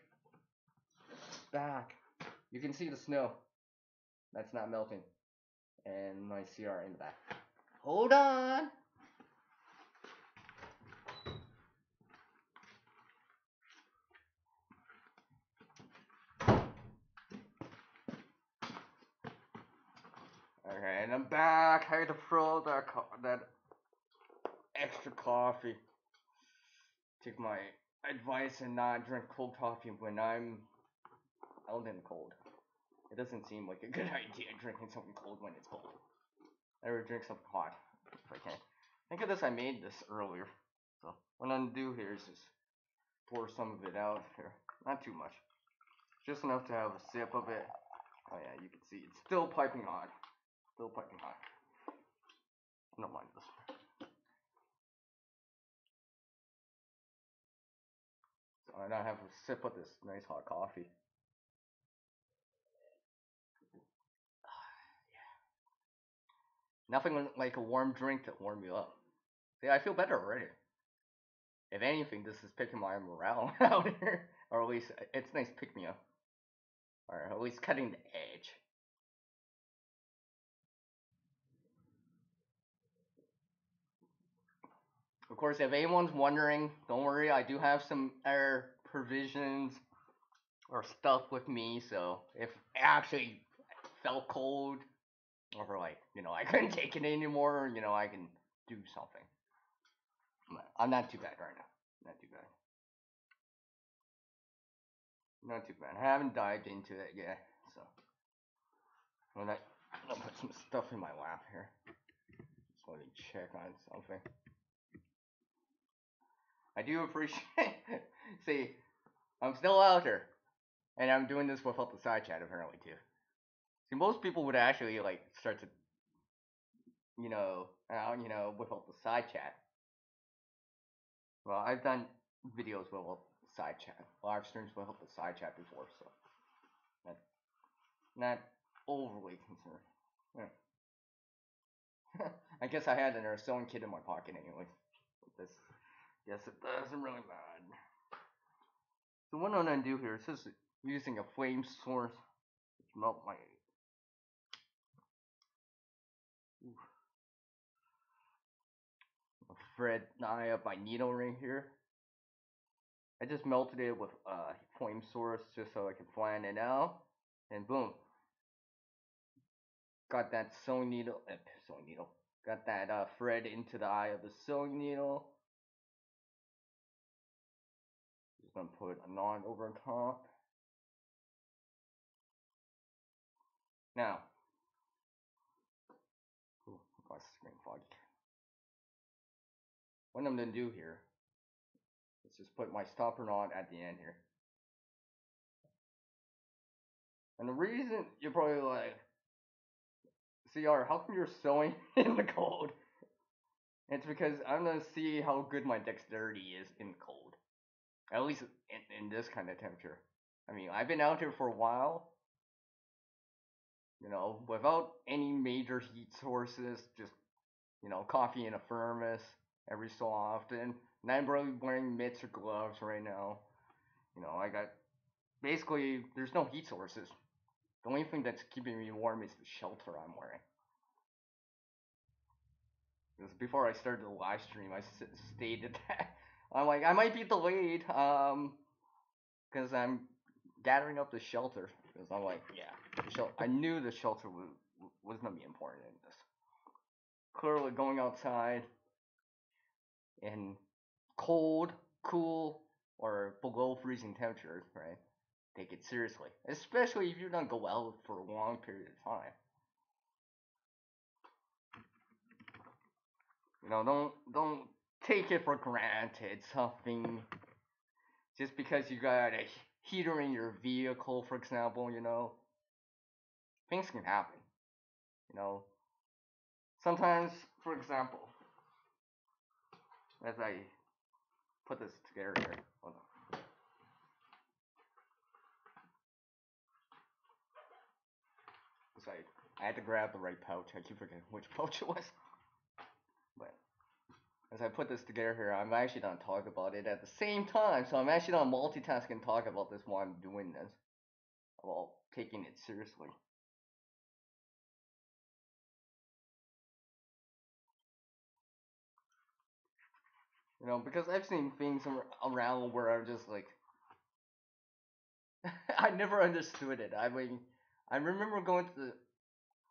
back. You can see the snow. That's not melting. And my CR in the back. Hold on! Okay, and I'm back. I had to throw that extra coffee. Take my advice and not drink cold coffee when I'm out in the cold. It doesn't seem like a good idea drinking something cold when it's cold. I would drink something hot if I can. Think of this, I made this earlier. So what I'm gonna do here is just pour some of it out here. Not too much. Just enough to have a sip of it. Oh yeah, you can see it's still piping hot. Still piping hot. I don't mind this. So I now have a sip of this nice hot coffee. Nothing like a warm drink to warm you up. See, I feel better already. If anything, this is picking my morale out here. Or at least, it's nice pick me up. Or at least cutting the edge. Of course, if anyone's wondering, don't worry, I do have some air provisions or stuff with me, so if it actually felt cold, or like, I couldn't take it anymore, I can do something. I'm not too bad right now. Not too bad. Not too bad. I haven't dived into it yet, so. I'll put some stuff in my lap here. Just let me check on something. I do appreciate. See, I'm still out here, and I'm doing this without the side chat apparently too. See, most people would actually like start to, without the side chat. Well, I've done videos without the side chat, live streams without the side chat before, so not overly concerned. Yeah. I guess I had a sewing kit in my pocket anyway. This, yes, it doesn't really matter. So what I'm gonna do here is just using a flame source to melt my thread eye up my needle right here. I just melted it with a flame source just so I can flatten it out, and boom, got that sewing needle. Got that thread into the eye of the sewing needle. Just gonna put a knot over top. Now, my screen foggy. What I'm gonna do here is just put my stopper knot at the end here. And the reason you're probably like, CR, how come you're sewing in the cold? It's because I'm gonna see how good my dexterity is in cold. At least in this kind of temperature. I mean, I've been out here for a while, without any major heat sources, just, coffee in a thermos every so often. And I'm really wearing mitts or gloves right now. I got, basically, there's no heat sources. The only thing that's keeping me warm is the shelter I'm wearing. Because before I started the live stream, I stated that I'm like, I might be delayed, because I'm gathering up the shelter. Because I'm like, yeah, I knew the shelter was gonna be important in this. Clearly, going outside in cold, cool, or below freezing temperatures, right? Take it seriously, especially if you don't go out for a long period of time. Don't take it for granted something just because you got a heater in your vehicle, for example. Things can happen. You know, sometimes, for example, as I put this together here, hold on. It's like I had to grab the right pouch. I keep forgetting which pouch it was. But as I put this together here, I'm actually gonna talk about it at the same time. So I'm actually gonna multitask and talk about this while I'm doing this, while taking it seriously. Because I've seen things around where I'm just like, I never understood it. I mean, I remember going to the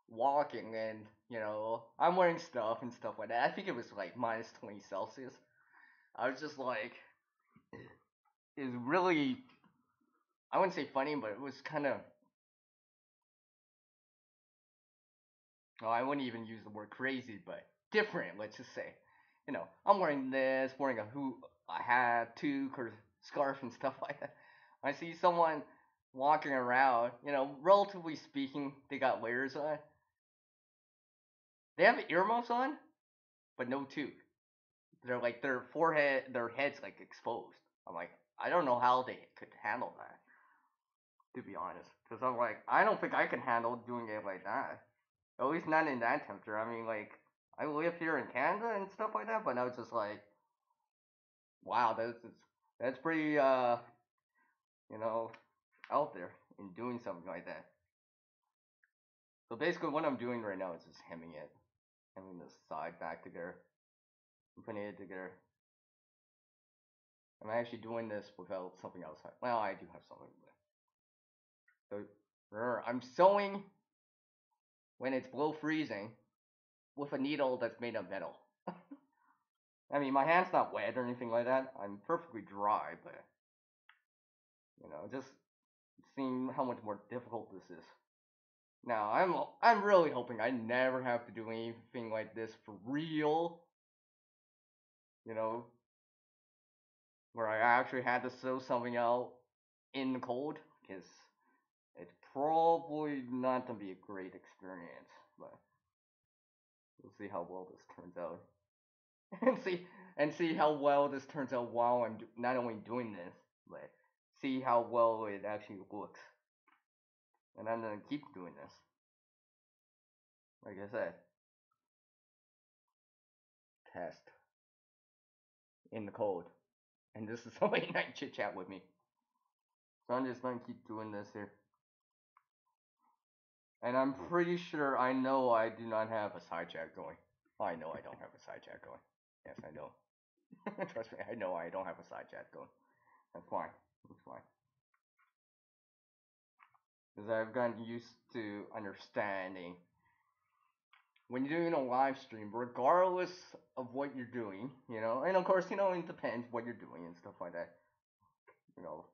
walking and I'm wearing stuff and stuff like that. I think it was like minus 20 Celsius. I was just like, it's really, I wouldn't say funny, but it was kind of, well, I wouldn't even use the word crazy, but different, let's just say. I'm wearing this, wearing a hat, toque, or scarf and stuff like that. I see someone walking around, relatively speaking, they got layers on. They have earmuffs on, but no toque. They're like their heads like exposed. I'm like, I don't know how they could handle that, to be honest. Because I'm like, I don't think I can handle doing it like that. At least not in that temperature. I mean, like, I live here in Canada and stuff like that, but I was just like, wow, that's pretty, you know, out there in doing something like that. So basically, what I'm doing right now is just hemming this side back together, and putting it together. I'm actually doing this without something else. Well, I do have something, but so I'm sewing when it's below freezing with a needle that's made of metal. I mean, my hand's not wet or anything like that. I'm perfectly dry, but just seeing how much more difficult this is. Now, I'm really hoping I never have to do anything like this for real. You know, where I actually had to sew something out in the cold, because it's probably not gonna be a great experience. But we'll see how well this turns out, and see how well this turns out while I'm not only doing this, but see how well it actually looks. And I'm gonna keep doing this. Like I said, test in the cold. And this is a late night chit chat with me. So I'm just gonna keep doing this here. And I'm pretty sure I know I do not have a side chat going. I know I don't have a side chat going. Yes, I know. Trust me, I know I don't have a side chat going. That's fine. That's fine. Because I've gotten used to understanding when you're doing a live stream, regardless of what you're doing, and of course, it depends what you're doing and stuff like that. You know,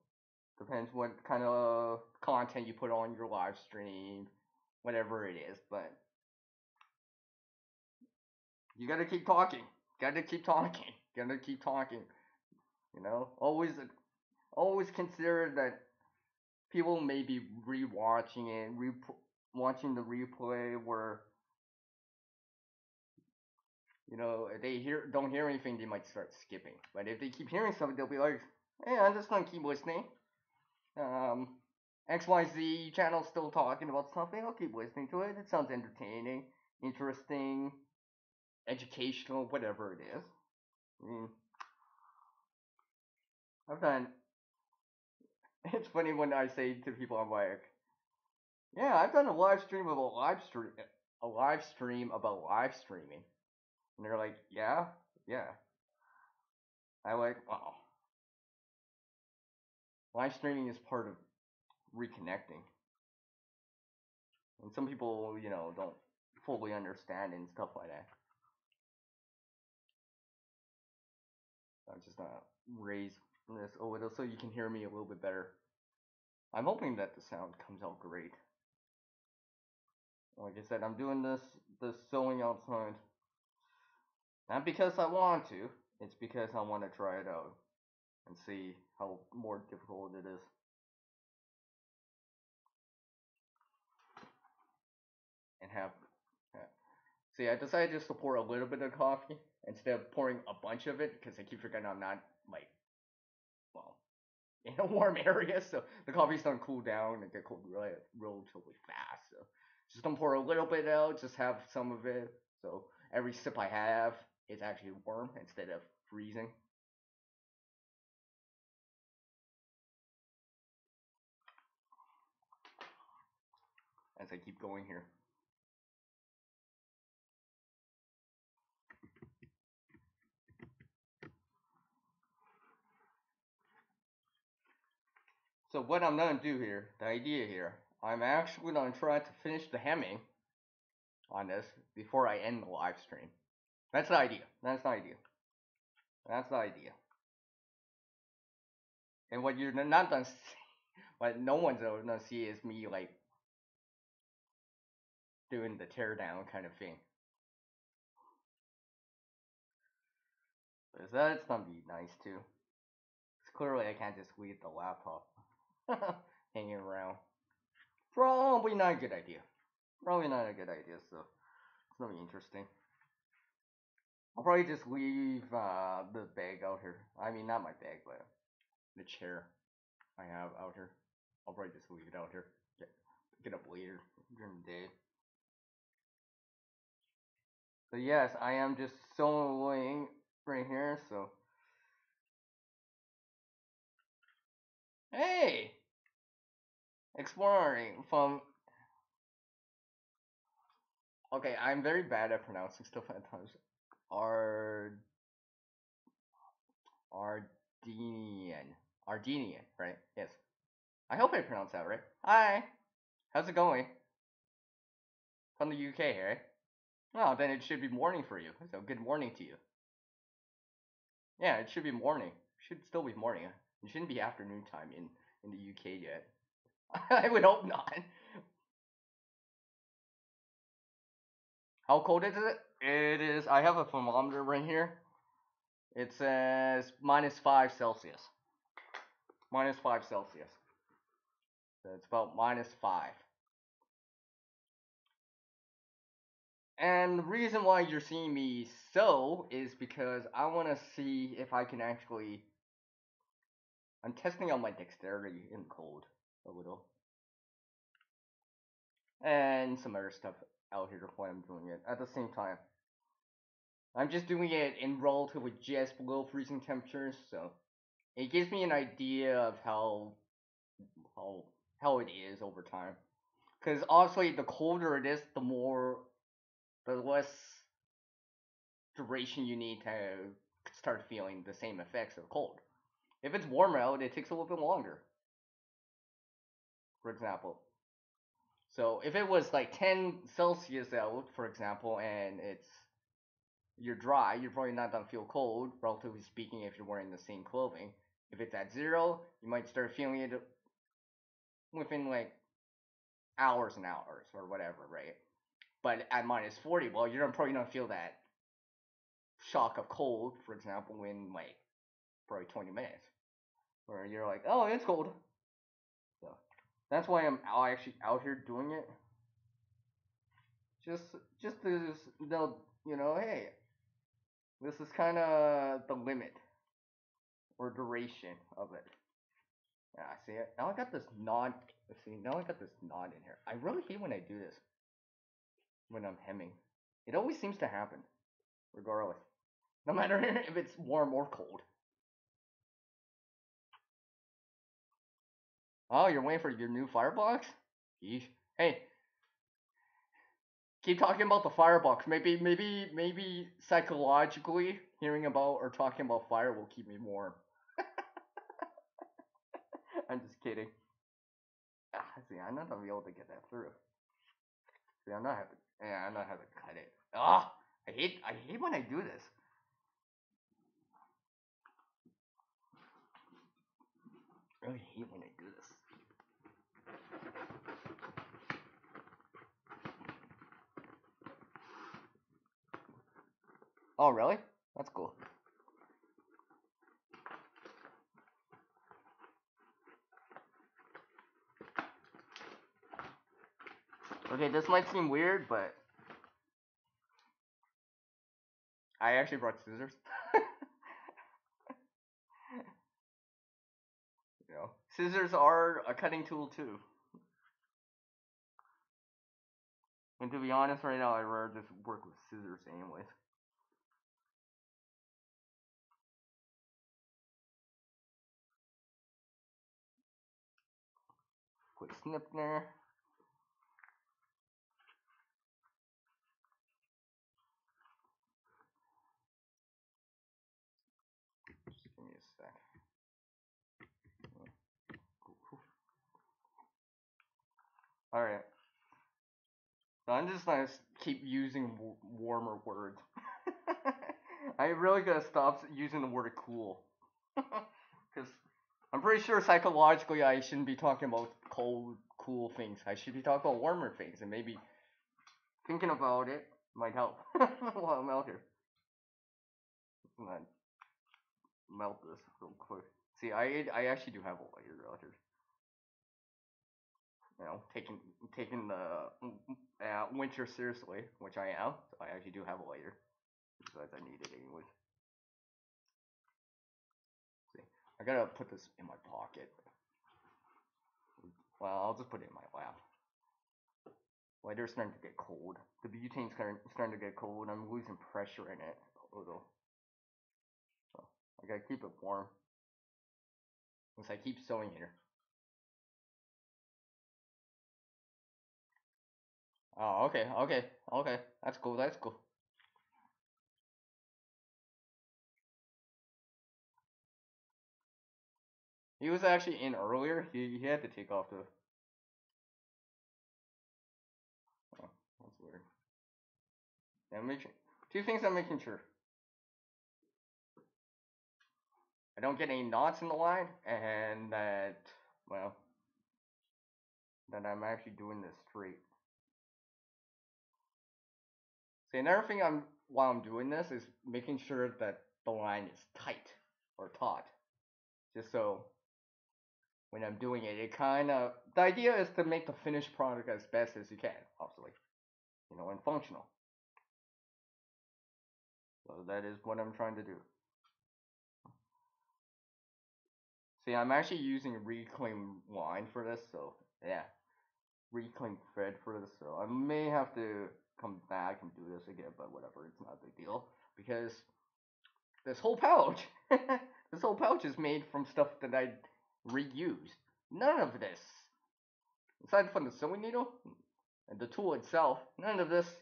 depends what kind of content you put on your live stream, whatever it is, but you gotta keep talking. Gotta keep talking. Gotta keep talking. Always consider that people may be rewatching it, watching the replay where if they don't hear anything, they might start skipping. But if they keep hearing something, they'll be like, "Hey, I'm just gonna keep listening." XYZ channel still talking about something. I'll keep listening to it. It sounds entertaining, interesting, educational, whatever it is. I mean, I've done. It's funny when I say to people, I'm like, "Yeah, I've done a live stream about a live stream about live streaming," and they're like, "Yeah, yeah." I like, wow. Live streaming is part of reconnecting, and some people, don't fully understand and stuff like that. I'm just gonna raise this a little so you can hear me a little bit better. I'm hoping that the sound comes out great. Like I said, I'm doing this sewing outside. Not because I want to, it's because I want to try it out and see how more difficult it is. And have. See, I decided just to pour a little bit of coffee instead of pouring a bunch of it because I keep forgetting I'm not, like, well, in a warm area, so the coffee's don't cool down and get cold relatively fast. So just don't pour a little bit out, just have some of it. So every sip I have is actually warm instead of freezing. As I keep going here. So what I'm gonna do here, the idea here, I'm actually gonna try to finish the hemming on this before I end the live stream. That's the idea. That's the idea. That's the idea. And what you're not gonna see, what no one's gonna see is me like doing the teardown kind of thing. Because that's gonna be nice too. Because clearly I can't just leave the laptop hanging around. Probably not a good idea. Probably not a good idea, so it's gonna be interesting. I'll probably just leave the bag out here. I mean, not my bag, but the chair I have out here. I'll probably just leave it out here. Get up later during the day. So yes, I am just soloing right here. So hey, exploring from. Okay, I'm very bad at pronouncing stuff at times. Ard Ardenian. Ardenian, right? Yes. I hope I pronounced that right. Hi. How's it going? From the UK, right? Well, then it should be morning for you. So good morning to you. Yeah, it should be morning. It should still be morning. It shouldn't be afternoon time in the UK yet. I would hope not. How cold is it? It is. I have a thermometer right here. It says -5 Celsius. -5 Celsius. So it's about -5. And the reason why you're seeing me sew is because I want to see if I can actually. I'm testing out my dexterity in cold a little. And some other stuff out here while I'm doing it at the same time. I'm just doing it in relatively just below freezing temperatures, so it gives me an idea of how how it is over time. Because obviously, the colder it is, the less duration you need to start feeling the same effects of cold. If it's warm out, it takes a little bit longer. For example, so if it was like 10 Celsius out, for example, and you're dry, you're probably not gonna feel cold, relatively speaking, if you're wearing the same clothing. If it's at 0, you might start feeling it within like hours and hours or whatever, right? But at -40, well, you're probably not feel that shock of cold, for example, in like probably 20 minutes, where you're like, oh, it's cold. So that's why I'm actually out here doing it. Just, just to know, hey, this is kind of the limit or duration of it. Yeah, see it. Now I got this knot. See, now I got this knot in here. I really hate when I do this. When I'm hemming, it always seems to happen, regardless. No matter if it's warm or cold. Oh, you're waiting for your new firebox? Yeesh. Hey, keep talking about the firebox. Maybe psychologically, hearing about or talking about fire will keep me warm. I'm just kidding. See, I'm not gonna be able to get that through. See, I'm not having to cut it. Ah, I hate when I do this. I really hate when I do this. Oh, really? That's cool. Okay, this might seem weird, but I actually brought scissors. You know, scissors are a cutting tool too. And to be honest, right now, I'd rather just work with scissors anyways. Quick snip there. Just give me a sec. Alright. So I'm just gonna keep using warmer words. I really gotta stop using the word cool. Because I'm pretty sure psychologically I shouldn't be talking about cold, cool things. I should be talking about warmer things, and maybe thinking about it might help while I'm out here. I'm gonna melt this real quick. See, I actually do have a lighter out here. You know, taking the winter seriously, which I am. So I actually do have a lighter because I need it anyways. See, I gotta put this in my pocket. Well, I'll just put it in my lap. Lighter's starting to get cold. The butane's starting to get cold. I'm losing pressure in it a little. So I gotta keep it warm. Since I keep sewing here. Oh, okay. That's cool. That's cool. He was actually in earlier. He had to take off the. Oh, that's weird. Yeah, two things I'm making sure. I don't get any knots in the line, and that, well, that I'm actually doing this straight. See, another thing while I'm doing this is making sure that the line is tight or taut, just so when I'm doing it, the idea is to make the finished product as best as you can, obviously, and functional. So that is what I'm trying to do. See, I'm actually using reclaimed line for this, so yeah, reclaimed thread for this. So I may have to come back and do this again, but whatever, it's not a big deal because this whole pouch, this whole pouch is made from stuff that I reused. None of this, aside from the sewing needle and the tool itself, none of this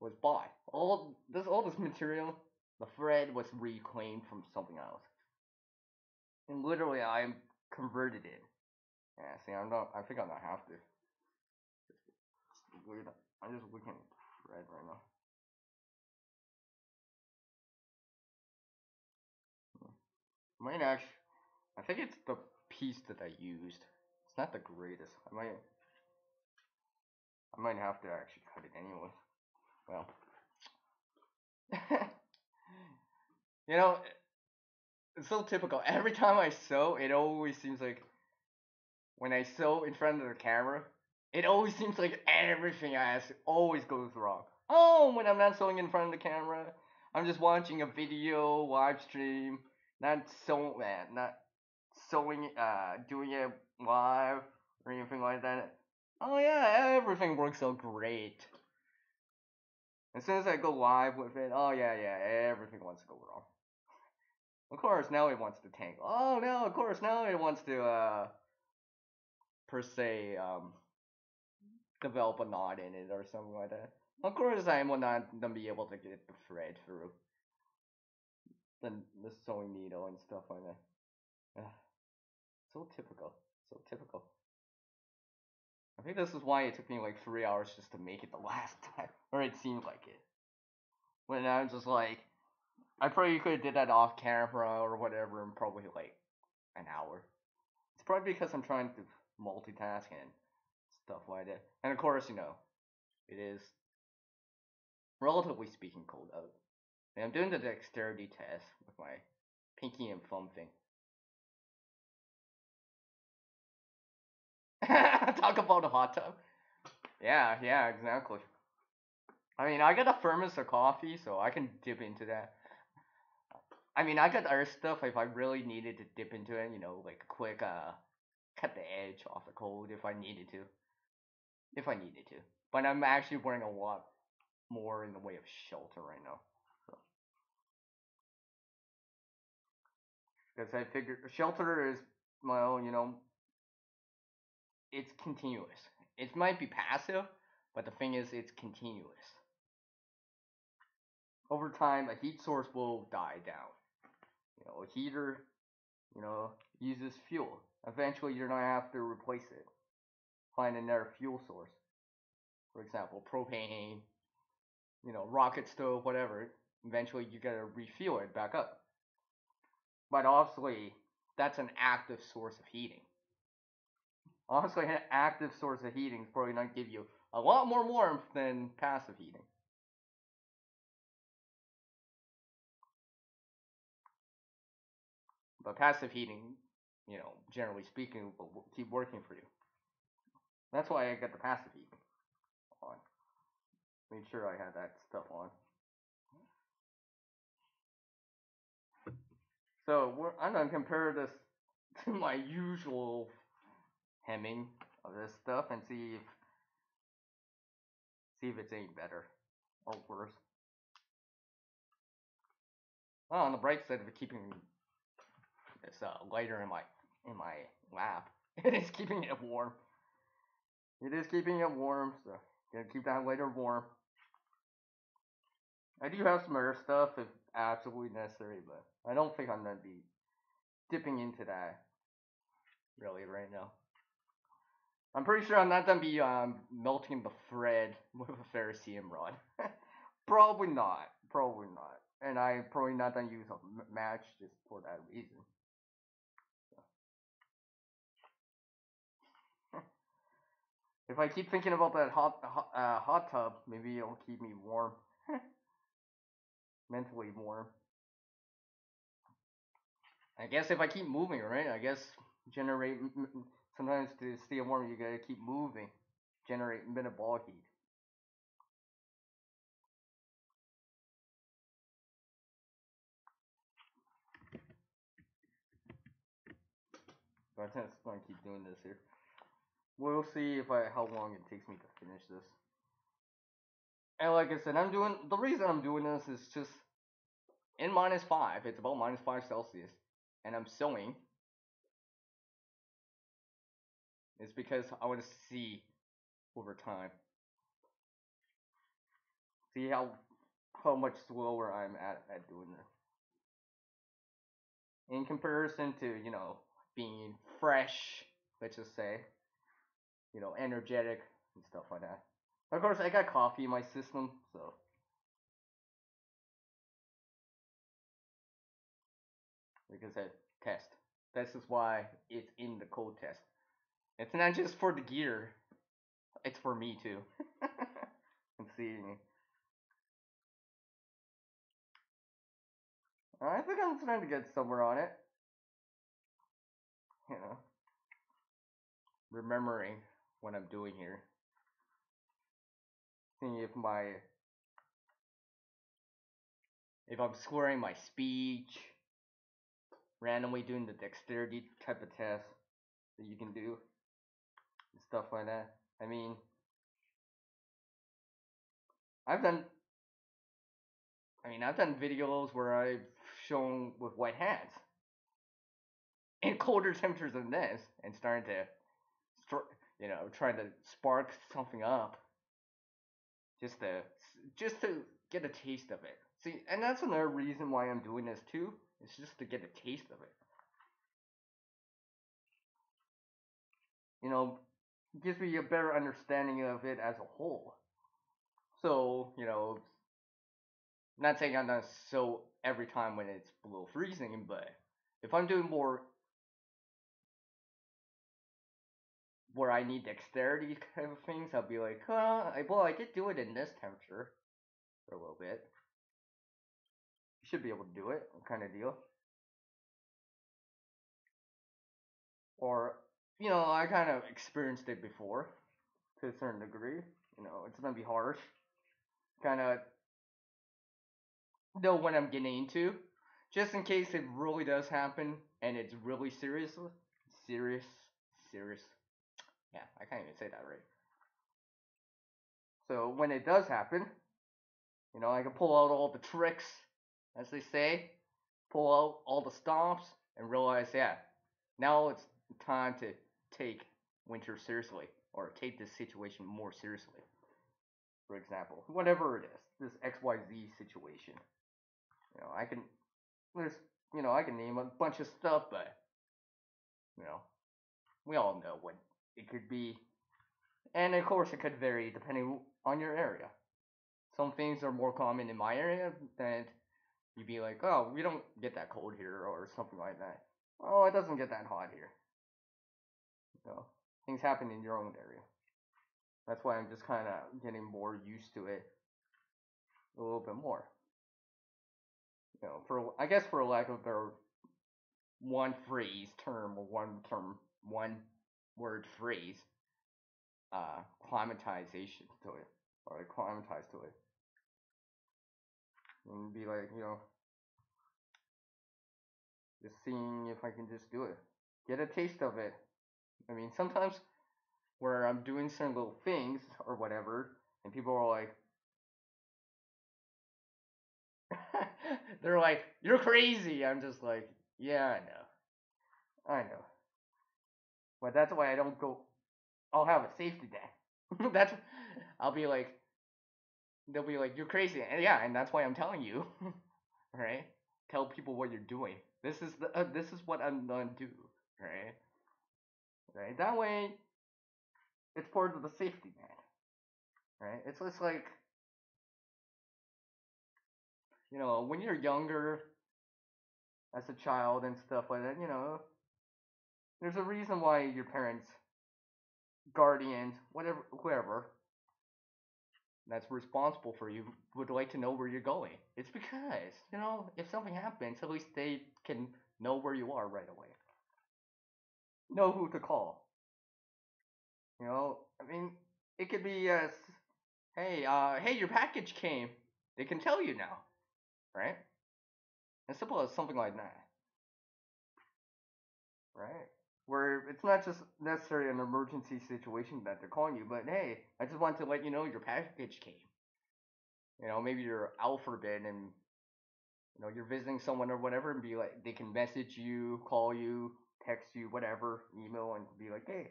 was bought. All this material, the thread was reclaimed from something else, and literally I converted it. Yeah, see, I'm not. I think I'm gonna have to. It's weird. I'm just looking at the thread right now. Might actually. I think it's the piece that I used. It's not the greatest. I might have to actually cut it anyway. Well, you know, it's so typical. Every time I sew, it always seems like when I sew in front of the camera, it always seems like everything I ask always goes wrong. Oh, when I'm not sewing in front of the camera, I'm just watching a video, live stream, not sewing, doing it live or anything like that. Oh yeah, everything works so great. As soon as I go live with it, oh yeah, everything wants to go wrong. Of course, now it wants to tangle. Oh no, of course, now it wants to, per se, develop a knot in it or something like that. Of course, I will not gonna be able to get the thread through the sewing needle and stuff like that. Ugh, so typical. So typical. I think this is why it took me like 3 hours just to make it the last time. Or it seemed like it. When I was just like, I probably could have did that off camera or whatever in probably like an hour. It's probably because I'm trying to multitask and stuff like that. And of course, it is, relatively speaking, cold out. And I'm doing the dexterity test with my pinky and thumb thing. Talk about a hot tub. Yeah, yeah, exactly. I mean, I got a thermos of coffee, so I can dip into that. I mean, I got other stuff if I really needed to dip into it, like a quick cut the edge off the cold if I needed to. If I needed to. But I'm actually wearing a lot more in the way of shelter right now. So. Because I figured shelter is, well, it's continuous. It might be passive, but the thing is, it's continuous. Over time, a heat source will die down. A heater, uses fuel. Eventually, you're gonna have to replace it. Find another fuel source. For example, propane, rocket stove, whatever. Eventually, you gotta refuel it back up. But obviously, that's an active source of heating. Honestly, an active source of heating is probably going to give you a lot more warmth than passive heating. But passive heating, generally speaking, will keep working for you. That's why I got the passive heating on. Made sure I had that stuff on. So I'm going to compare this to my usual hemming of this stuff and see if it's any better or worse. Well, on the bright side of it, keeping this lighter in my lap, it is keeping it warm. It is keeping it warm, so gonna keep that lighter warm. I do have some other stuff if absolutely necessary, but I don't think I'm gonna be dipping into that really right now. I'm pretty sure I'm not gonna be melting the thread with a ferrocerium rod. Probably not. Probably not. And I'm probably not gonna use a match just for that reason. If I keep thinking about that hot tub, maybe it'll keep me warm, mentally warm. I guess if I keep moving, right? I guess generate sometimes to stay warm, you gotta keep moving, generate metabolic heat. But I'm just gonna keep doing this here. We'll see how long it takes me to finish this. And like I said, the reason I'm doing this is just in -5. It's about -5 Celsius, and I'm sewing. It's because I want to see over time, see how much slower I'm at doing this in comparison to being fresh. Let's just say energetic and stuff like that. Of course, I got coffee in my system, so like I said, test. This is why it's in the code test. It's not just for the gear; it's for me too. I'm seeing. I think I'm trying to get somewhere on it. You know, remembering what I'm doing here. Seeing if I'm squaring my speech, randomly doing the dexterity type of test that you can do, and stuff like that. I mean, I've done. I've done videos where I've shown with wet hands in colder temperatures than this, and starting to, trying to spark something up, just to get a taste of it. See, and that's another reason why I'm doing this too. It's just to get a taste of it. Gives me a better understanding of it as a whole. So, not saying I'm gonna sew every time when it's below freezing, but if I'm doing more where I need dexterity kind of things, I'll be like, well, I did do it in this temperature for a little bit. you should be able to do it, kind of deal. Or, I kind of experienced it before to a certain degree. It's gonna be harsh. Kind of know what I'm getting into, just in case it really does happen and it's really serious. Serious, serious. Yeah, I can't even say that right. So when it does happen, I can pull out all the tricks, as they say, pull out all the stomps, and realize, yeah, now it's time to take winter seriously, or take this situation more seriously. For example, whatever it is, this XYZ situation. I can there's I can name a bunch of stuff, but you know we all know what it could be, and of course it could vary depending on your area. Some things are more common in my area than you'd be like, oh, we don't get that cold here, or something like that. Oh, it doesn't get that hot here. Things happen in your own area. That's why I'm just kind of getting more used to it a little bit more. For I guess for lack of a better one phrase term, or one word phrase, climatization to it, or acclimatize to it, and be like, just seeing if I can just do it, get a taste of it. I mean, sometimes where I'm doing certain little things or whatever, and people are like, they're like, you're crazy. I'm just like, yeah, I know. But that's why I don't go. I'll have a safety day. that's I'll be like, they'll be like, you're crazy, and yeah, and that's why I'm telling you, right? Tell people what you're doing. This is what I'm gonna do, right? Right. That way, it's part of the safety net, right? It's just like when you're younger, as a child and stuff like that. There's a reason why your parents, guardians, whatever, whoever that's responsible for you would like to know where you're going. It's because if something happens, at least they can know where you are right away. Know who to call. I mean, it could be hey, your package came. They can tell you now, right? As simple as something like that, right? Where it's not just necessarily an emergency situation that they're calling you, but hey, I just want to let you know your package came. Maybe you're out for a bit and you're visiting someone or whatever, and be like, they can message you, call you, text you, whatever, email, and be like, hey,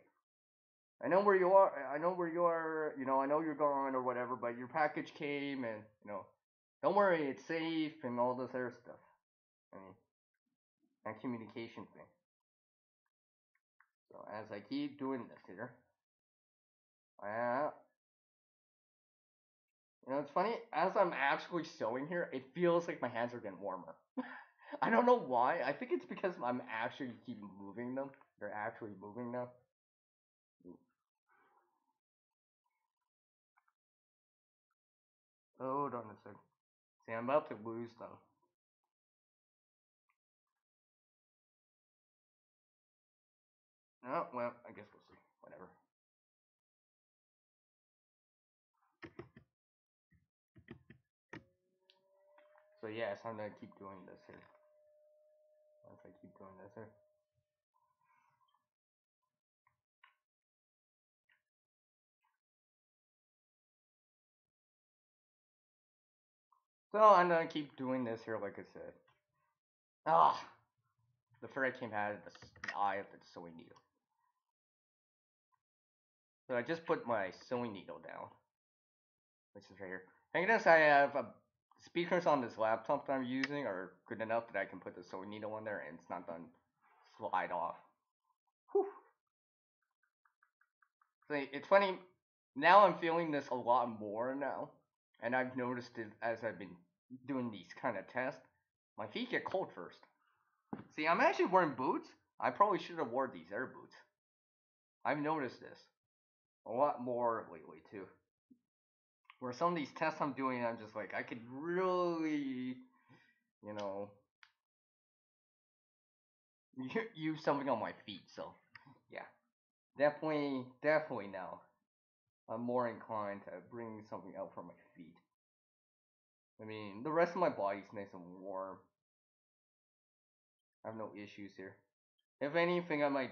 I know where you are. I know where you are. I know you're gone or whatever, but your package came, and don't worry, it's safe and all this other stuff. I mean, that communication thing. So as I keep doing this here, I, it's funny. As I'm actually sewing here, it feels like my hands are getting warmer. I don't know why. I think it's because I'm actually keep moving them. They're actually moving now. Hold on a sec. See, I'm about to lose them. Oh, well, I guess we'll see. Whatever. So yes, I'm gonna keep doing this here. Once I keep doing this here. So I'm gonna keep doing this here, like I said. Ah, the thread came out of the eye of the sewing needle. So I just put my sewing needle down, which is right here. Thank goodness I have speakers on this laptop that I'm using are good enough that I can put the sewing needle on there and it's not done slide off. Whew. So it's funny. Now I'm feeling this a lot more now, and I've noticed it as I've been doing these kind of tests. My feet get cold first. See, I'm actually wearing boots. I probably should have worn these air boots. I've noticed this a lot more lately too. Where some of these tests I'm doing, I'm just like, I could really, you know, use something on my feet. So yeah, definitely now. I'm more inclined to bring something out from my feet. I mean, the rest of my body's nice and warm. I have no issues here. If anything, I might,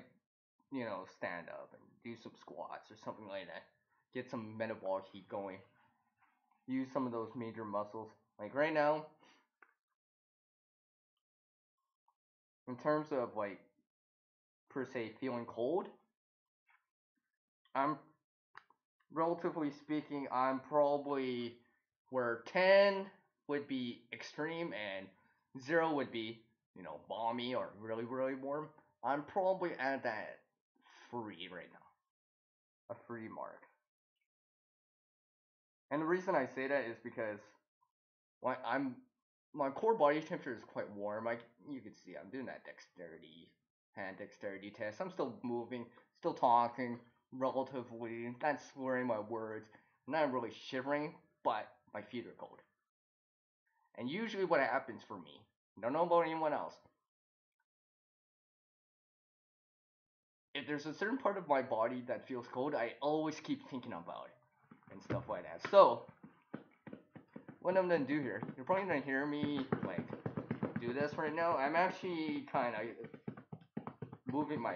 stand up and do some squats or something like that. Get some metabolic heat going. Use some of those major muscles. Like right now, in terms of like per se feeling cold, I'm relatively speaking, I'm probably where 10 would be extreme and 0 would be, balmy or really, really warm. I'm probably at that 3 right now, a 3 mark. And the reason I say that is because I'm my core body temperature is quite warm. You can see I'm doing that hand dexterity test. I'm still moving, still talking, relatively, not slurring my words. I'm not really shivering, but my feet are cold. And usually, what happens for me, I don't know about anyone else, if there's a certain part of my body that feels cold, I always keep thinking about it and stuff like that. So, what I'm gonna do here, you're probably gonna hear me like do this right now. I'm actually kind of moving my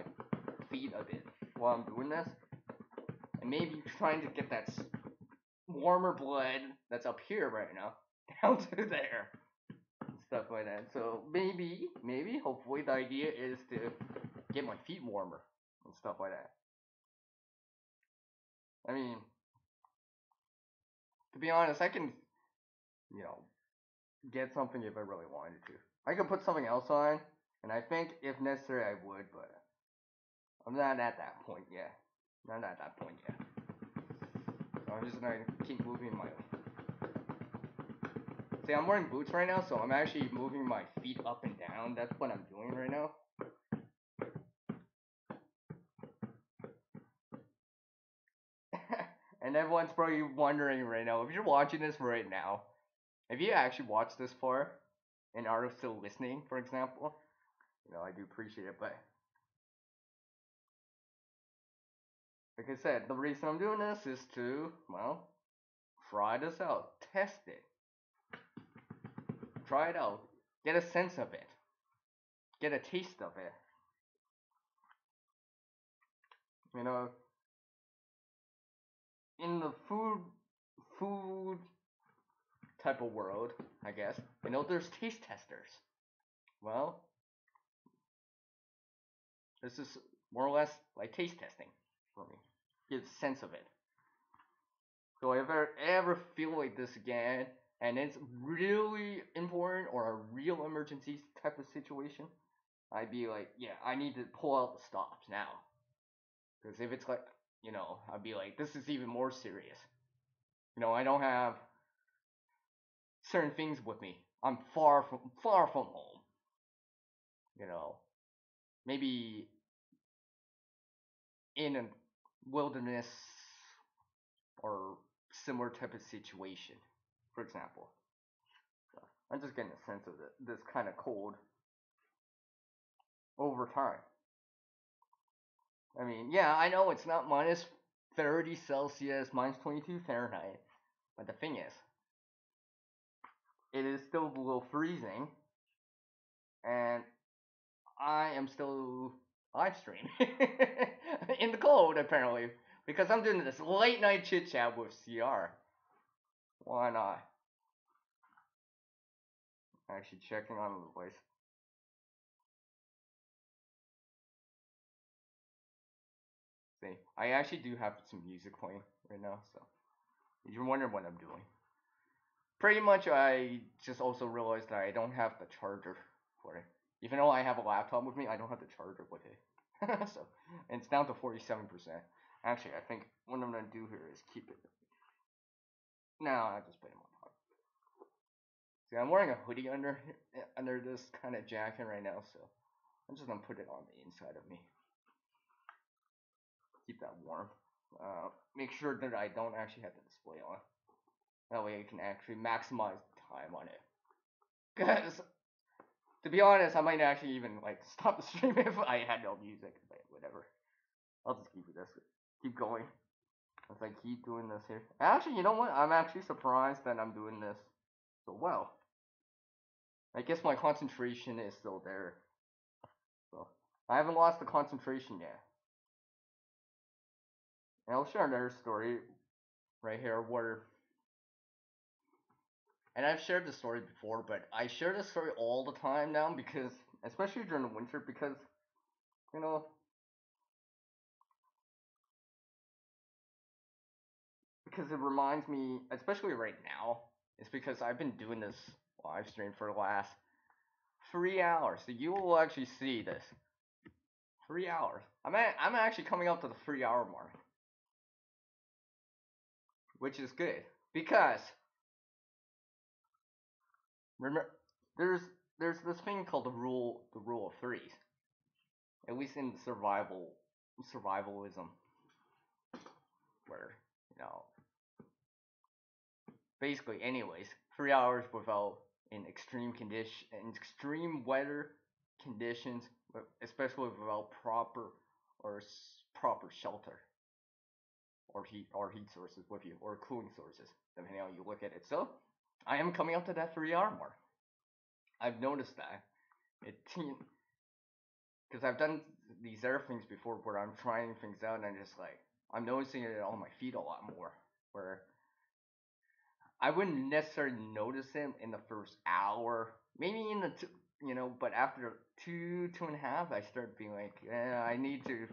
feet a bit while I'm doing this, and maybe trying to get that warmer blood that's up here right now down to there, and stuff like that. So hopefully, the idea is to get my feet warmer and stuff like that. I mean, to be honest, I can, you know, get something if I really wanted to. I could put something else on, and I think if necessary I would, but I'm not at that point yet. Not at that point yet. So I'm just gonna keep moving my. See, I'm wearing boots right now, so I'm actually moving my feet up and down. That's what I'm doing right now. And everyone's probably wondering right now, if you're watching this right now, if you actually watched this far and are still listening, for example, I do appreciate it. But like I said, the reason I'm doing this is to, well, try this out, test it, try it out, get a sense of it, get a taste of it. You know, in the food type of world, I guess, there's taste testers. Well, this is more or less like taste testing for me. Get a sense of it. So if I ever feel like this again, and it's really important or a real emergency type of situation, I'd be like, yeah, I need to pull out the stops now. Because if it's like, I'd be like, this is even more serious. I don't have certain things with me. I'm far from home. You know, maybe in a wilderness or similar type of situation, for example. So I'm just getting a sense of this kind of cold over time. I mean, yeah, I know it's not minus 30 Celsius, minus 22 Fahrenheit, but the thing is, it is still below freezing, and I am still live streaming in the cold, apparently, because I'm doing this late night chit chat with CR. Why not? Actually, checking on the voice. See, I actually do have some music playing right now, so you're wondering what I'm doing. Pretty much, I just also realized that I don't have the charger for it. Even though I have a laptop with me, I don't have the charger with it. So, and it's down to 47%. Actually, I think what I'm gonna do here is keep it. No, I just put it on top. See, I'm wearing a hoodie under this kind of jacket right now, so I'm just gonna put it on the inside of me. Keep that warm. Make sure that I don't actually have the display on. That way I can actually maximize the time on it. Because To be honest, I might actually even like stop the stream if I had no music, but whatever. I'll just keep this, keep going as I keep doing this here. Actually, you know what? I'm actually surprised that I'm doing this so well. I guess my concentration is still there. So I haven't lost the concentration yet. And I'll share another story right here where, and I've shared this story before, but I share this story all the time now because, especially during the winter, because, you know, because it reminds me, especially right now, it's because I've been doing this live stream for the last 3 hours. So you will actually see this. 3 hours. I'm actually coming up to the 3 hour mark, which is good because remember there's this thing called the rule of threes. At least in survivalism, where you know basically, anyways, 3 hours without in extreme weather conditions, especially without proper shelter or heat sources with you or cooling sources, depending on how you look at it. So, I am coming up to that 3 hour mark. I've noticed that it because I've done these other things before where I'm trying things out and I'm just like I'm noticing it on my feet a lot more. Where I wouldn't necessarily notice him in the first hour, maybe in the but after two and a half, I start being like, yeah, I need to,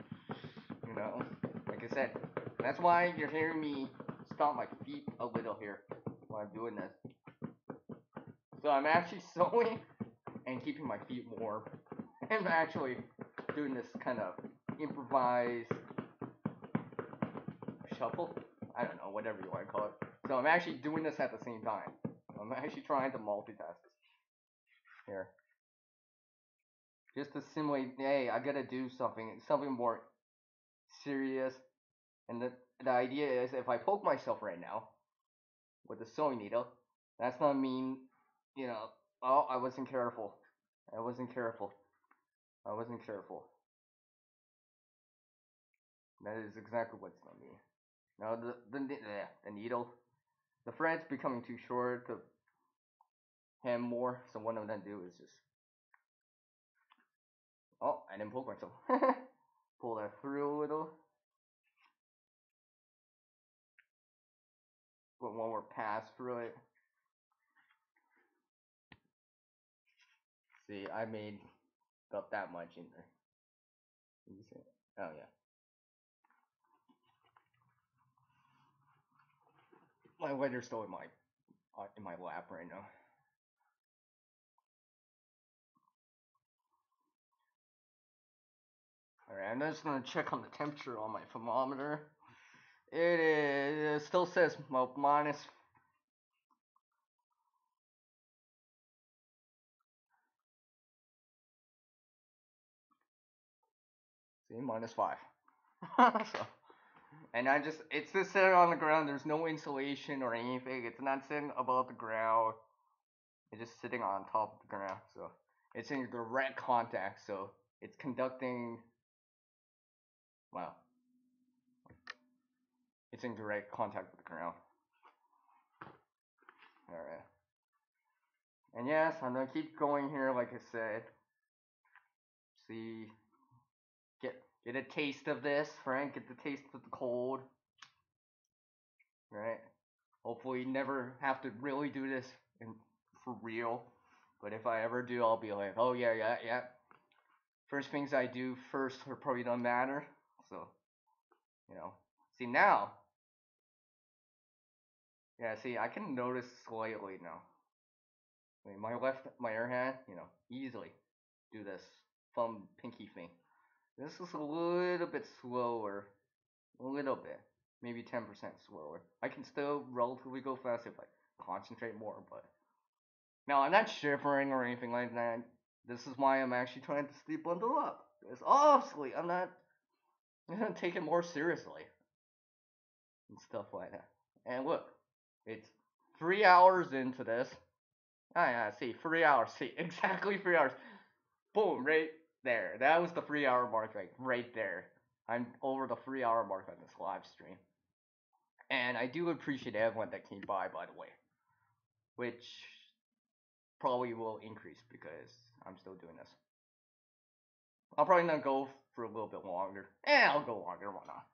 like I said, that's why you're hearing me stomp my feet a little here while I'm doing this. So I'm actually sewing and keeping my feet warm. I'm actually doing this kind of improvised shuffle. I don't know, whatever you want to call it. So I'm actually doing this at the same time. I'm actually trying to multitask this here. Just to simulate, hey, I gotta do something more serious. And the idea is if I poke myself right now with a sewing needle, that's not mean, oh, I wasn't careful. I wasn't careful. I wasn't careful. That is exactly what's not mean. Now the needle, the thread's becoming too short to hem more, so what I'm gonna do is just, oh, I didn't poke myself. Pull that through a little. Put one more pass through it. See, I made about that much in there. Can you see it? Oh yeah. My letter's still in my lap right now. Alright, I'm just gonna check on the temperature on my thermometer. It still says minus. See, -5. So, and it's just sitting on the ground. There's no insulation or anything. It's not sitting above the ground. It's just sitting on top of the ground. So, it's in direct contact. So, it's conducting. Well, it's in direct contact with the ground. Alright. And yes, I'm gonna keep going here, like I said. See, get a taste of this, Frank. Get the taste of the cold. Right? Hopefully, never have to really do this for real. But if I ever do, I'll be like, oh yeah. First things I do first are probably don't matter. So, see now. Yeah, see, I can notice slightly now. I mean, my air hand, easily do this thumb pinky thing. This is a little bit slower, a little bit, maybe 10% slower. I can still relatively go fast if I concentrate more, but now I'm not shivering or anything like that. This is why I'm actually trying to stay bundled up. Because obviously I'm gonna take it more seriously and stuff like that. And look, it's 3 hours into this, Ah, yeah, see, 3 hours. See, exactly 3 hours. Boom, right there. That was the 3 hour mark, right there. I'm over the 3 hour mark on this live stream. And I do appreciate everyone that came by the way. Which probably will increase because I'm still doing this. I'll probably not go for a little bit longer. I'll go longer, why not?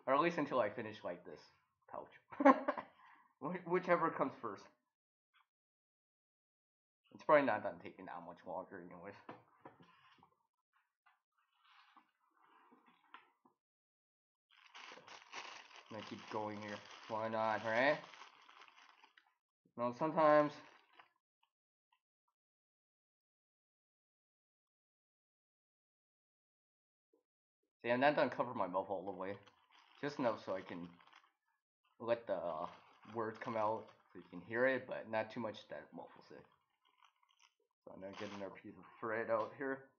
Or at least until I finish like this pouch. Whichever comes first. It's probably not done taking that much longer anyways. I'm gonna keep going here. Why not, right? No, sometimes see, I'm not done covering my mouth all the way. Just enough so I can let the words come out so you can hear it, but not too much that muffles it. So I'm gonna get another piece of thread out here.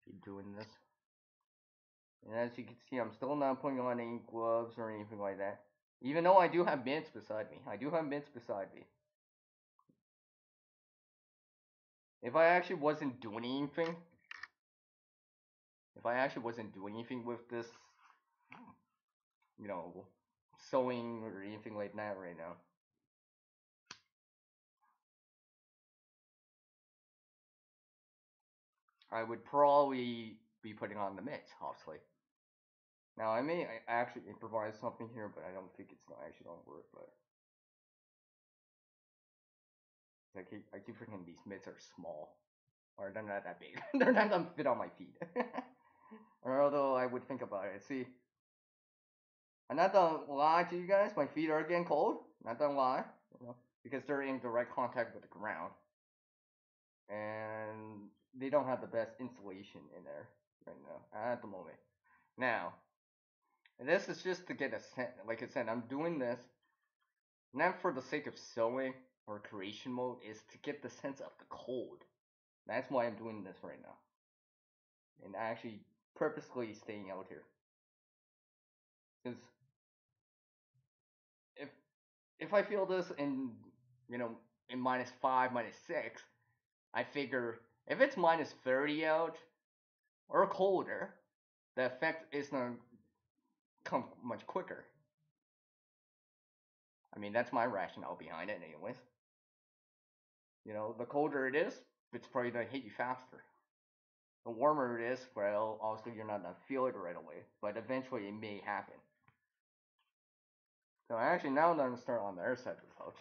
Keep doing this. And as you can see, I'm still not putting on any gloves or anything like that. Even though I do have mints beside me. If I actually wasn't doing anything, with this, you know, sewing or anything like that right now, I would probably be putting on the mitts, obviously. Now, I may actually improvise something here, but I don't think it's not actually gonna work, but I keep thinking these mitts are small. Or they're not that big. They're not gonna fit on my feet. Or although I would think about it. See, I'm not gonna lie to you guys, my feet are getting cold. Not gonna lie. Because they're in direct contact with the ground. And they don't have the best insulation in there right now, at the moment. Now, this is just to get a sense. Like I said, I'm doing this not for the sake of sewing or creation mode, is to get the sense of the cold. That's why I'm doing this right now. And actually purposely staying out here. Because if I feel this in, in -5, -6, I figure if it's -30 out or colder, the effect is gonna come much quicker. I mean, that's my rationale behind it, anyways. The colder it is, it's probably gonna hit you faster. The warmer it is, well, obviously you're not gonna feel it right away, but eventually it may happen. So actually, now I'm gonna start on the other side of the pouch.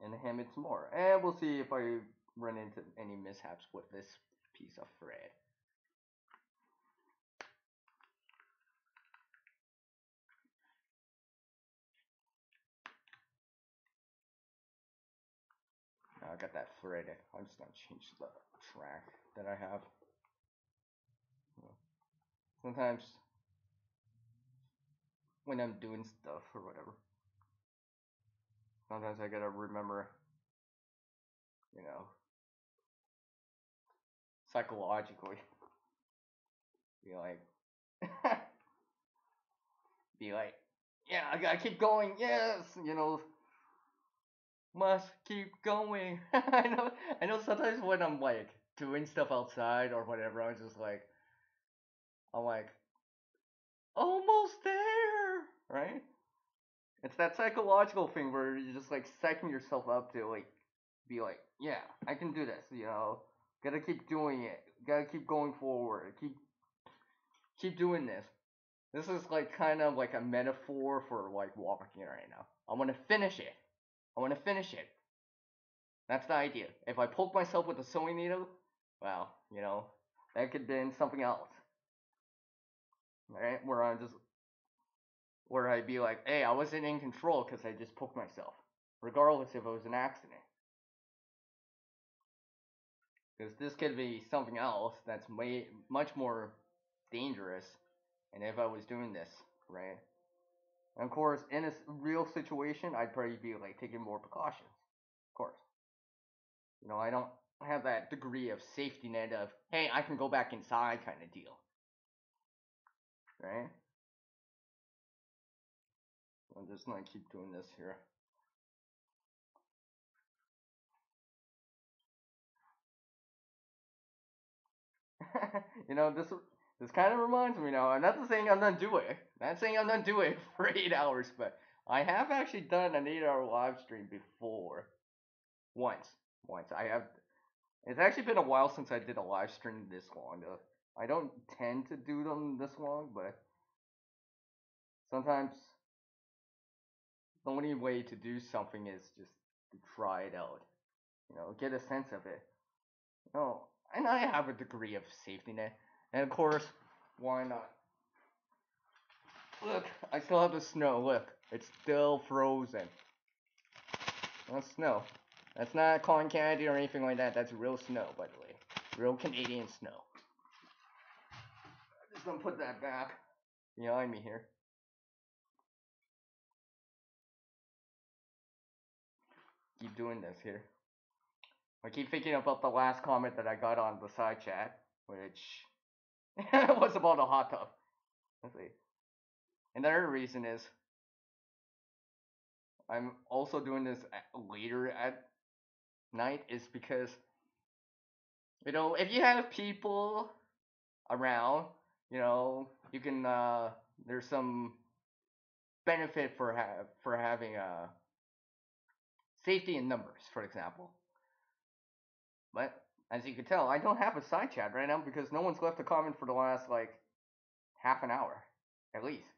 And hem it some more. And we'll see if I run into any mishaps with this piece of thread. Now I got that thread. I'm just gonna change the track that I have. Sometimes when I'm doing stuff or whatever, sometimes I gotta remember, you know, psychologically, be like, yeah, I gotta keep going. Yes, must keep going. I know. Sometimes when I'm like doing stuff outside or whatever, I'm like, almost there, right? It's that psychological thing where you're just like psyching yourself up to like be like, yeah, I can do this. Gotta keep doing it. Gotta keep going forward. Keep doing this. This is like kind of like a metaphor for like walking right now. I want to finish it. That's the idea. If I poke myself with a sewing needle, well, that could have been something else. Right? Where I'd be like, hey, I wasn't in control because I just poked myself. Regardless if it was an accident. Because this could be something else that's much more dangerous. And if I was doing this, right? And of course, in a real situation, I'd probably be like taking more precautions. Of course. I don't have that degree of safety net of, hey, I can go back inside kind of deal, right? I'm just gonna keep doing this here. This kind of reminds me now. I'm not saying I'm not doing it. Not saying I'm not doing it for 8 hours, but I have actually done an 8 hour live stream before. Once. Once. I have. It's actually been a while since I did a live stream this long. I don't tend to do them this long, but sometimes the only way to do something is just to try it out. Get a sense of it. And I have a degree of safety net. And of course, why not? Look, I still have the snow. Look, it's still frozen. That's snow. That's not cotton candy or anything like that. That's real snow, by the way. Real Canadian snow. I'm just gonna put that back behind me here. Keep doing this here. I keep thinking about the last comment that I got on the side chat, which was about a hot tub. Let's see. Another reason is I'm also doing this later at night is because if you have people around, you can there's some benefit for having safety in numbers, for example. But as you can tell, I don't have a side chat right now because no one's left a comment for the last like half an hour, at least.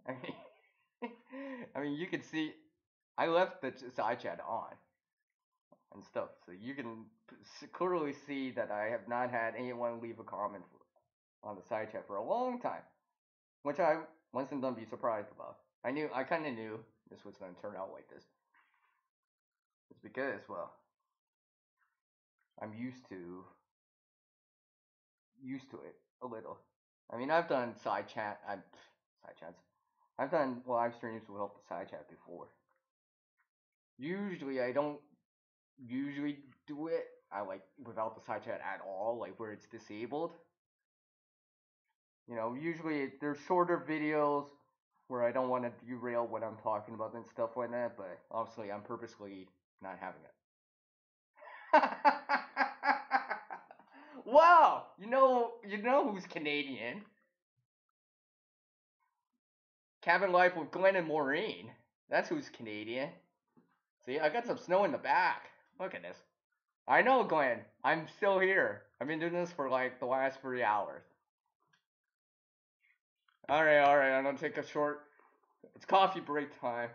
I mean, you can see I left the side chat on and stuff, so you can clearly see that I have not had anyone leave a comment on the side chat for a long time, which I wasn't gonna be surprised about. I kind of knew this was gonna turn out like this. It's because, well, I'm used to it a little. I mean, I've done side chats. I've done live streams without the side chat before. Usually, I don't usually do it. I like without the side chat at all, like where it's disabled. Usually there's shorter videos where I don't want to derail what I'm talking about and stuff like that. But obviously, I'm purposely not having it. Wow, who's Canadian? Cabin Life with Glenn and Maureen. That's who's Canadian. See, I got some snow in the back. Look at this. I know, Glenn. I'm still here. I've been doing this for like the last 3 hours. Alright, I'm gonna take a short. It's coffee break time.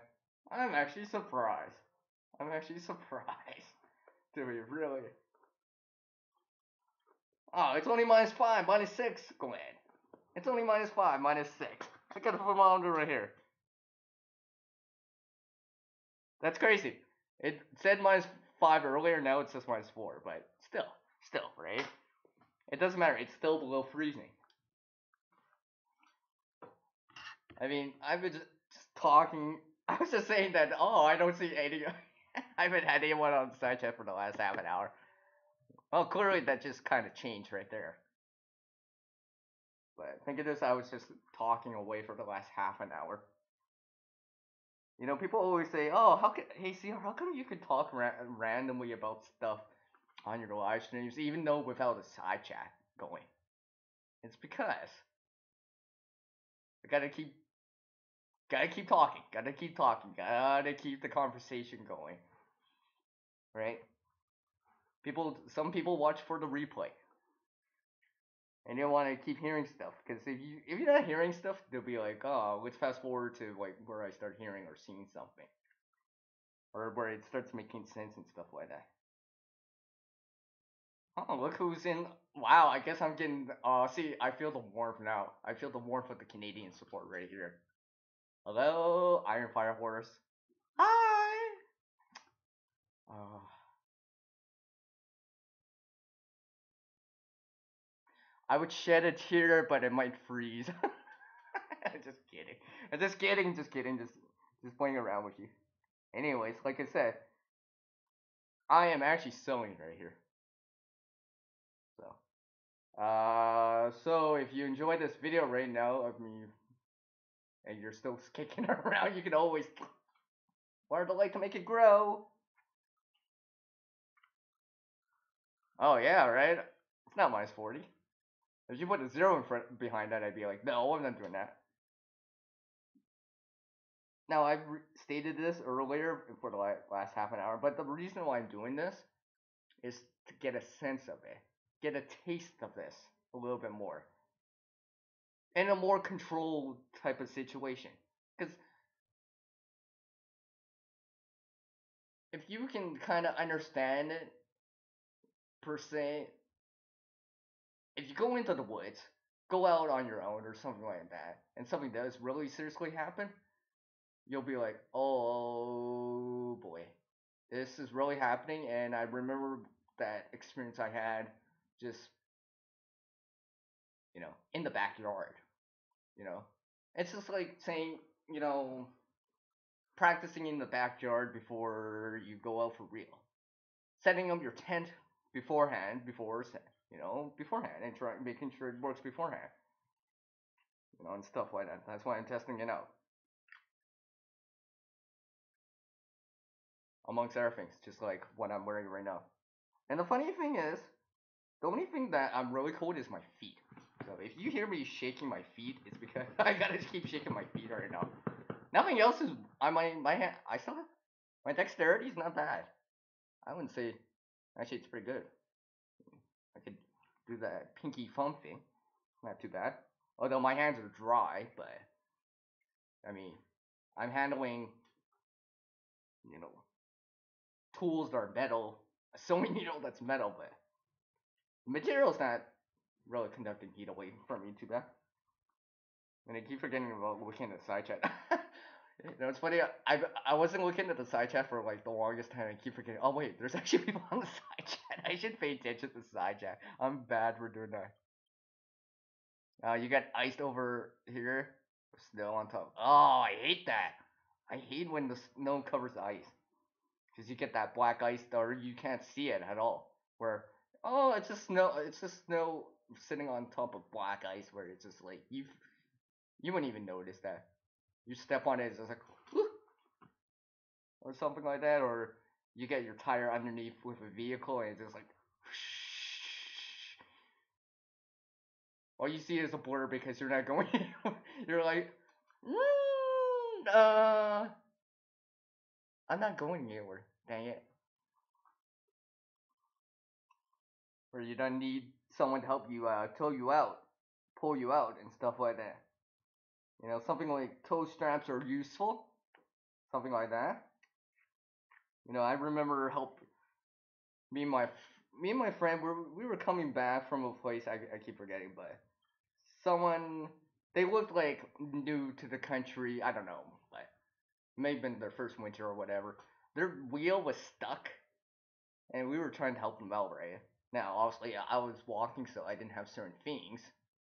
I'm actually surprised. To be really. Oh, it's only -5, -6, Glenn. It's only -5, -6. I got a thermometer right here. That's crazy. It said -5 earlier, now it says -4, but still, right? It doesn't matter, it's still below freezing. I mean, I've been just talking, I was just saying that, I don't see any, I haven't had anyone on the side chat for the last half an hour. Well, clearly that just kind of changed right there. But think of this, I was just talking away for the last half an hour. People always say, "Oh, hey CR, how come you can talk randomly about stuff on your live streams, even though without a side chat going?" It's because I gotta keep talking, gotta keep the conversation going, right? Some people watch for the replay, and they want to keep hearing stuff because if you're not hearing stuff, they'll be like, "Oh, let's fast forward to like where I start hearing or seeing something." Or where it starts making sense and stuff like that. Oh, look who's in. Wow, I guess I'm getting. See, I feel the warmth now. I feel the warmth of the Canadian support right here. Hello, Iron Fire Horse. Hi! Uh, I would shed a tear, but it might freeze. Just kidding. Just playing around with you. Anyways, like I said, I am actually sewing right here. So, so if you enjoy this video right now of me and you're still kicking around, you can always water the lake to make it grow. Oh yeah, right. It's not minus 40. If you put a zero in front behind that, I'd be like, no, I'm not doing that. Now I've stated this earlier for the last half an hour, but the reason why I'm doing this is to get a sense of it, get a taste of this a little bit more, in a more controlled type of situation. Because if you can kind of understand it per se, if you go into the woods, go out on your own or something like that, and something does really seriously happen, you'll be like, oh boy, this is really happening. And I remember that experience I had just, in the backyard, you know. It's just like saying, you know, practicing in the backyard before you go out for real. Setting up your tent beforehand, beforehand, and making sure it works beforehand, and stuff like that. That's why I'm testing it out, amongst other things, just like what I'm wearing right now. And the funny thing is, the only thing that I'm really cold is my feet. So if you hear me shaking my feet, it's because I gotta keep shaking my feet right now. Nothing else is on my hand. I still have my dexterity is not bad. I wouldn't say. Actually, it's pretty good. I could do that pinky thumb thing. Not too bad. Although my hands are dry, but I mean, I'm handling, you know, tools that are metal, a sewing needle that's metal, but the material's not really conducting heat away from me too bad. And I keep forgetting about looking at the side chat. It's funny. I wasn't looking at the side chat for like the longest time. I keep forgetting. Oh wait, there's actually people on the side chat. I should pay attention to the side chat. I'm bad for doing that. You got iced over here, snow on top. Oh, I hate that. I hate when the snow covers the ice, because you get that black ice or you can't see it at all. Where, oh, it's just snow. It's just snow sitting on top of black ice, where it's just like you wouldn't even notice that. You step on it, it's just like, whew, or something like that, or you get your tire underneath with a vehicle and it's just like, all you see is a blur because you're not going. You're like, I'm not going anywhere. Dang it. Or you don't need someone to help you tow you out, pull you out, and stuff like that. Something like tow straps are useful. Something like that. I remember me and my friend we were coming back from a place I keep forgetting, but someone they looked like new to the country. I don't know, but it may have been their first winter or whatever. Their wheel was stuck, and we were trying to help them out, right? Now, obviously, I was walking, so I didn't have certain things.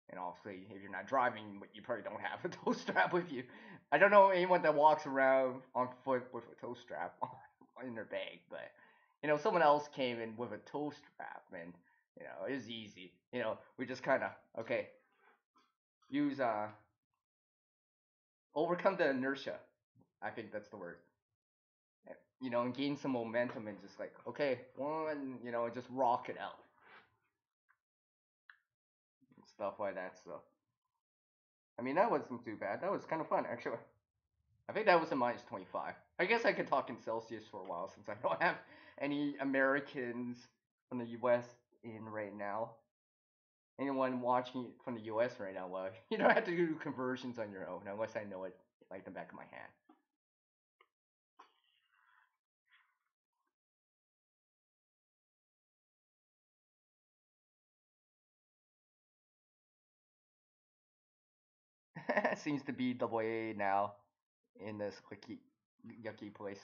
And obviously, if you're not driving, you probably don't have a tow strap with you. I don't know anyone that walks around on foot with a tow strap in their bag, but someone else came in with a tow strap, and it was easy. We just kind of okay, use overcome the inertia. I think that's the word. And gain some momentum and just like okay, one, just rock it out and stuff like that. So I mean, that wasn't too bad. That was kind of fun, actually. I think that was a minus 25. I guess I could talk in Celsius for a while since I don't have any Americans from the US in right now. Anyone watching from the US right now, well, you don't have to do conversions on your own unless I know it like the back of my hand. Seems to be the way now in this clicky, yucky place.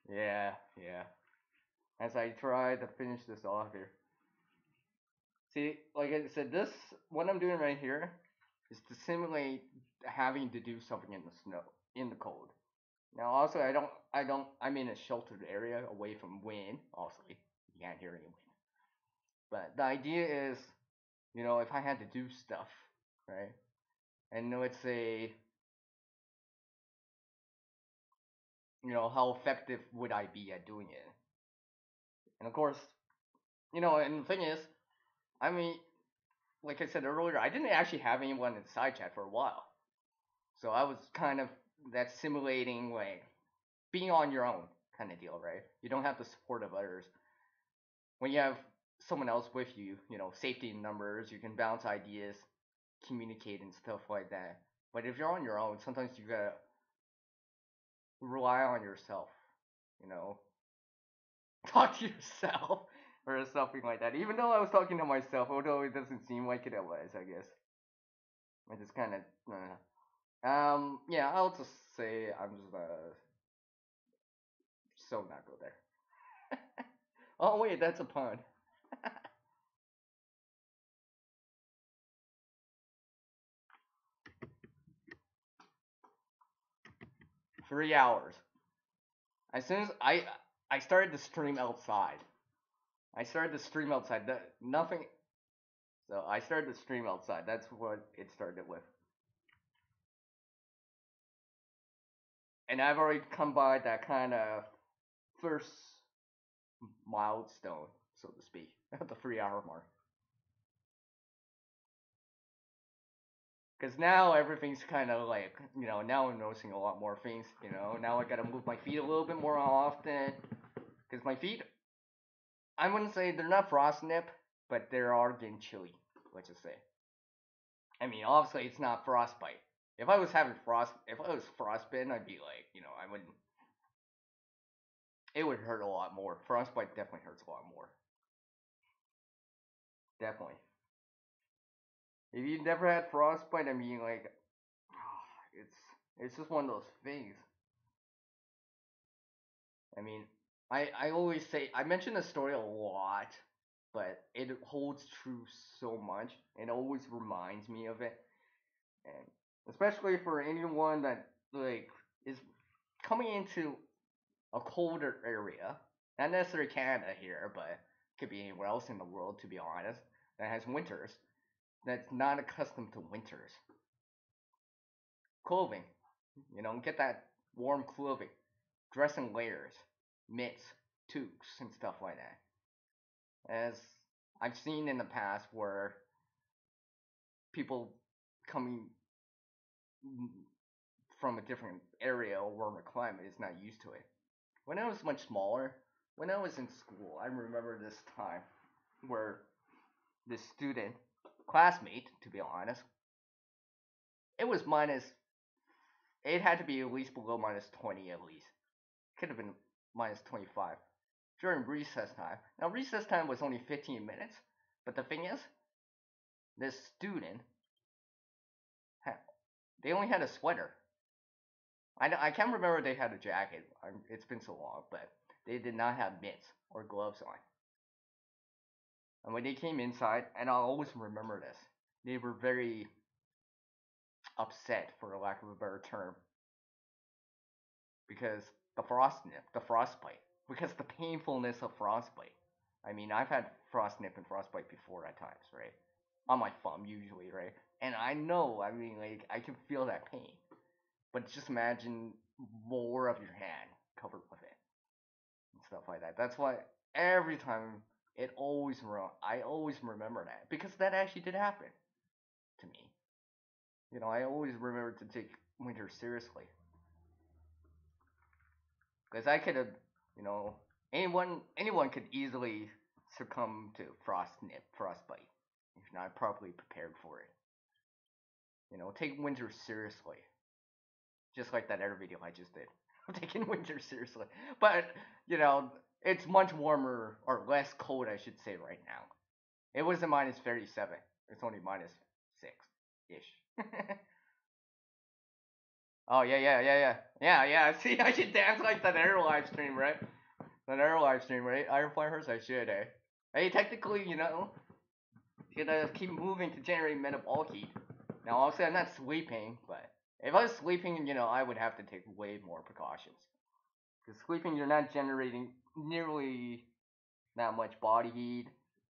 Yeah, yeah. As I try to finish this off here. See, like I said, what I'm doing right here is to simulate having to do something in the snow, in the cold. Now, also, I'm in a sheltered area away from wind. Also, you can't hear any wind. But the idea is, if I had to do stuff, right? And let's say, how effective would I be at doing it? And of course, and the thing is, I mean, like I said earlier, I didn't actually have anyone in side chat for a while. So I was kind of that simulating like being on your own kind of deal, right? You don't have the support of others. When you have someone else with you, safety in numbers, you can bounce ideas, communicate and stuff like that. But if you're on your own, sometimes you gotta rely on yourself, you know, talk to yourself or something like that. Even though I was talking to myself, although it doesn't seem like it was, I guess. I just kind of, yeah, I'll just say I'm just so not go there. Oh wait, that's a pun. 3 hours. As soon as I started to stream outside. I started to stream outside. Nothing. So I started to stream outside. That's what it started with. And I've already come by that kind of first milestone, so to speak, at the 3 hour mark. Because now everything's kind of like, now I'm noticing a lot more things. Now I gotta move my feet a little bit more often. Because my feet, I wouldn't say they're not frostnip, but they are getting chilly. Let's just say. I mean, obviously it's not frostbite. If I was frostbitten, I'd be like, I wouldn't. It would hurt a lot more. Frostbite definitely hurts a lot more. Definitely. If you've never had frostbite, I mean, like, it's it's just one of those things. I mean, I always say I mention the story a lot, but it holds true so much. It always reminds me of it, and especially for anyone that like is coming into a colder area, not necessarily Canada here, but could be anywhere else in the world, to be honest, that has winters, that's not accustomed to winters. Clothing, get that warm clothing, dress in layers, mitts, toques, and stuff like that. As I've seen in the past where people coming from a different area or warmer climate is not used to it. When I was much smaller, when I was in school, I remember this time where this student, classmate, to be honest, it was minus. It had to be at least below minus 20 at least. Could have been minus 25 during recess time. Now recess time was only 15 minutes, but the thing is, this student had, they only had a sweater. I can't remember if they had a jacket. It's been so long, but they did not have mitts or gloves on. And when they came inside, and I'll always remember this, they were very upset, for a lack of a better term, because the frostbite, because the painfulness of frostbite. I mean, I've had frostnip and frostbite before at times, right? On my thumb, usually, right? And I know, I mean, like, I can feel that pain. But just imagine more of your hand covered with it and stuff like that. That's why every time I always remember that because that actually did happen to me. I always remember to take winter seriously because I could have, you know, anyone could easily succumb to frostbite if you're not properly prepared for it. Take winter seriously, just like that other video I just did. I'm taking winter seriously, but you know, it's much warmer or less cold, I should say, right now. It wasn't minus 37. It's only minus 6 ish. Oh yeah, yeah, yeah, yeah, yeah, yeah. See, I should dance like that air live stream, right? That air live stream, right? Iron Flyers, I should, eh? Hey, technically, you gotta keep moving to generate metabolic heat. Now, obviously, I'm not sleeping, but If I was sleeping, I would have to take way more precautions. Because sleeping, you're not generating nearly that much body heat.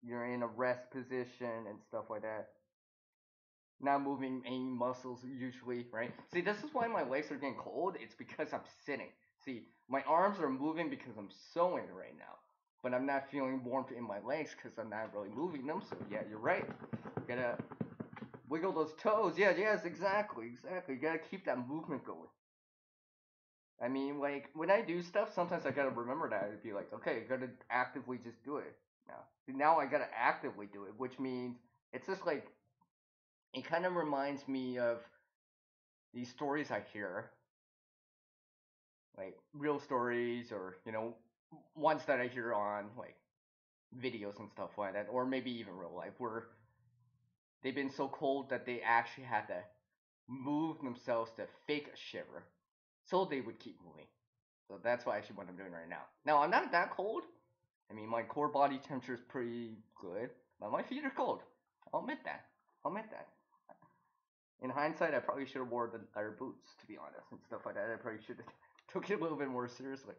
You're in a rest position and stuff like that. Not moving any muscles usually, right? See, this is why my legs are getting cold. It's because I'm sitting. See, my arms are moving because I'm sewing right now. But I'm not feeling warmth in my legs because I'm not really moving them. So yeah, you're right. You gotta wiggle those toes. Yeah, yes, exactly, exactly. You gotta keep that movement going. I mean, like when I do stuff, sometimes I gotta remember that. It'd be like, okay, I gotta actively just do it now. Now I gotta actively do it, which means it's just like it kind of reminds me of these stories I hear, like real stories or ones that I hear on like videos and stuff like that, or maybe even real life, where they've been so cold that they actually had to move themselves to fake a shiver, so they would keep moving. So that's actually what I'm doing right now. Now I'm not that cold. I mean, my core body temperature is pretty good, but my feet are cold. I'll admit that. I'll admit that. In hindsight, I probably should have worn the leather boots, to be honest, and stuff like that. I probably should have took it a little bit more seriously.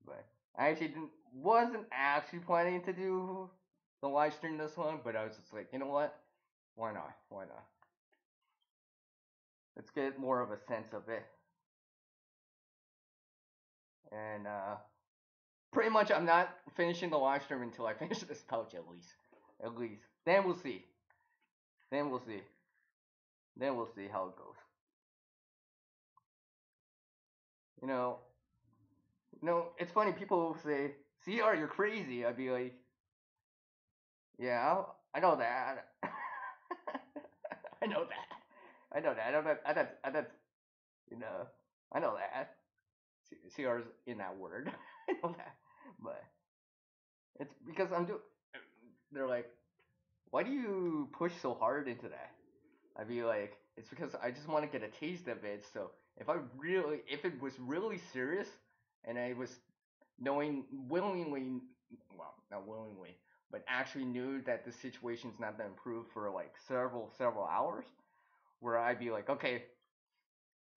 But I actually wasn't actually planning to do the live stream this long, but I was just like, you know what? Why not? Why not? Let's get more of a sense of it. And pretty much, I'm not finishing the live stream until I finish this pouch, at least. At least. Then we'll see. Then we'll see. Then we'll see how it goes. You know, it's funny. People will say, "CR, you're crazy." I'd be like, "Yeah, I know that. I know that. I know that. I know that. You know, I know that. CR's in that word. I know that, but it's because I'm doing. They're like, why do you push so hard into that? I'd be like, it's because I just want to get a taste of it. So if it was really serious, and I was knowing willingly, well, not willingly, but actually knew that the situation's not gonna improve for like several hours, where I'd be like, okay,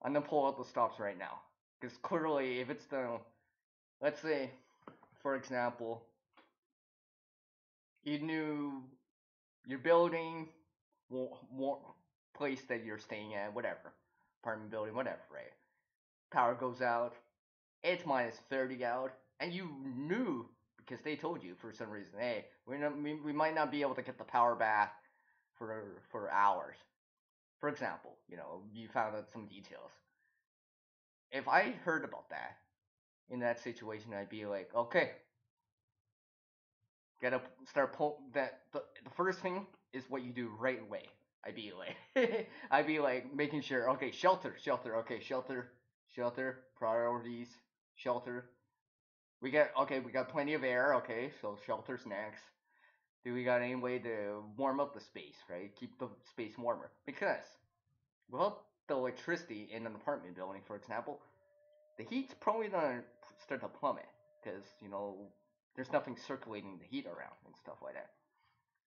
I'm gonna pull out the stops right now, because clearly, if it's the, let's say, for example, you knew your building, place that you're staying at, whatever, apartment building, whatever, right? Power goes out, it's minus 30 out, and you knew because they told you for some reason, hey, we might not be able to get the power back for hours. For example, you found out some details. If I heard about that in that situation, I'd be like, okay, gotta start pull that. The first thing is what you do right away. I'd be like, I'd be like making sure. Okay, shelter, shelter. Okay, shelter, shelter. Priorities, shelter. We got plenty of air. Okay, so shelter's next. Do we got any way to warm up the space? Right, keep the space warmer because without the electricity in an apartment building, for example, the heat's probably gonna start to plummet because there's nothing circulating the heat around and stuff like that.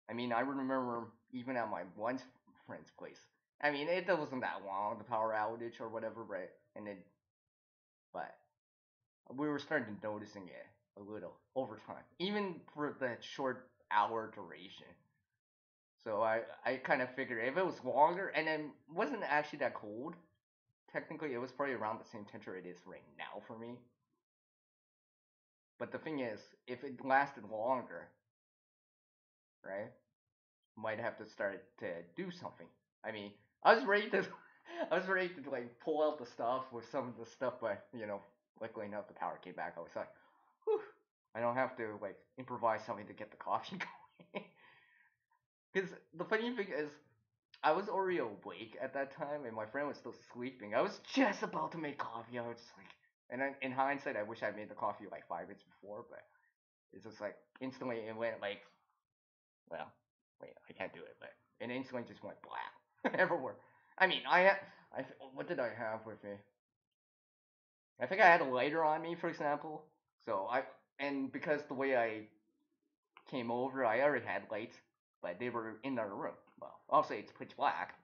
I mean, I remember even at my one friend's place. I mean, it wasn't that long, the power outage or whatever, right? But we were starting to noticing it a little over time, even for that short hour duration. So I kind of figured if it was longer and it wasn't actually that cold, technically it was probably around the same temperature it is right now for me. But the thing is, if it lasted longer, right, might have to start to do something. I mean, I was ready to, I was ready to like pull out the stuff with some of the stuff, but luckily enough, the power came back. I was like, whew, I don't have to like improvise something to get the coffee going. Because the funny thing is, I was already awake at that time, and my friend was still sleeping. I was just about to make coffee. I was just like, and then in hindsight, I wish I made the coffee like 5 minutes before, but it's just like instantly it went like, well, wait, I can't do it, but it instantly just went black everywhere. I mean, what did I have with me? I think I had a lighter on me, for example. So and because the way I came over, I already had lights, but they were in our room. Well, I'll say it's pitch black.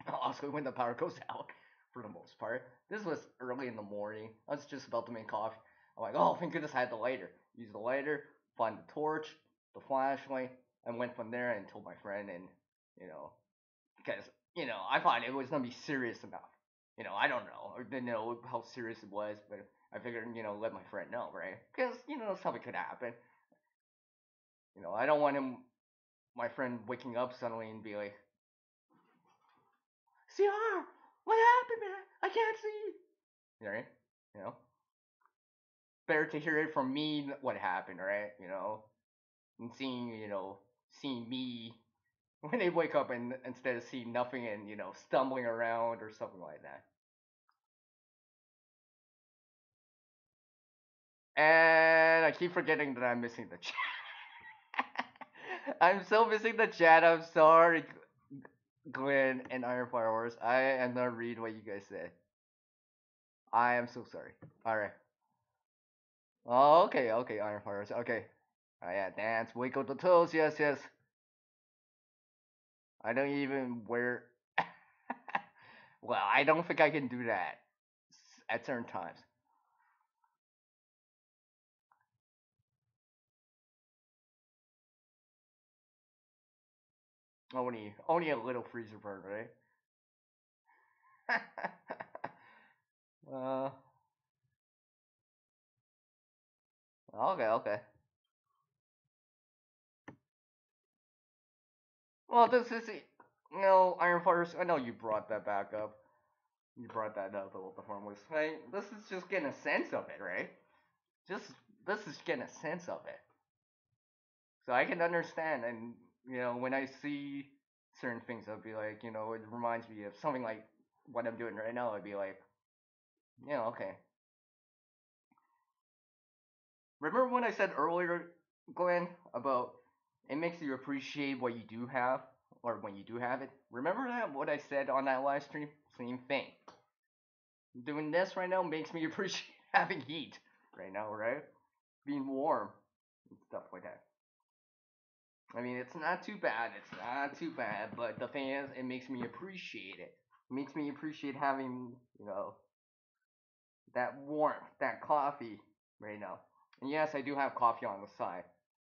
Also, when the power goes out. for the most part. This was early in the morning. I was just about to make coffee. I'm like, oh, thank goodness I had the lighter. Use the lighter, find the torch, the flashlight, and went from there and told my friend, and you know, because I thought it was gonna be serious enough. I don't know, or didn't know how serious it was, but I figured, let my friend know, right? Because something could happen. I don't want my friend waking up suddenly and be like, CR, what happened, man? I can't see. Right? You know, better to hear it from me what happened, right? And seeing me when they wake up and instead of seeing nothing and stumbling around or something like that. And I keep forgetting that I'm missing the chat. I'm so missing the chat. I'm sorry, Glenn and Iron Fireworks. I am not read what you guys said. I am so sorry. All right. Oh, okay, okay, Iron Fireworks. Okay. Oh yeah, dance, wiggle the toes. Yes, yes. I don't even wear. Well, I don't think I can do that at certain times. Only a little freezer burn, right? uh, okay, okay. Well, this is Iron Force. I know you brought that back up. You brought that up a little bit more. Hey, this is just getting a sense of it, right? Just this is getting a sense of it, so I can understand. And when I see certain things, I'll be like, it reminds me of something like what I'm doing right now. I'd be like, yeah, okay. Remember when I said earlier, Glenn, about it makes you appreciate what you do have, or when you do have it? Remember that what I said on that live stream? Same thing. Doing this right now makes me appreciate having heat right now, right? Being warm and stuff like that. I mean, it's not too bad. It's not too bad, but the thing is, it makes me appreciate it. It makes me appreciate having, that warmth, that coffee right now. And yes, I do have coffee on the side.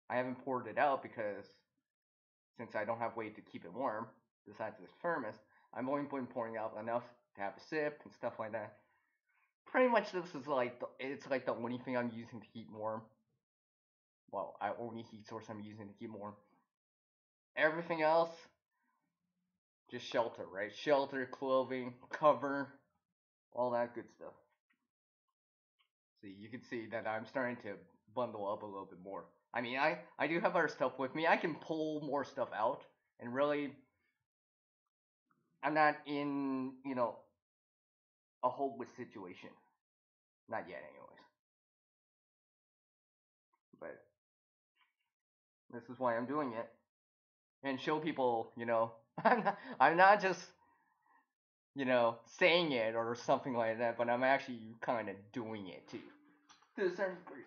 I haven't poured it out because since I don't have way to keep it warm, besides this thermos, I'm only pouring out enough to have a sip and stuff like that. Pretty much this is like it's like the only thing I'm using to keep warm. Well, I only heat source I'm using to keep warm. Everything else, just shelter, right? Shelter, clothing, cover, all that good stuff. See, you can see that I'm starting to bundle up a little bit more. I mean, I do have other stuff with me. I can pull more stuff out, and really, I'm not in a hopeless situation. Not yet, anyways. But this is why I'm doing it, and show people, I'm not just saying it or something like that, but I'm actually kind of doing it too. To a certain degree.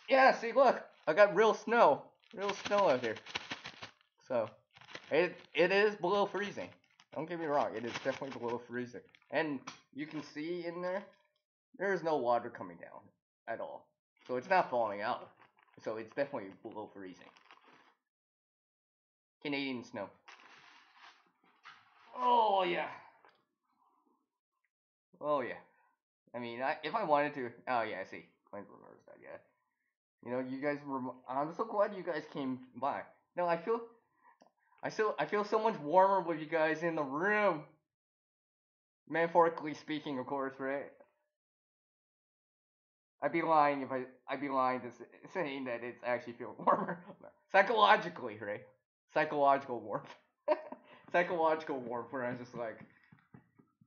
Yeah, see, look, I got real snow out here. So it is below freezing. Don't get me wrong, it is definitely below freezing, and you can see in there is no water coming down at all, so it's not falling out. So it's definitely below freezing. Canadian snow. Oh yeah. Oh yeah. I mean, if I wanted to. Oh yeah, I see. Clint remembers that. Yeah. You guys were. I'm so glad you guys came by. No, I feel so much warmer with you guys in the room. Metaphorically speaking, of course, right? I'd be lying to saying that it's actually feeling warmer. Psychologically, right? Psychological warmth. Psychological warmth where I'm just like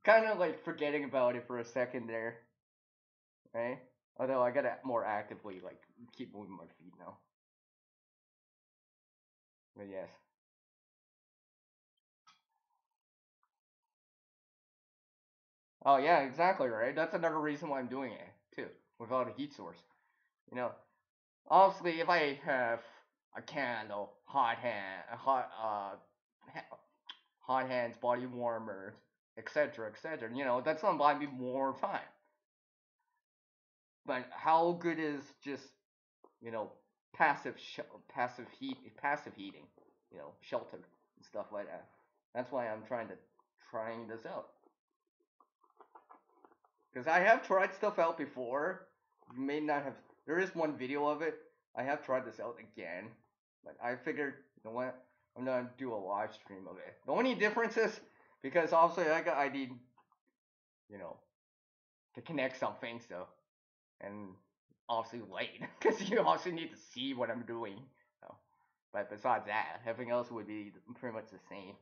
kind of like forgetting about it for a second there, right? Although I gotta more actively like keep moving my feet now. But yes. Oh yeah, exactly right. That's another reason why I'm doing it too, without a heat source. You know, obviously if I have a candle, hot hands, body warmers, etc., etc. You know, that's gonna buy me more time. But how good is just, you know, passive heating, you know, shelter and stuff like that. That's why I'm trying this out. Because I have tried stuff out before. You may not have. There is one video of it. I have tried this out again, but I figured, you know what? I'm gonna do a live stream of it. The only difference is because obviously I need, you know, to connect something. So, and obviously light because you also need to see what I'm doing. So, but besides that, everything else would be pretty much the same.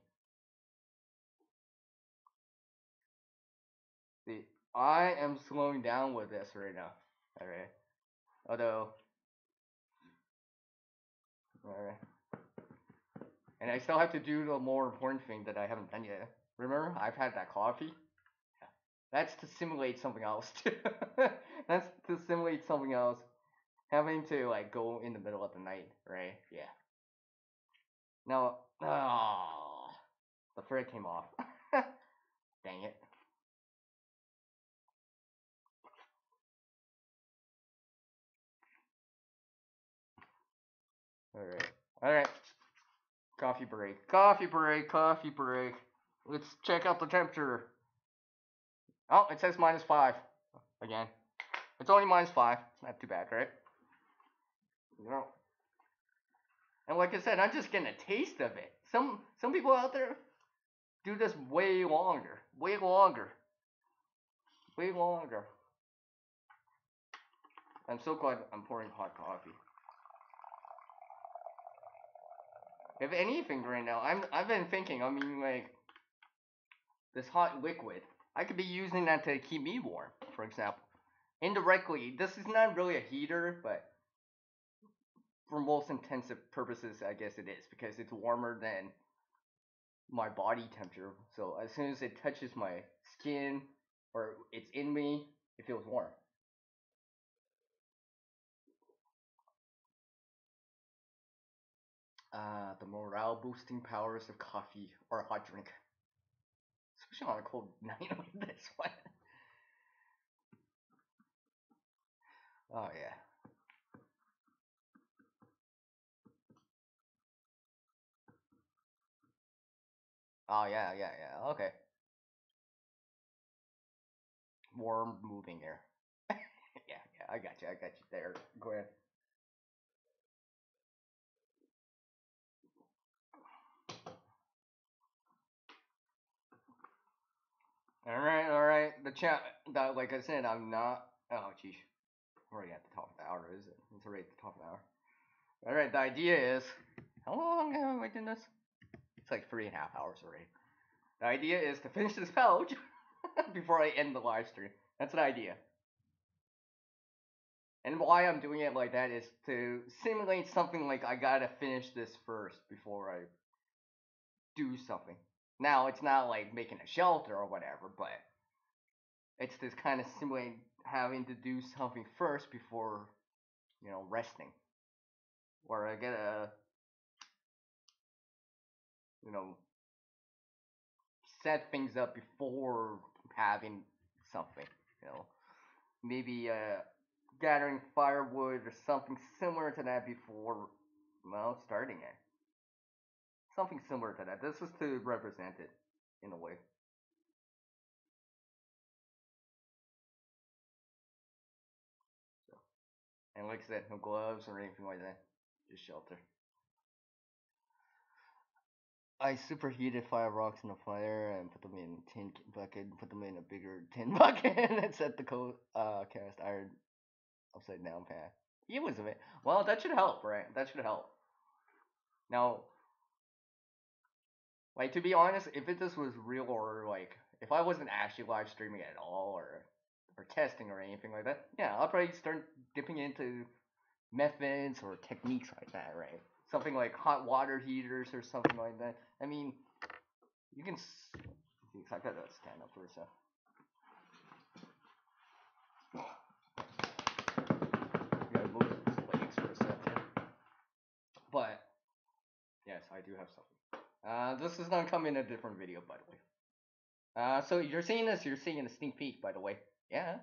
See, I am slowing down with this right now. All right. Although, all right. And I still have to do the more important thing that I haven't done yet. Remember, I've had that coffee. Yeah. That's to simulate something else. That's to simulate something else. Having to like go in the middle of the night, right? Yeah. Now, oh, the thread came off. Dang it. All right. All right. Coffee break. Coffee break. Coffee break. Let's check out the temperature. Oh, it says -5 again. It's only -5. Not too bad, right? You know. And like I said, I'm just getting a taste of it. Some people out there do this way longer, way longer, way longer. I'm so glad I'm pouring hot coffee. If anything, right now, I've been thinking. I mean, like this hot liquid, I could be using that to keep me warm, for example. Indirectly, this is not really a heater, but for most intensive purposes, I guess it is because it's warmer than my body temperature. So as soon as it touches my skin or it's in me, it feels warm. The morale boosting powers of coffee or a hot drink, especially on a cold night like this one. Oh yeah. Oh yeah, yeah, yeah. Okay. Warm moving air. Yeah, yeah. I got you. I got you there. Go ahead. All right, all right. The chat. Like I said, I'm not. Oh, geez. We're already at the top of the hour, is it? It's already at the top of the hour. All right. The idea is, how long have I done this? It's like 3.5 hours already. The idea is to finish this pouch before I end the live stream. That's the idea. And why I'm doing it like that is to simulate something like I gotta finish this first before I do something. Now, it's not like making a shelter or whatever, but it's this kind of simulating having to do something first before, you know, resting. Or I gotta, you know, set things up before having something, you know. Maybe gathering firewood or something similar to that before, well, starting it. Something similar to that. This is to represent it in a way. So, and like I said, no gloves or anything like that. Just shelter. I superheated 5 rocks in a fire and put them in a tin bucket, put them in a bigger tin bucket, and set the cast iron upside down pan. It was a bit. Well, that should help, right? That should help. Now, like to be honest, if this was real or like if I wasn't actually live streaming at all or testing or anything like that, yeah, I'll probably start dipping into methods or techniques like that, right? Something like hot water heaters or something like that. I mean, you can. I gotta stand up for a sec. You gotta move his legs for a second. But yes, I do have something. This is gonna come in a different video, by the way. So you're seeing this. You're seeing a sneak peek, by the way. Yeah.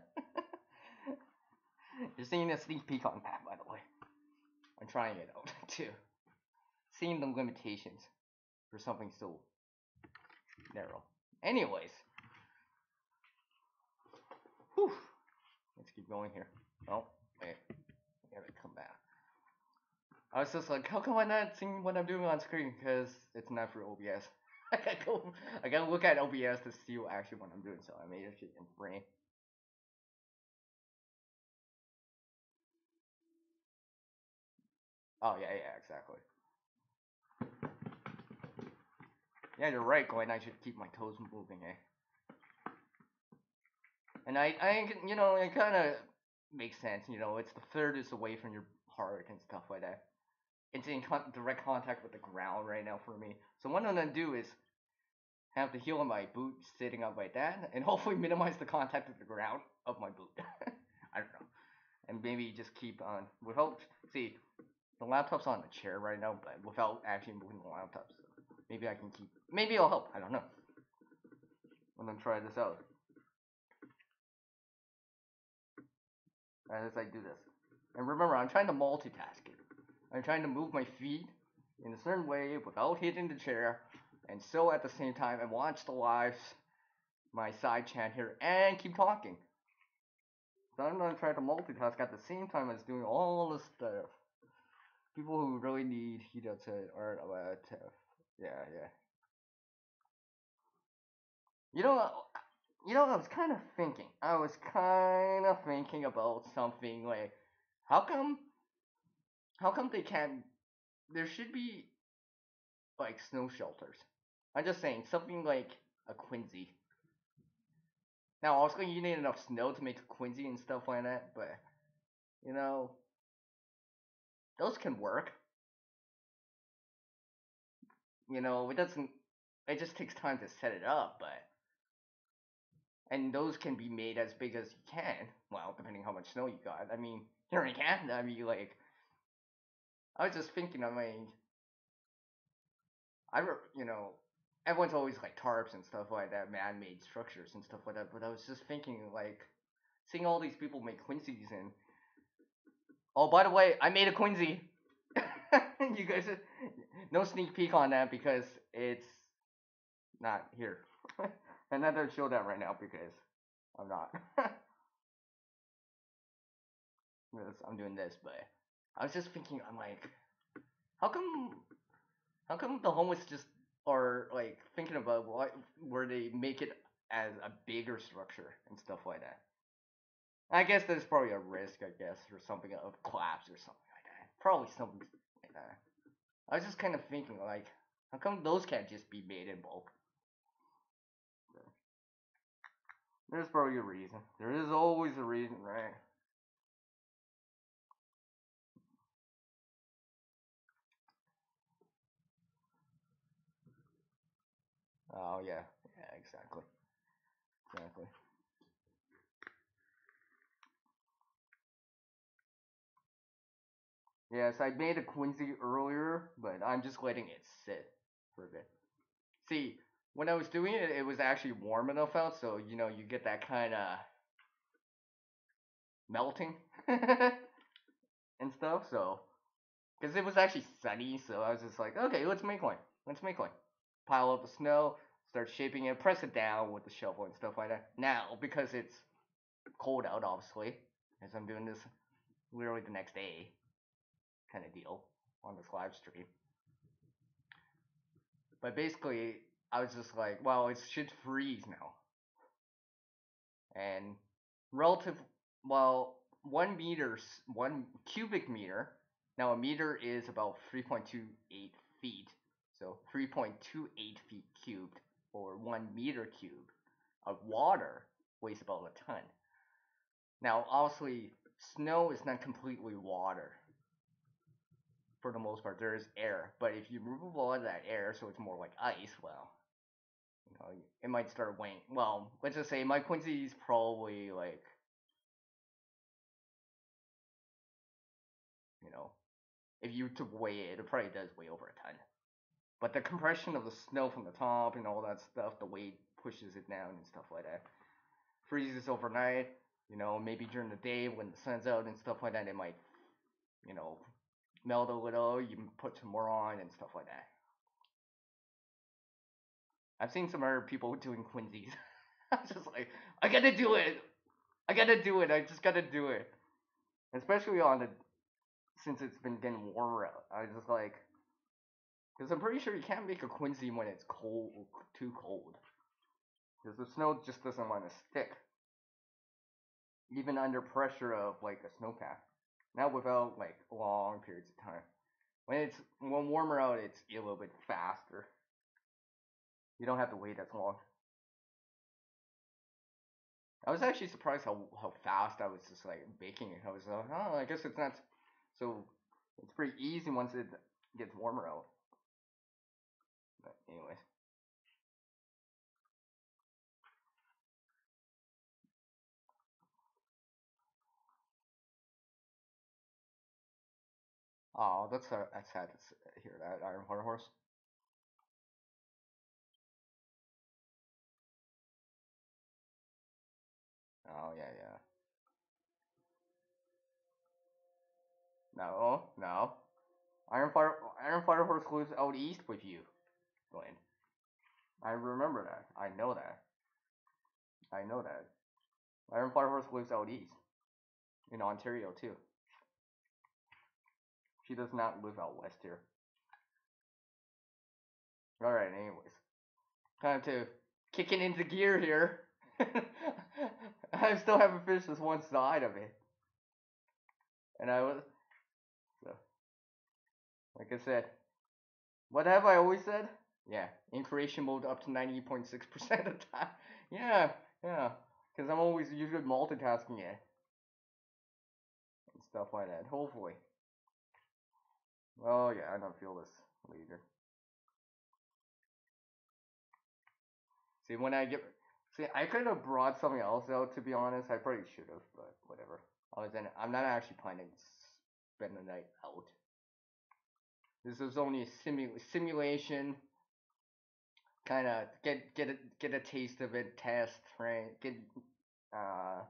You're seeing a sneak peek on that, by the way. I'm trying it out too. Seeing the limitations for something so narrow. Anyways, whew. Let's keep going here. Oh, wait. I gotta come back. I was just like, how come I'm not seeing what I'm doing on screen? Because it's not for OBS. I gotta look at OBS to see actually what I'm doing. So I made a shit in frame. Oh yeah, yeah, exactly. Yeah, you're right, Glenn. I should keep my toes moving, eh? And you know, it kind of makes sense. You know, it's the furthest away from your heart and stuff like that. It's in direct contact with the ground right now for me. So what I'm gonna do is have the heel of my boot sitting up like that, and hopefully minimize the contact with the ground of my boot. I don't know, and maybe just keep on without. See, the laptop's on the chair right now, but without actually moving the laptop. So maybe I can keep. Maybe it'll help. I don't know. I'm gonna try this out as I do this. And remember, I'm trying to multitask it. I'm trying to move my feet in a certain way without hitting the chair, and so at the same time, and watch the lives, my side chat here, and keep talking. So I'm gonna try to multitask at the same time as doing all this stuff. People who really need Hidata are tough. Yeah, yeah. You know, I was kind of thinking. I was kind of thinking about something like, how come, how come they can't? There should be like snow shelters. I'm just saying something like a Quincy. Now, also you need enough snow to make a Quincy and stuff like that, but you know, those can work. You know, it doesn't. It just takes time to set it up, but and those can be made as big as you can. Well, depending how much snow you got. I mean, here in Canada, I mean, like, I was just thinking, I mean, you know, everyone's always like tarps and stuff like that, man-made structures and stuff like that. But I was just thinking, like, seeing all these people make Quincy's and oh, by the way, I made a Quincy. You guys, no sneak peek on that because it's not here. And I don't show that right now because I'm not. I'm doing this, but I was just thinking, I'm like, how come, how come the homeless just are like thinking about what where they make it as a bigger structure and stuff like that? I guess there's probably a risk, I guess, or something of collapse or something like that. Probably something like that. I was just kind of thinking, like, how come those can't just be made in bulk? There's probably a reason. There is always a reason, right? Oh yeah, yeah, exactly, exactly. Yes, I made a Quincy earlier, but I'm just letting it sit for a bit. See, when I was doing it, it was actually warm enough out, so you know you get that kind of melting and stuff. So, because it was actually sunny, so I was just like, okay, let's make one. Let's make one. Pile up the snow, start shaping it, press it down with the shovel and stuff like that. Now, because it's cold out, obviously, as I'm doing this literally the next day, kind of deal on this live stream. But basically, I was just like, well, it should freeze now. And relative, well, 1 meter, 1 cubic meter. Now a meter is about 3.28 feet. So 3.28 feet cubed, or 1 meter cubed of water weighs about a ton. Now, obviously, snow is not completely water for the most part. There is air, but if you remove all of that air, so it's more like ice, well, you know, it might start weighing. Well, let's just say my Quincy is probably like, you know, if you to weigh it, it probably does weigh over a ton. But the compression of the snow from the top and all that stuff, the weight pushes it down and stuff like that. Freezes overnight. Maybe during the day when the sun's out and stuff like that, it might, you know, melt a little. You can put some more on and stuff like that. I've seen some other people doing Quincy's. I'm just like, I gotta do it. I gotta do it. I just gotta do it. Especially since it's been getting warmer out. I was just like, because I'm pretty sure you can't make a Quincy when it's cold, too cold. Because the snow just doesn't want to stick, even under pressure of like a snowpack. Not without like long periods of time. When warmer out, it's a little bit faster. You don't have to wait as long. I was actually surprised how fast I was just like baking it. I was like, oh, I guess it's not so. It's pretty easy once it gets warmer out. But anyways, oh, that's sad to hear that Iron Fire Horse. Oh yeah, yeah. No, no. Iron Fire Horse lives out east with you, Glenn. I remember that. I know that. I know that. Iron Fire Horse lives out east in Ontario too. She does not live out west here. All right. Anyways, time to kick it into gear here. I still haven't finished this one side of it, and I was so, like I said. What have I always said? Yeah, in creation mode up to 90.6% of the time. Yeah, yeah, because I'm always usually multitasking it and stuff like that. Hopefully. Oh yeah, I don't feel this later. See, see, I could have brought something else out. To be honest, I probably should have, but whatever. I'm not actually planning to spend the night out. This is only a simulation. Kind of get a taste of it, test, right? Uh,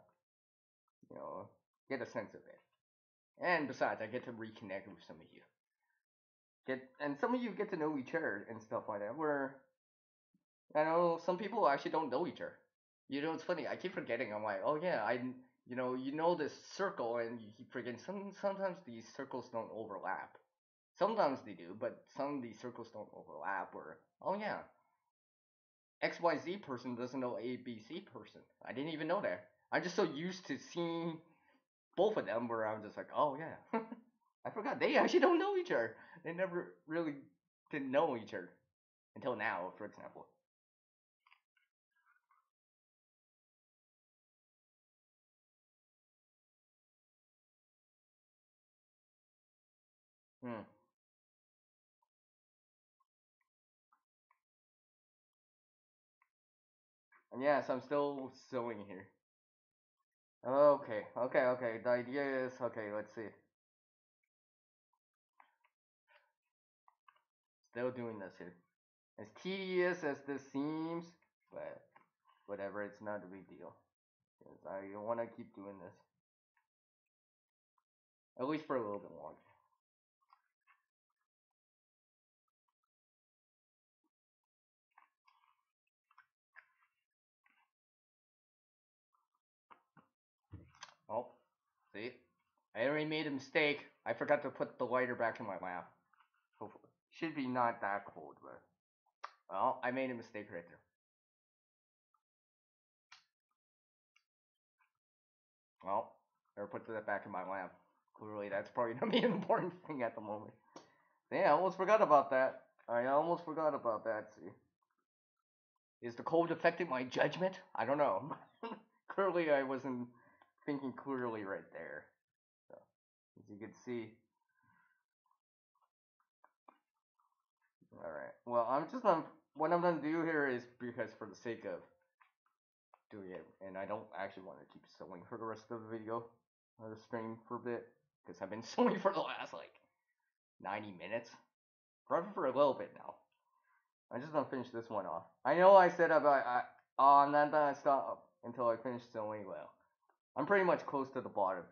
you know, get a sense of it. And besides, I get to reconnect with some of you. And some of you get to know each other and stuff like that. Where I know some people actually don't know each other. It's funny. I keep forgetting. I'm like, oh yeah, this circle, and you keep forgetting. Sometimes these circles don't overlap. Sometimes they do, but some of these circles don't overlap. Or oh yeah, XYZ person doesn't know ABC person. I didn't even know that. I'm just so used to seeing both of them where I'm just like, oh yeah, I forgot they actually don't know each other. They never really didn't know each other until now, for example. Hmm. And yes, I'm still sewing here. Okay, okay, okay. The idea is okay. Let's see. Still doing this here. As tedious as this seems, but whatever. It's not a big deal. 'Cause I want to keep doing this at least for a little bit longer. Oh, see, I already made a mistake. I forgot to put the lighter back in my lap. Hopefully, should be not that cold, but well, I made a mistake right there. Well, better put that back in my lap. Clearly, that's probably not the important thing at the moment. Yeah, I almost forgot about that. I almost forgot about that. See, is the cold affecting my judgment? I don't know. Clearly, I wasn't thinking clearly right there. So, as you can see. All right. Well, what I'm gonna do here is because for the sake of doing it, and I don't actually want to keep sewing for the rest of the video or the stream for a bit because I've been sewing for the last like 90 minutes, probably for a little bit now. I'm just gonna finish this one off. I know I said about oh, I'm not gonna stop until I finish sewing. Well, I'm pretty much close to the bottom.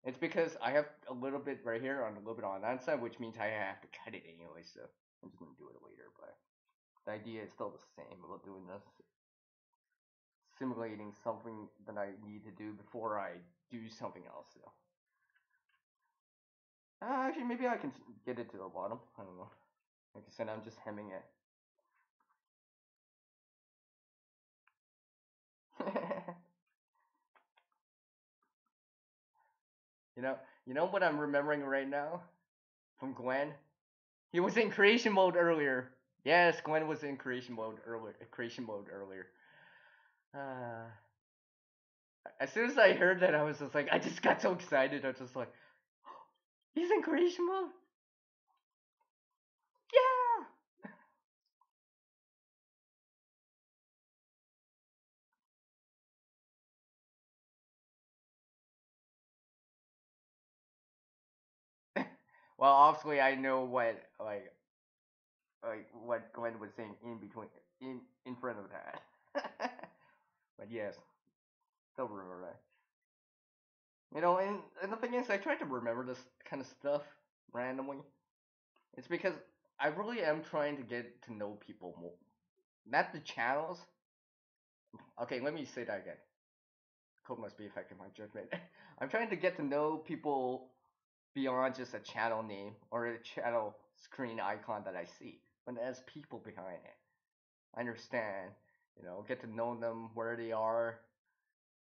It's because I have a little bit right here on a little bit on that side, which means I have to cut it anyway. So I'm just gonna do it later. But the idea is still the same about doing this, simulating something that I need to do before I do something else. So actually, maybe I can get it to the bottom. I don't know. Like I said, I'm just hemming it. you know, you know what I'm remembering right now from Glenn. He was in creation mode earlier. Yes, Glenn was in creation mode earlier. Creation mode earlier. Uh, as soon as I heard that, I was just like, I just got so excited. I was just like, he's in creation mode. Yeah. Well, obviously, I know what what Glenn was saying in between, in front of that. But yes, still remember that. And the thing is, I try to remember this kind of stuff randomly. It's because I really am trying to get to know people more. Not the channels. Okay, let me say that again. Code must be affecting my judgment. I'm trying to get to know people beyond just a channel name or a channel screen icon that I see, but as people behind it. I understand, get to know them, where they are,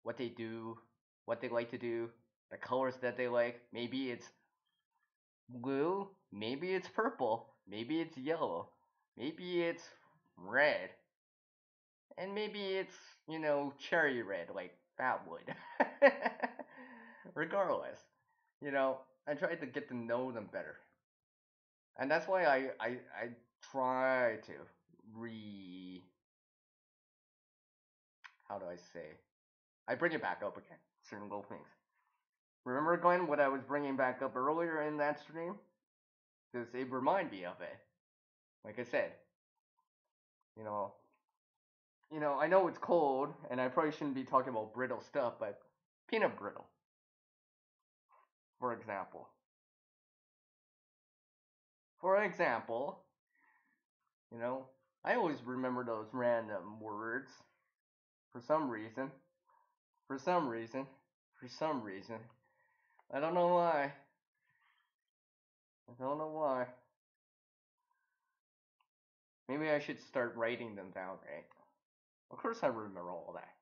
what they do, what they like to do, the colors that they like. Maybe it's blue, maybe it's purple, maybe it's yellow, maybe it's red, and maybe it's, cherry red, like that would. Regardless, I try to get to know them better. And that's why I try to re. How do I say? I bring it back up again, certain little things. Remember, Glenn, what I was bringing back up earlier in that stream? Because it reminded me of it. Like I said, you know, I know it's cold, and I probably shouldn't be talking about brittle stuff, but peanut brittle, for example. For example, you know, I always remember those random words for some reason. For some reason. For some reason. I don't know why. I don't know why. Maybe I should start writing them down, right? Of course, I remember all that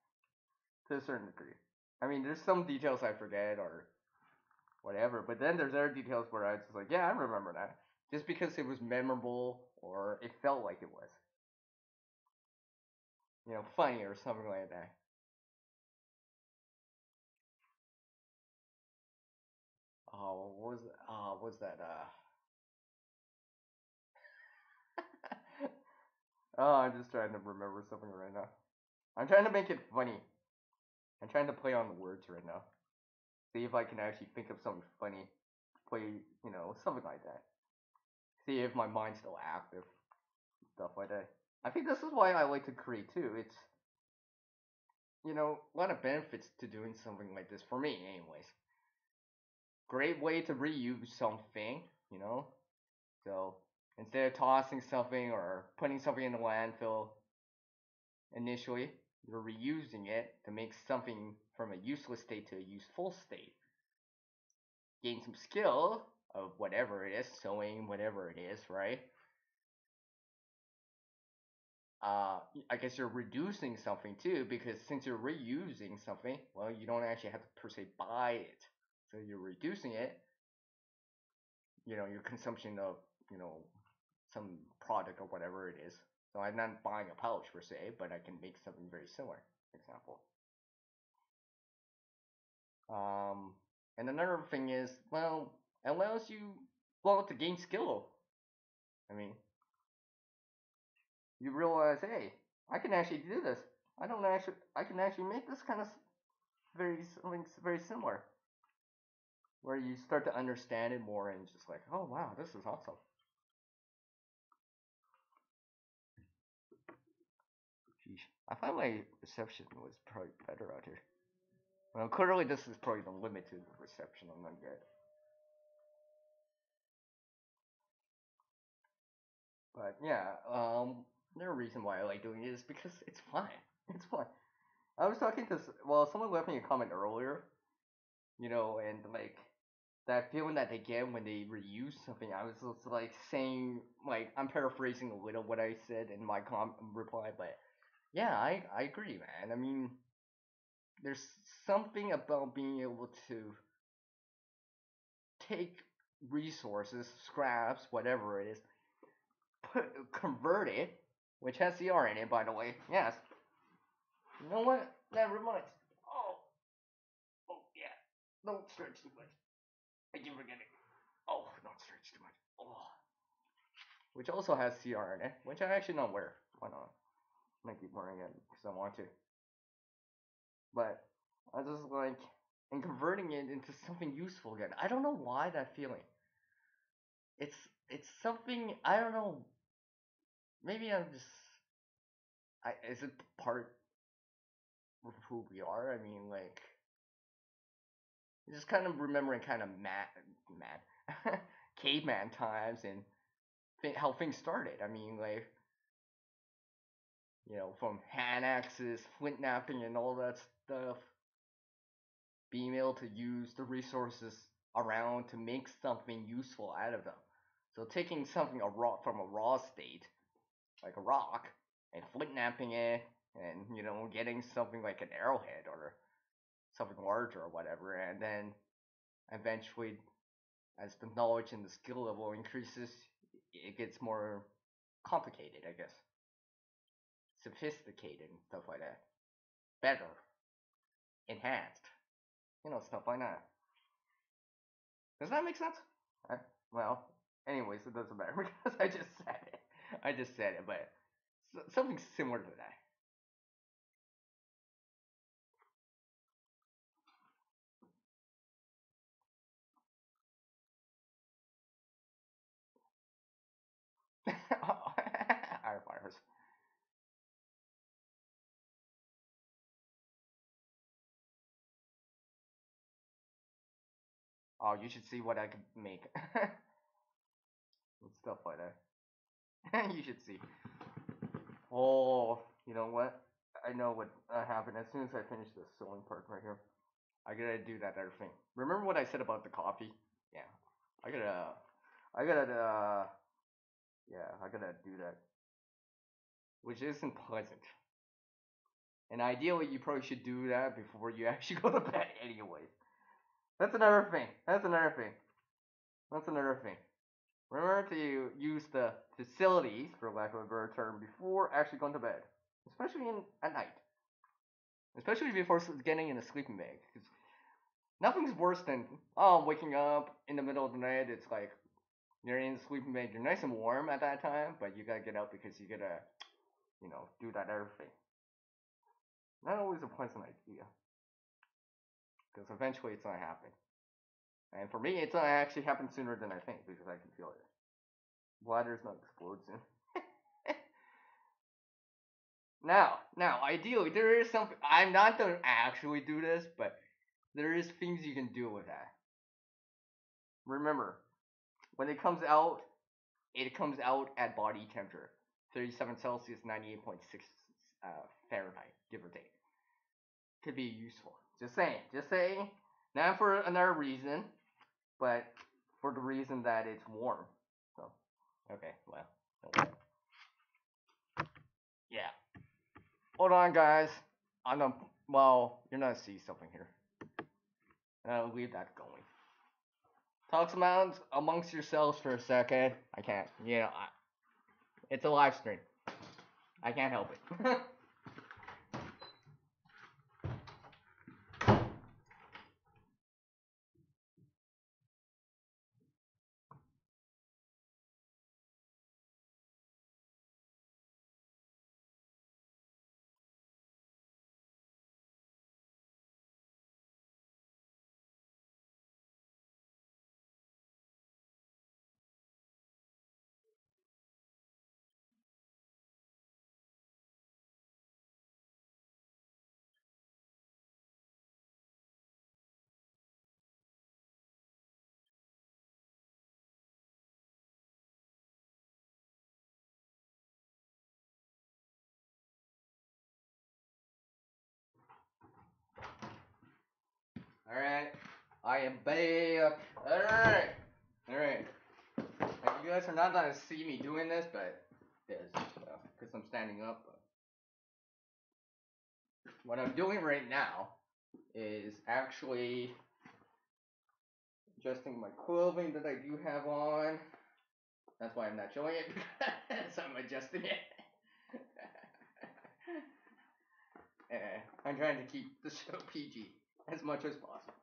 to a certain degree. I mean, there's some details I forget or whatever, but then there's other details where I was just like, yeah, I remember that, just because it was memorable or it felt like it was, funny or something like that. Oh, what was that? Oh, I'm just trying to remember something right now. I'm trying to make it funny. I'm trying to play on the words right now. See if I can actually think of something funny. Play, something like that. See if my mind's still active. Stuff like that. I think this is why I like to create too. It's, a lot of benefits to doing something like this for me, anyways. Great way to reuse something, you know? So instead of tossing something or putting something in the landfill initially, you're reusing it to make something from a useless state to a useful state. Gain some skill of whatever it is, sewing, whatever it is, right? I guess you're reducing something too, because since you're reusing something, well, you don't actually have to per se buy it. So you're reducing it, your consumption of, some product or whatever it is. So I'm not buying a pouch per se, but I can make something very similar, for example. Um, and another thing is, well, it allows you, well, to gain skill. I mean, you realize, hey, I can actually do this. I can actually make this kind of something very similar, where you start to understand it more and just like, oh wow, this is awesome. I find my reception was probably better out here. Well, clearly this is probably the limited reception I'm gonna get. But yeah, the reason why I like doing it is because it's fun. It's fun. I was talking to well, someone left me a comment earlier, and like that feeling that they get when they reuse something. I was just like saying, like I'm paraphrasing a little what I said in my reply, but yeah, I agree, man. I mean, there's something about being able to take resources, scraps, whatever it is, convert it, which has CR in it, by the way. Yes. You know what? That reminds. Oh, oh yeah. Don't stretch too much. I keep forgetting. Oh, don't stretch too much. Oh, which also has CR in it, which I actually don't wear. Why not? I keep wearing it because I want to. But I just like and converting it into something useful again. I don't know why that feeling. It's it's something I don't know. Maybe I'm just. Is it part of who we are? I mean, like just kind of remembering kind of mad, caveman times and how things started. I mean, like from hand axes, flint knapping, and all that stuff. Being able to use the resources around to make something useful out of them. So taking something from a raw state, like a rock, and flint knapping it, and getting something like an arrowhead or something larger or whatever, and then eventually, as the knowledge and the skill level increases, it gets more complicated, I guess, sophisticated and stuff like that, better, enhanced, stuff like that. Does that make sense? Well, anyways, it doesn't matter because I just said it. I just said it, but something similar to that. Our virus. Oh, you should see what I could make. And stuff like that. You should see. Oh, you know what? I know what happened as soon as I finish the sewing part right here. I gotta do that other thing. Remember what I said about the coffee? Yeah, I gotta, I gotta, yeah, I gotta do that, which isn't pleasant. And ideally, you probably should do that before you actually go to bed, anyways. That's another thing. That's another thing. That's another thing. Remember to use the facilities, for lack of a better term, before actually going to bed, especially at night, especially before getting in a sleeping bag. Because nothing's worse than waking up in the middle of the night. It's like you're in the sleeping bag. You're nice and warm at that time, but you gotta get up because you gotta do that other thing. Not always a pleasant idea because eventually it's gonna happen. And for me, it's gonna actually happen sooner than I think because I can feel it. Bladder's not explode soon. Now, ideally, there is something. I'm not gonna actually do this, but there is things you can do with that. Remember, when it comes out at body temperature, 37 Celsius, 98.6 Fahrenheit, give or take. Could be useful. Just saying. Just saying. Not for another reason, but for the reason that it's warm. So, okay, well, yeah. Hold on, guys. I'm gonna. Well, you're gonna see something here. And I'll leave that going. Talk amongst yourselves for a second. I can't. It's a live stream. I can't help it. Alright. I am back. Alright. Alright. You guys are not gonna see me doing this, but because I'm standing up. But what I'm doing right now is actually adjusting my clothing that I do have on. That's why I'm not showing it, so I'm adjusting it. I'm trying to keep the show PG as much as possible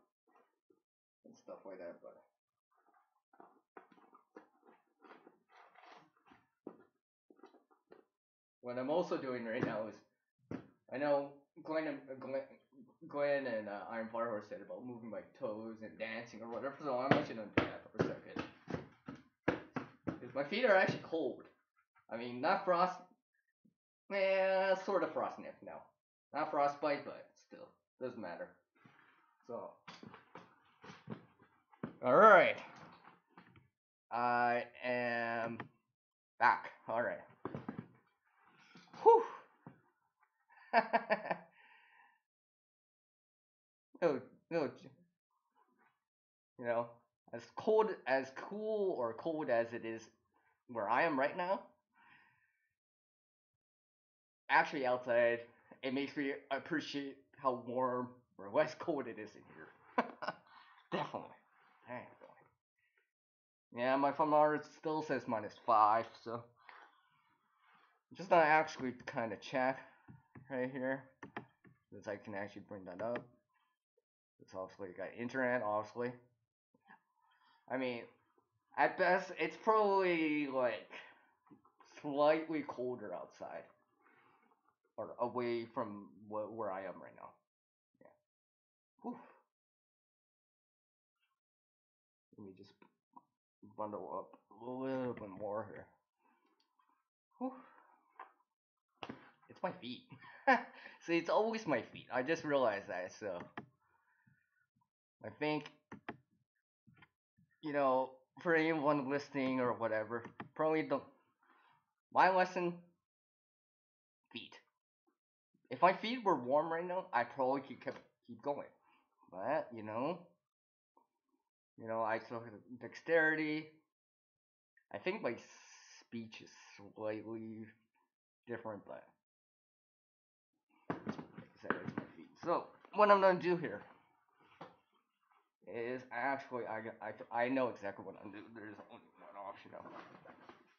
and stuff like that, but what I'm also doing right now is, I know Glenn and Iron Firehorse said about moving my toes and dancing or whatever, so I'm actually gonna do that for a second. Because my feet are actually cold. I mean, not frost, sort of frostnip now. Not frostbite, but still, doesn't matter. So, alright. I am back. Alright. Whew. no, no, you know, as cool or cold as it is where I am right now, actually outside, it makes me appreciate how warm or less cold it is in here. Definitely. Yeah, my thermometer still says -5, so I'm just gonna actually kind of check right here, since I can actually bring that up. It's obviously got internet, obviously. I mean, at best, it's probably like slightly colder outside or away from where I am right now. Yeah. Whew. Let me just bundle up a little bit more here. Whew. It's my feet. See, it's always my feet. I just realized that, so I think, for anyone listening or whatever, probably don't. My lesson: feet. If my feet were warm right now, I probably could keep going. But I still have dexterity. I think my speech is slightly different, but like I said, it's my feet. So what I'm gonna do here is actually I know exactly what I'm doing. There's only one option.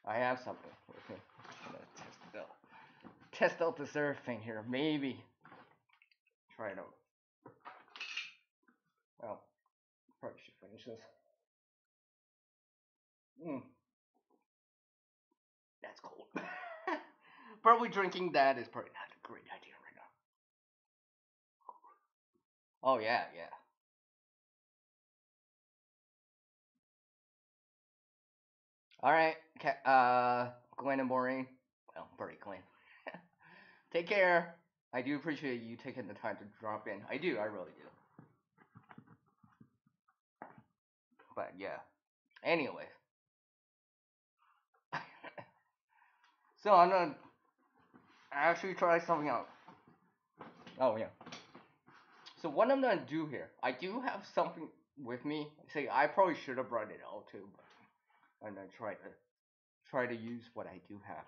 I have something with me. I'm gonna test it out. Test out this other thing here. Maybe try it out. Well, probably should finish this. That's cold. Probably drinking that is probably not a great idea right now. Oh yeah, yeah. All right, Glenn and Maureen. Well, very Glenn. Take care. I do appreciate you taking the time to drop in. I do. I really do. But yeah. Anyways. So I'm gonna actually try something out. Oh yeah. So what I'm gonna do here, I do have something with me. Say I probably should have brought it out too, but I'm gonna try to use what I do have.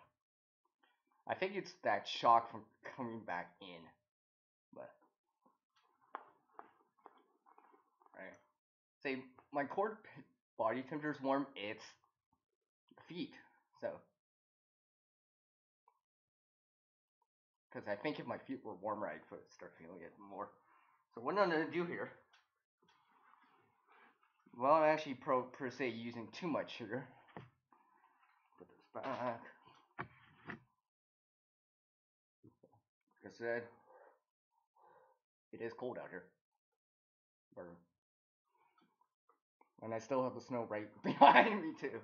I think it's that shock from coming back in, but right. Say my core body temperature is warm. It's feet, so because I think if my feet were warmer, I'd start feeling it more. So what I'm gonna do here, well, I'm actually per se using too much sugar. Put this back. Like I said, it is cold out here. And I still have the snow right behind me too.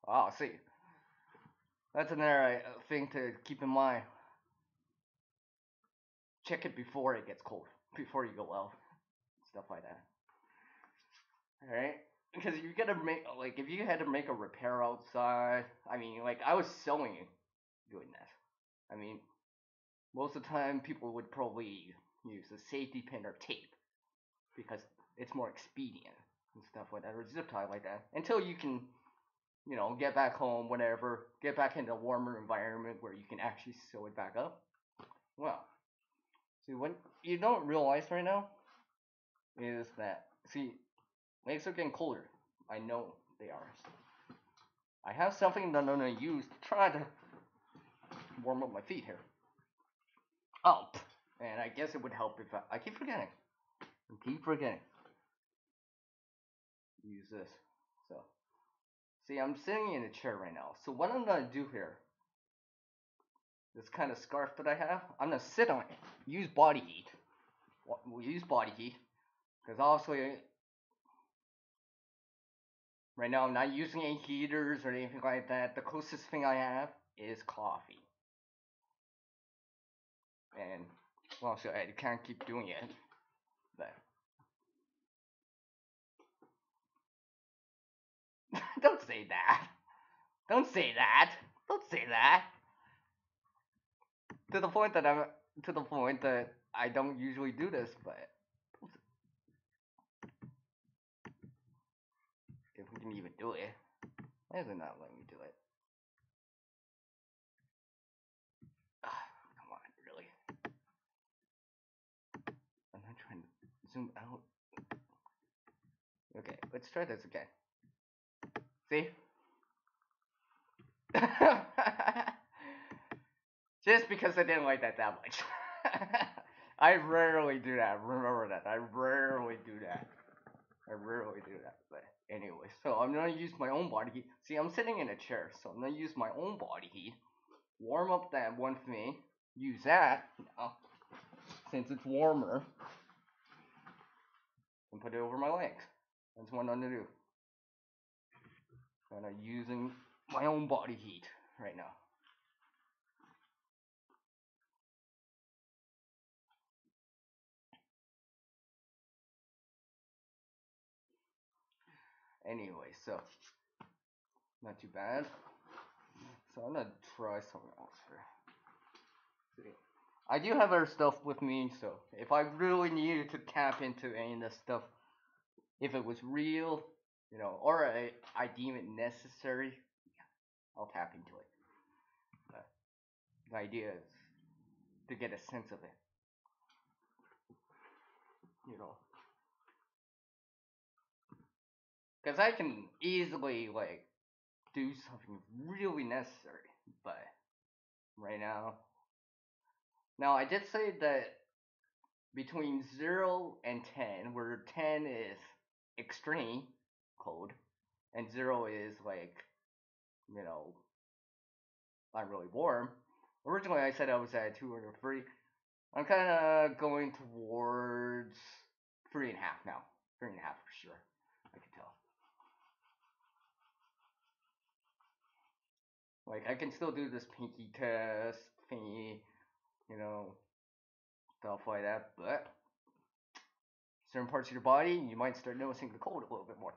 Oh, see, that's another thing to keep in mind. Check it before it gets cold, before you go out, stuff like that. All right. because you gotta make like if you had to make a repair outside. I mean, like I was sewing doing that. I mean, most of the time people would probably use a safety pin or tape because it's more expedient and stuff like that, or zip tie like that. Until you can, get back home, whatever, get back into a warmer environment where you can actually sew it back up. Well, see, what you don't realize right now is that, see, legs are getting colder. I know they are. I have something that I'm gonna use to try to warm up my feet here. Oh, and I guess it would help if I keep forgetting. I keep forgetting. Use this. So, see, I'm sitting in a chair right now. So what I'm gonna do here, this kind of scarf that I have, I'm gonna sit on it. Use body heat. We'll use body heat because obviously right now I'm not using any heaters or anything like that. The closest thing I have is coffee. And well, so I can't keep doing it, but don't say that. Don't say that. Don't say that. To the point that I don't usually do this, but if we can even do it, why is it not letting me do it? Come on, really? I'm not trying to zoom out. Okay, let's try this again. See? Just because I didn't like that much. I rarely do that. Remember that. I rarely do that. But anyway, so I'm gonna use my own body heat. See, I'm sitting in a chair, so I'm gonna use my own body heat. Warm up that one thing. Use that now, since it's warmer, and put it over my legs. That's what I'm gonna do. And I'm using my own body heat right now. Anyway, so not too bad. So I'm gonna try something else here. See, I do have other stuff with me, so if I really needed to tap into any of this stuff, if it was real, or I deem it necessary, I'll tap into it. But the idea is to get a sense of it, because I can easily do something really necessary, but right now I did say that between 0 and 10, where 10 is extreme cold and 0 is you know, not really warm. Originally, I said I was at 2 or 3. I'm kind of going towards 3.5 now. 3.5 for sure. I can tell. Like, I can still do this pinky test thingy, you know, stuff like that, but certain parts of your body, you might start noticing the cold a little bit more.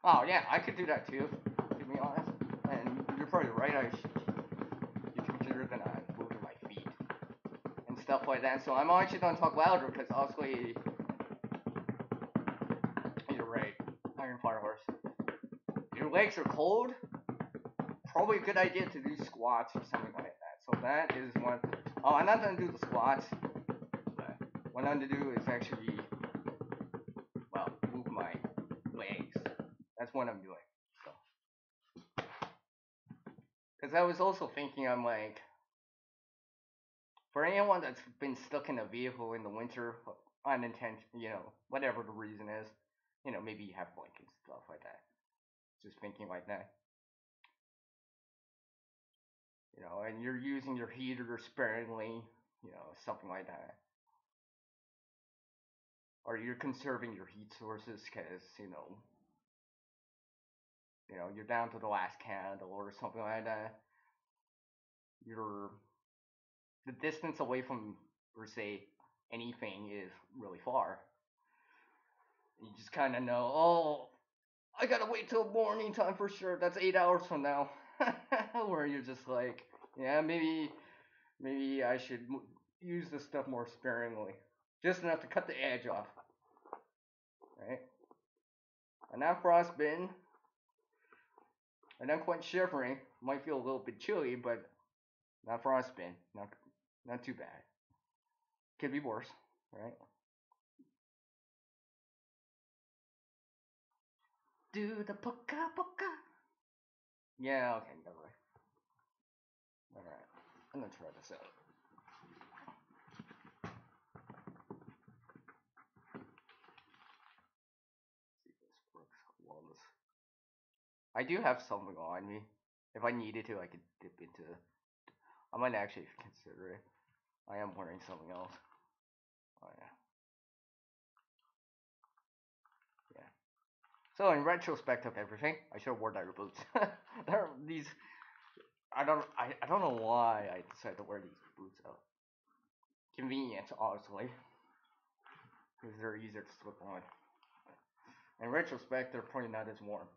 Oh, yeah, I could do that too, to be honest. And you're probably right, I should be consider that I'm moving my feet and stuff like that. So I'm actually going to talk louder because obviously, you're right, Iron Fire Horse. Your legs are cold, probably a good idea to do squats or something like that. So that is one. Oh, I'm not going to do the squats, but what I'm going to do is actually, well, move my legs. That's what I'm doing. So, because I was also thinking, I'm like, for anyone that's been stuck in a vehicle in the winter, unintentional, whatever the reason is, maybe you have blankets, stuff like that. Just thinking like that. And you're using your heater sparingly, something like that. Or you're conserving your heat sources because, you're down to the last candle or something like that. You're the distance away from, per se, anything is really far. You just kind of know, oh, I gotta wait till morning time for sure. That's 8 hours from now. Where you're just like, yeah, maybe I should use this stuff more sparingly, just enough to cut the edge off, right? And not frostbitten, and not quite shivering. Might feel a little bit chilly, but not frostbitten. Not too bad. Could be worse, right? Do the poka poka. Yeah, okay, never mind. Alright, I'm gonna try this out. See if this works well. I do have something on me. If I needed to, I could dip into. I might actually consider it. I am wearing something else. Oh yeah, yeah. So in retrospect of everything, I should have worn their boots. There are these. I don't know why I decided to wear these boots out. Convenient, obviously, because they're easier to slip on. In retrospect, they're probably not as warm.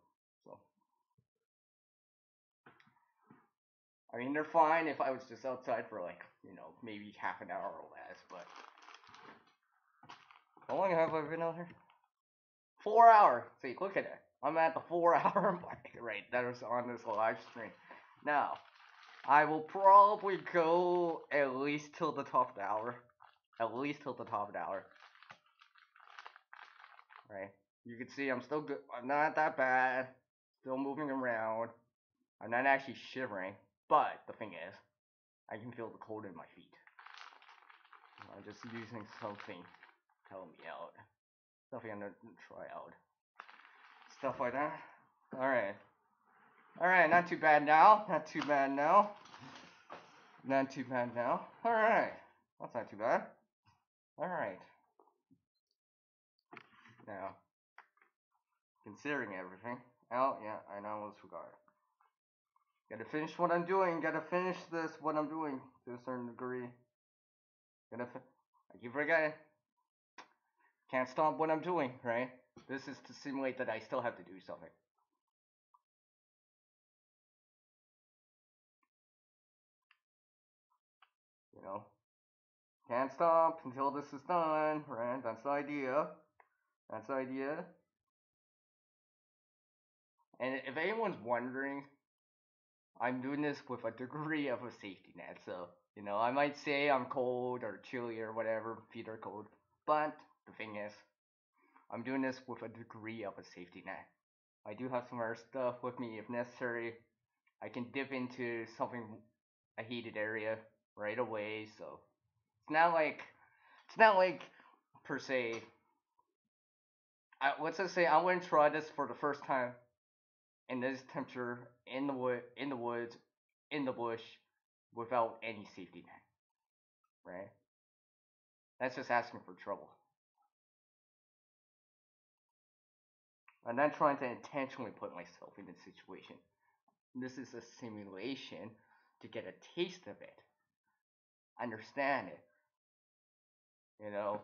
So I mean, they're fine if I was just outside for like, maybe half an hour or less. But how long have I been out here? 4 hours. See, look at it. I'm at the 4 hour mark right. That was on this live stream. Now, I will probably go at least till the top of the hour. At least till the top of the hour. Right? You can see I'm still good. I'm not that bad. Still moving around. I'm not actually shivering. But the thing is, I can feel the cold in my feet. I'm just using something to help me out. Something I'm gonna try out. Stuff like that. Alright. Alright, not too bad now. Not too bad now. Not too bad now. Alright. That's not too bad. Alright. Now, considering everything. Oh, yeah, I almost forgot. Gotta finish what I'm doing. Gotta finish this, what I'm doing, to a certain degree. I keep forgetting. Can't stop what I'm doing, right? This is to simulate that I still have to do something. You know? Can't stop until this is done, right? That's the idea. That's the idea. And if anyone's wondering, I'm doing this with a degree of a safety net. So, I might say I'm cold or chilly or whatever, feet are cold. But the thing is, I'm doing this with a degree of a safety net. I do have some other stuff with me if necessary. I can dip into something, a heated area right away. So it's not like per se. Let's just say I wouldn't try this for the first time in this temperature in the woods, in the bush, without any safety net, right? That's just asking for trouble. I'm not trying to intentionally put myself in this situation. This is a simulation to get a taste of it, understand it, you know,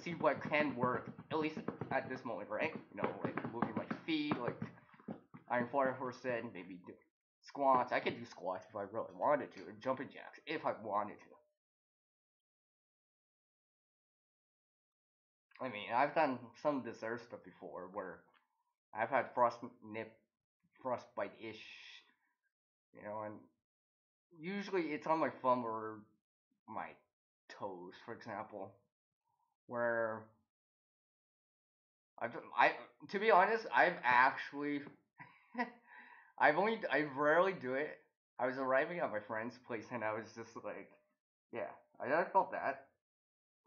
see what can work at least at this moment, right? Like moving my feet, like Iron Fire Horse said, maybe do squats. I could do squats if I really wanted to, and jumping jacks if I wanted to. I mean, I've done some of this other stuff before where I've had frostbite ish, and usually it's on my thumb or my toes, for example, where I to be honest, I've actually I rarely do it. I was arriving at my friend's place and I was just like, yeah, I felt that,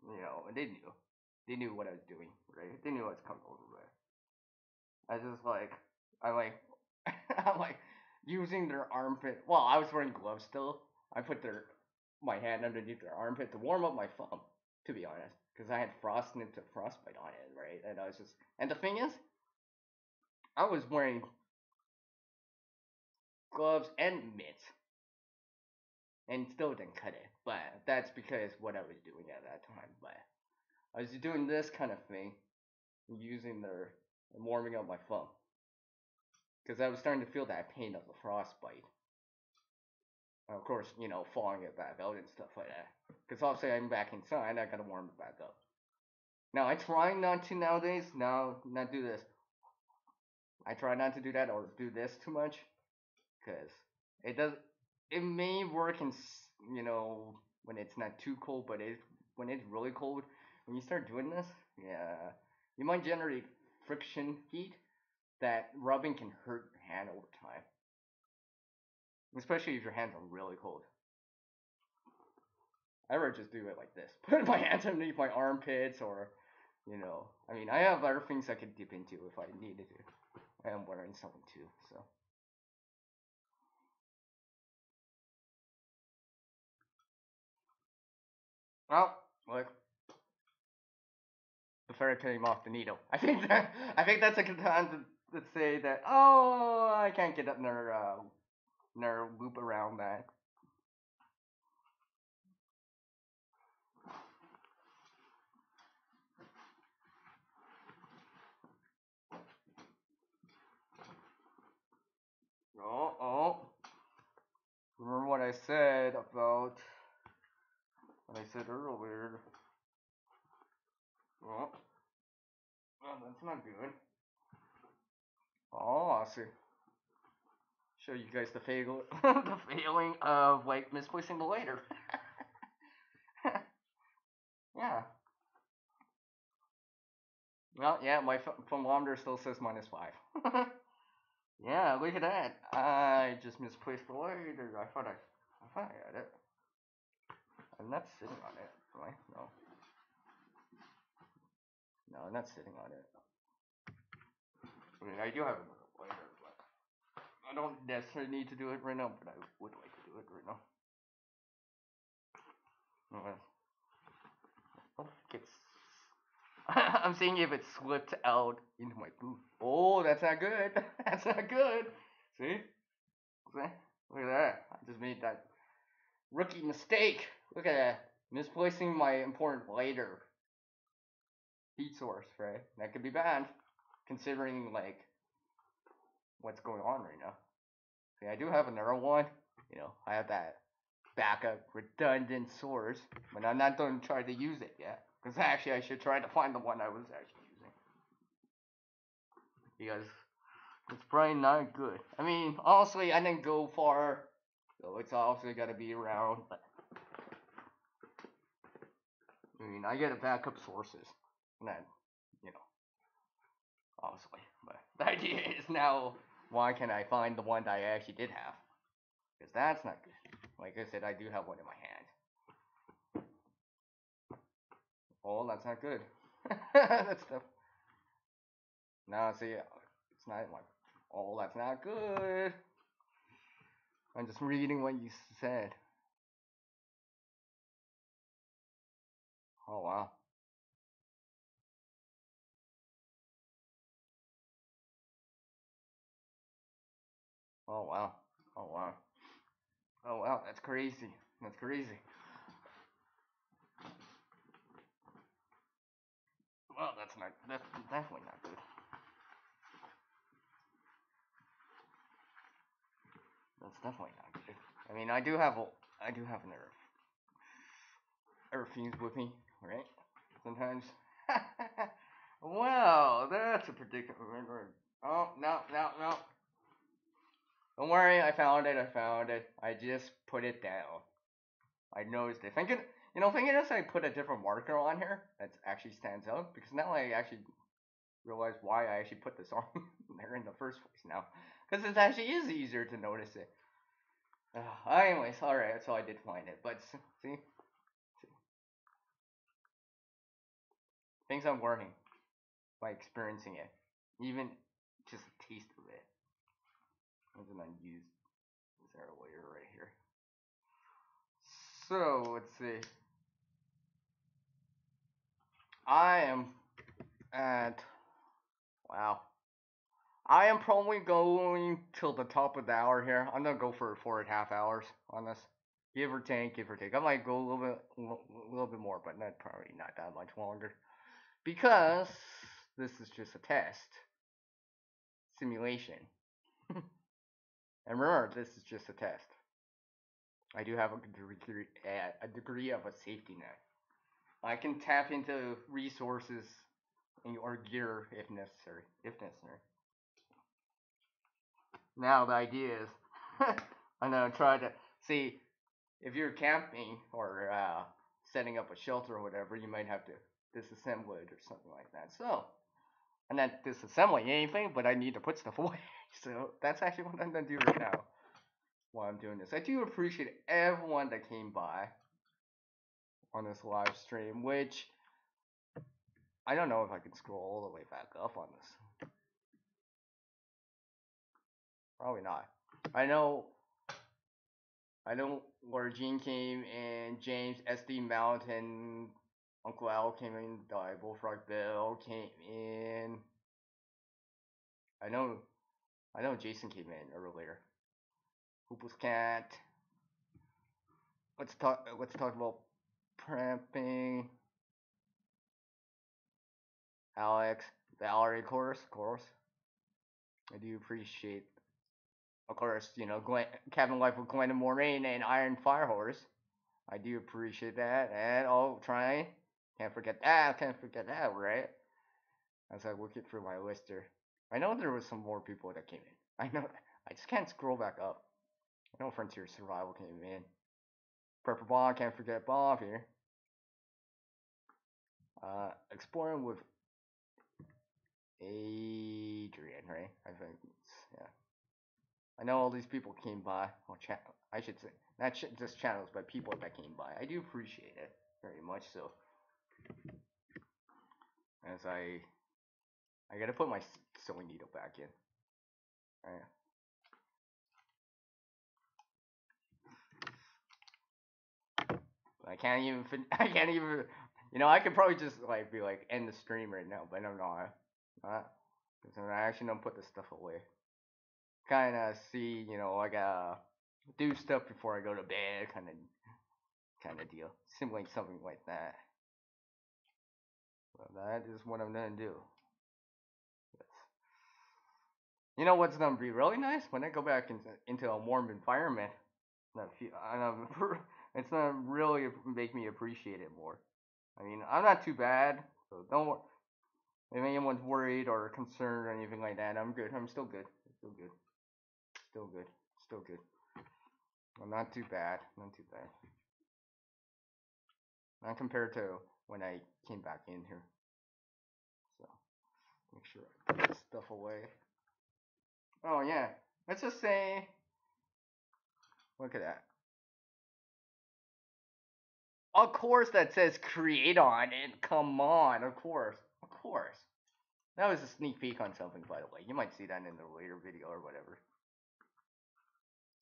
and they knew what I was doing, right? They knew I was coming over there. I was just like, I'm like, I'm like using their armpit. Well, I was wearing gloves still. I put my hand underneath their armpit to warm up my thumb, to be honest, because I had frostbite on it, right? And I was just, and the thing is, I was wearing gloves and mitts, and still didn't cut it. But that's because what I was doing at that time. But I was doing this kind of thing, using their and warming up my thumb because I was starting to feel that pain of the frostbite. And of course, thawing it back out and stuff like that. Because obviously I'm back inside, I gotta warm it back up. Now I try not to nowadays. Now not do this. I try not to do that or do this too much, because it does. It may work in when it's not too cold, but when it's really cold, when you start doing this, yeah, you might generate friction heat that rubbing can hurt your hand over time, especially if your hands are really cold. I would just do it like this: put my hands underneath my armpits, or I mean, I have other things I could dip into if I needed to. I am wearing something too, so. Well, look, the ferret came off the needle. I think that's a good time to say that. Oh, I can't get up near loop around that. Oh, oh. Remember what I said about what I said earlier? Oh, well, that's not good. Oh, I see. Show you guys the fail, the failing of like misplacing the lighter. Yeah. Well, yeah, my thermometer still says -5. Yeah, look at that. I just misplaced the lighter. I thought I had it. I'm not sitting on it, am I? No. No, I'm not sitting on it. I mean, I do have another lighter, but I don't necessarily need to do it right now, but I would like to do it right now. Okay. Oh, it's. I'm seeing if it slipped out into my boot. Oh, that's not good. That's not good. See? See? Look at that. I just made that rookie mistake. Look at that. Misplacing my important lighter. Heat source, right? That could be bad, considering like what's going on right now. See, I do have another one. I have that backup redundant source, but I'm not going to try to use it yet. Because actually, I should try to find the one I was actually using. Because it's probably not good. I mean, honestly, I didn't go far, so it's obviously got to be around. But I mean, I get a backup sources, and then, you know, obviously. But the idea is now, why can I find the one that I actually did have? Because that's not good. Like I said, I do have one in my hand. Oh, that's not good. That's the. Now, see, it's not like, oh, that's not good. I'm just reading what you said. Oh, wow. Oh, wow. Oh, wow. Oh, wow. That's crazy. That's crazy. Well, that's definitely not good. That's definitely not good. I mean, I do have an earth fumes with me, right? Sometimes. Well, that's a predicament. Oh, no, no, no. Don't worry, I found it, I found it. I just put it down. I noticed it. Thinking as I put a different marker on here that actually stands out, because now I actually realize why I actually put this on there in the first place now. Because it actually is easier to notice it. Anyways, alright, so I did find it. But see, things I'm learning by experiencing it. Even just a taste of it. I'm gonna use this earlier right here. So, let's see. I am at. Wow. I am probably going till the top of the hour here. I'm gonna go for 4.5 hours on this, give or take, give or take. I might go a little bit more, but not probably not that much longer, because this is just a test simulation. And remember, this is just a test. I do have a degree of a safety net. I can tap into resources or gear if necessary. Now the idea is, I'm gonna try to see if you're camping or setting up a shelter or whatever. You might have to disassemble it or something like that. So I'm not disassembling anything, but I need to put stuff away. So that's actually what I'm gonna do right now while I'm doing this. I do appreciate everyone that came by on this live stream, which I don't know if I can scroll all the way back up on this. Probably not. I know Lord Jean came and James, SD Mountain, Uncle Al came in, Bullfrog Bill came in. I know Jason came in earlier. Hoopless Cat. Let's talk about prepping. Alex, the Allery course. I do appreciate, of course, Cabin Life with Gwen and Moraine and Iron Firehorse. I do appreciate that. And trying. Can't forget that, right? As I look it through my list here. I know there was some more people that came in. I know. I just can't scroll back up. I know Frontier Survival came in. Purple Bob, can't forget Bob here. Exploring with Adrian, right? I think, yeah. I know all these people came by. Well, I should say, not just channels, but people that came by. I do appreciate it very much. So, as I gotta put my sewing needle back in. Right. I can't even. I could probably just be end the stream right now, but I'm not. Because I actually don't put this stuff away. Kind of see, I gotta do stuff before I go to bed, kind of deal. Simulate something like that. So that is what I'm gonna do. You know what's gonna be really nice when I go back into a warm environment. It's gonna really make me appreciate it more. I mean, I'm not too bad, so don't worry. If anyone's worried or concerned or anything like that, I'm good. I'm still good. Still good. I'm not too bad. Not compared to when I came back in here. So, make sure I put this stuff away. Oh, yeah. Let's just say, look at that. Of course that says create on it. Come on, of course. That was a sneak peek on something, by the way. You might see that in the later video or whatever.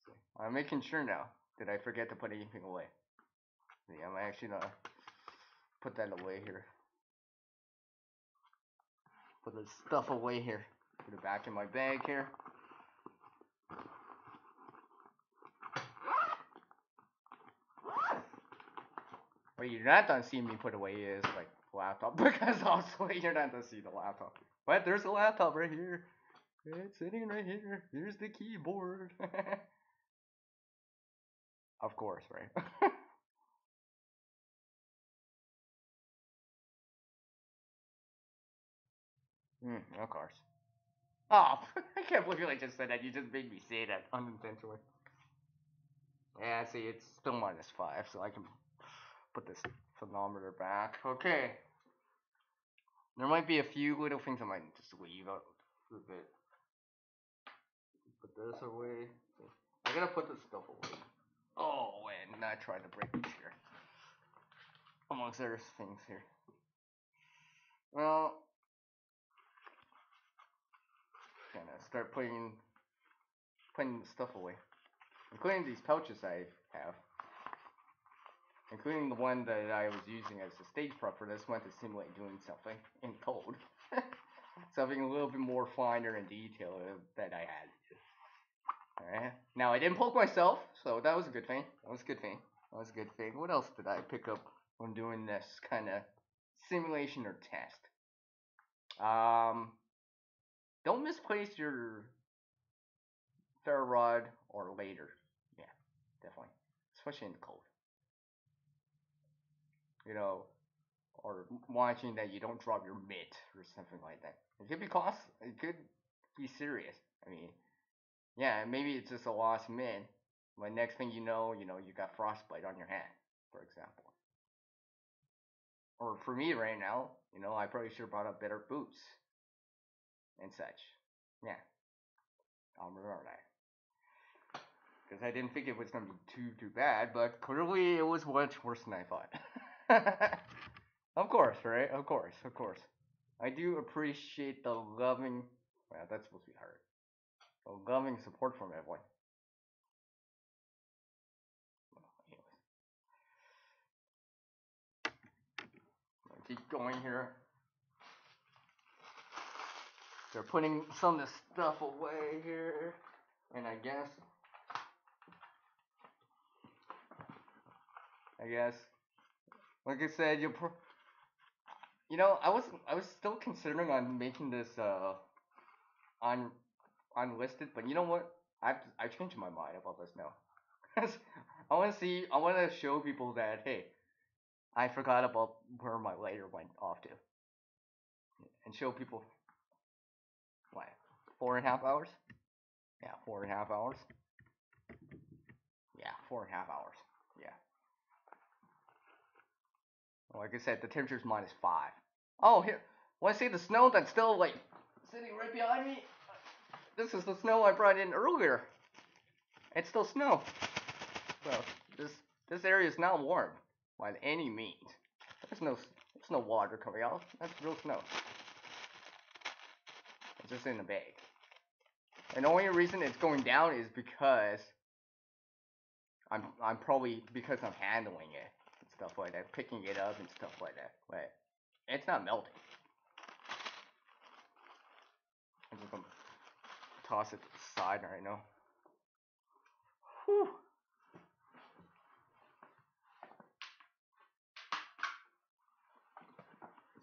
So, I'm making sure now. Did I forget to put anything away? Yeah, I'm actually gonna put that away here. Put the stuff away here. Put it back in my bag here. What you're not gonna see me put away is laptop, because also you're not gonna see the laptop. But there's a laptop right here. It's sitting right here. Here's the keyboard. Of course, right? Of course. Oh, I can't believe I just said that. You just made me say that unintentionally. Yeah, see, it's still -5, so I can put this thermometer back. Okay. There might be a few little things I might just leave out for a bit. Put this away. I gotta put this stuff away. Oh, and not try to break this here. Amongst other things here. Well, gonna start putting stuff away, including these pouches I have, including the one that I was using as a stage prop for this one to simulate doing something in code. Something a little bit more finer in detail that I had. Alright. Now I didn't poke myself, so that was a good thing. What else did I pick up when doing this kind of simulation or test? Don't misplace your ferro rod or later. Yeah, definitely, especially in the cold. You know, or watching that you don't drop your mitt or something like that. It could be cost. It could be serious. I mean, yeah, maybe it's just a lost mitt, but next thing you know, you got frostbite on your hand, for example. Or for me right now, I probably should have brought up better boots and such. Yeah, I'll remember that. Because I didn't think it was going to be too bad, but clearly it was much worse than I thought. Of course, right? Of course. I do appreciate the loving. Well, that's supposed to be hard. The loving support from everyone. Well, anyways, I'll keep going here. They're putting some of this stuff away here, and I guess, like I said, I was still considering on making this on unlisted, but you know what? I changed my mind about this now. I want to show people that hey, I forgot about where my lighter went off to, and show people what 4.5 hours. Yeah, 4.5 hours. Yeah, 4.5 hours. Yeah. Like I said, the temperature's -5. Oh, here. Want to see the snow that's still like sitting right behind me? This is the snow I brought in earlier. It's still snow. So this this area is not warm by any means. There's no water coming out. That's real snow. It's just in the bag. And the only reason it's going down is because I'm probably because I'm handling it and stuff like that, picking it up and stuff like that. But it's not melting. I'm just gonna toss it to the side right now. Whew.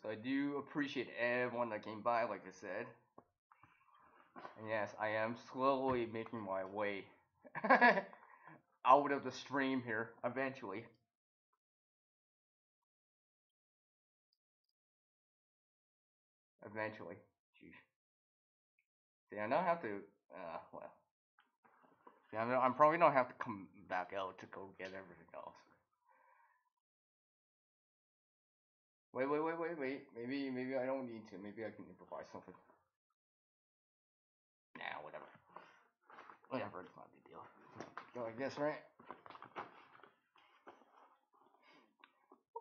So I do appreciate everyone that came by, like I said. And yes, I am slowly making my way out of the stream here eventually. Eventually. Jeez. See, I don't have to. Well. See, I'm probably don't have to come back out to go get everything else. Wait. Maybe I don't need to. Maybe I can improvise something. Nah, whatever. Whatever, it's not a big deal. So I guess, right?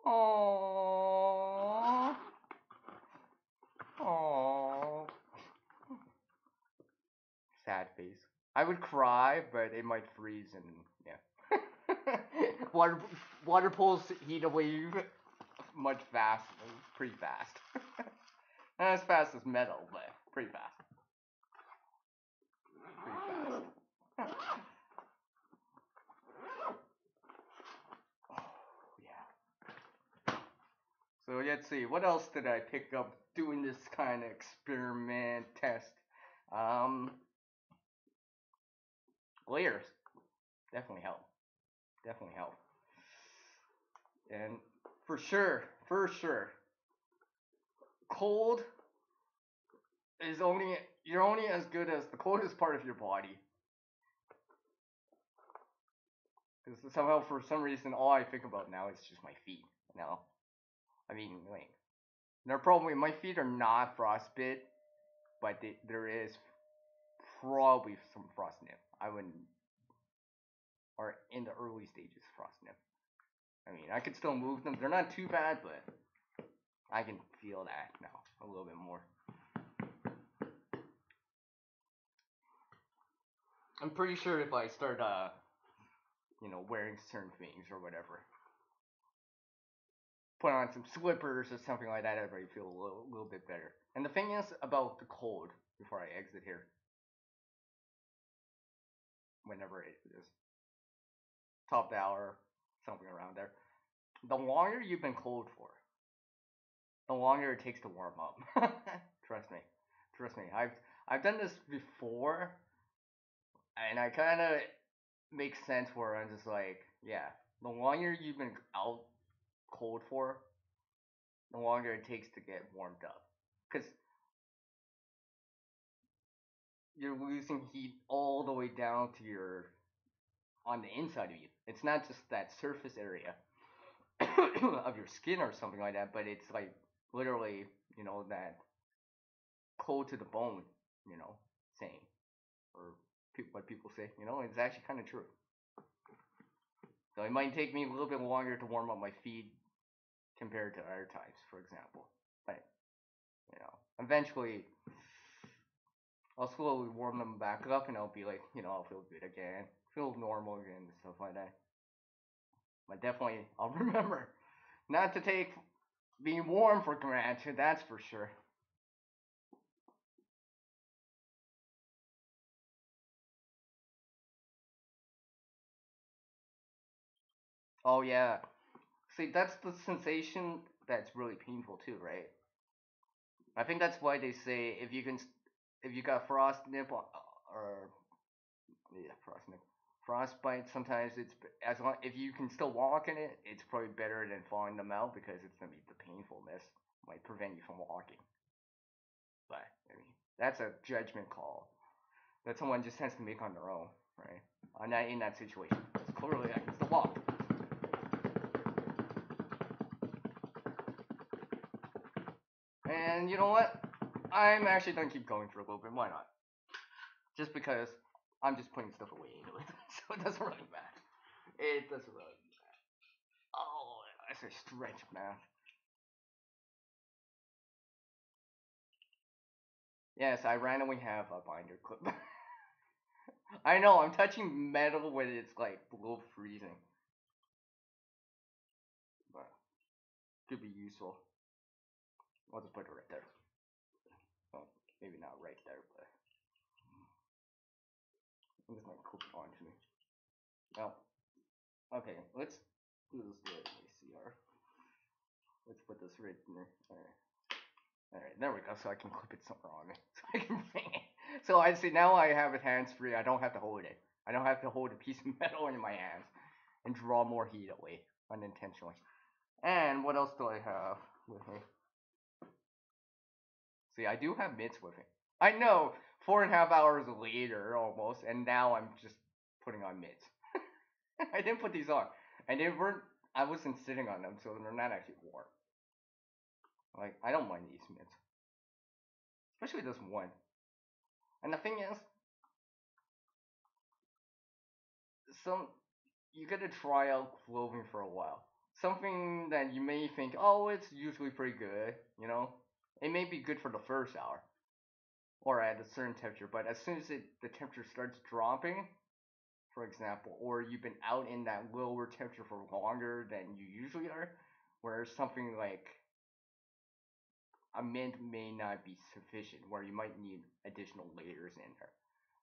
Aww. Aww. Sad face. I would cry, but it might freeze and yeah. water water pools heat away much fast, pretty fast. Not as fast as metal, but pretty fast. Pretty fast. Oh, yeah. So let's see, what else did I pick up doing this kind of experiment test? Um, layers definitely help. Definitely help. And for sure, cold is only you're only as good as the coldest part of your body. Because somehow, for some reason, all I think about now is just my feet. No, I mean, like, they're probably my feet are not frostbit, but there is probably some frost nip. I wouldn't, or in the early stages, frost nip. I mean, I could still move them. They're not too bad, but I can feel that now a little bit more. I'm pretty sure if I start, wearing certain things or whatever, put on some slippers or something like that, I'd probably feel a little bit better. And the thing is about the cold, before I exit here, whenever it is, top hour, something around there, the longer you've been cold for, the longer it takes to warm up. I've done this before, and I kind of makes sense where I'm just like, yeah, the longer you've been out cold for, the longer it takes to get warmed up, because you're losing heat all the way down to your on the inside of you. It's not just that surface area of your skin or something like that, but it's like literally, that cold to the bone, saying, or what people say, it's actually kind of true. So it might take me a little bit longer to warm up my feet compared to other types, for example. But, eventually I'll slowly warm them back up and I'll be like, I'll feel good again, feel normal again, and stuff like that. But definitely, I'll remember not to take being warm for granted, that's for sure. Oh, yeah. See, that's the sensation that's really painful too, right? I think that's why they say if you got frost nip or yeah, frost nip, frostbite. Sometimes it's as long if you can still walk in it, it's probably better than falling them out because it's gonna be the painfulness might prevent you from walking. But I mean, that's a judgment call that someone just has to make on their own, right? I'm not in that situation. Because clearly I can still walk. And you know what? I'm actually gonna keep going for a little bit. Why not? Just because I'm just putting stuff away into it, so it doesn't really matter. It doesn't really matter. Oh, I say stretch, man. Yes, I randomly have a binder clip. I know I'm touching metal when it's like below freezing, but could be useful. I'll just put it right there. Well, maybe not right there, but I'm just gonna clip it onto me. Now, okay, let's do this right. Let me see here. Let's put this right in there. Alright, there we go. So I can clip it somewhere on me. So I can bring it. So I see now I have it hands free. I don't have to hold it. I don't have to hold a piece of metal in my hands and draw more heat away unintentionally. And what else do I have with me? See, I do have mitts with me. I know, 4.5 hours later almost, and now I'm just putting on mitts. I didn't put these on. And they weren't, I wasn't sitting on them, so they're not actually warm. Like, I don't mind these mitts. Especially this one. And the thing is, some you gotta try out clothing for a while. Something that you may think, oh, it's usually pretty good, It may be good for the first hour or at a certain temperature, but as soon as the temperature starts dropping, for example, or you've been out in that lower temperature for longer than you usually are, where something like a mint may not be sufficient, where you might need additional layers in there.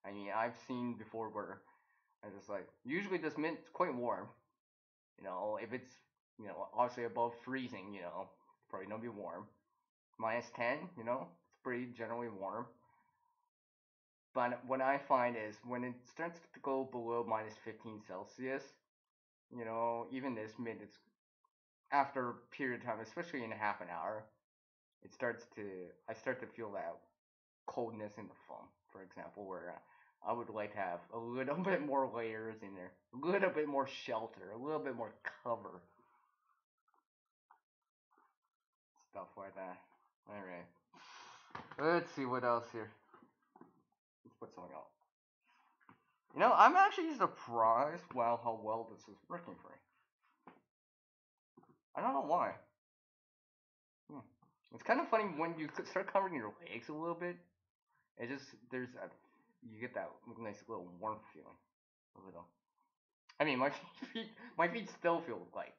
I mean, I've seen before where I just like, usually this mint's quite warm. If it's, obviously above freezing, probably gonna be warm. -10, it's pretty generally warm. But what I find is when it starts to go below -15 Celsius, even this mint, it's after a period of time, especially in half an hour, I start to feel that coldness in the foam, for example, where I would like to have a little bit more layers in there, a little bit more shelter, a little bit more cover, stuff like that. All right, let's see what else here. Let's put something else. I'm actually surprised, wow, how well this is working for me. I don't know why. It's kind of funny when you start covering your legs a little bit. It just you get that nice little warm feeling, a little. I mean, my feet still feel like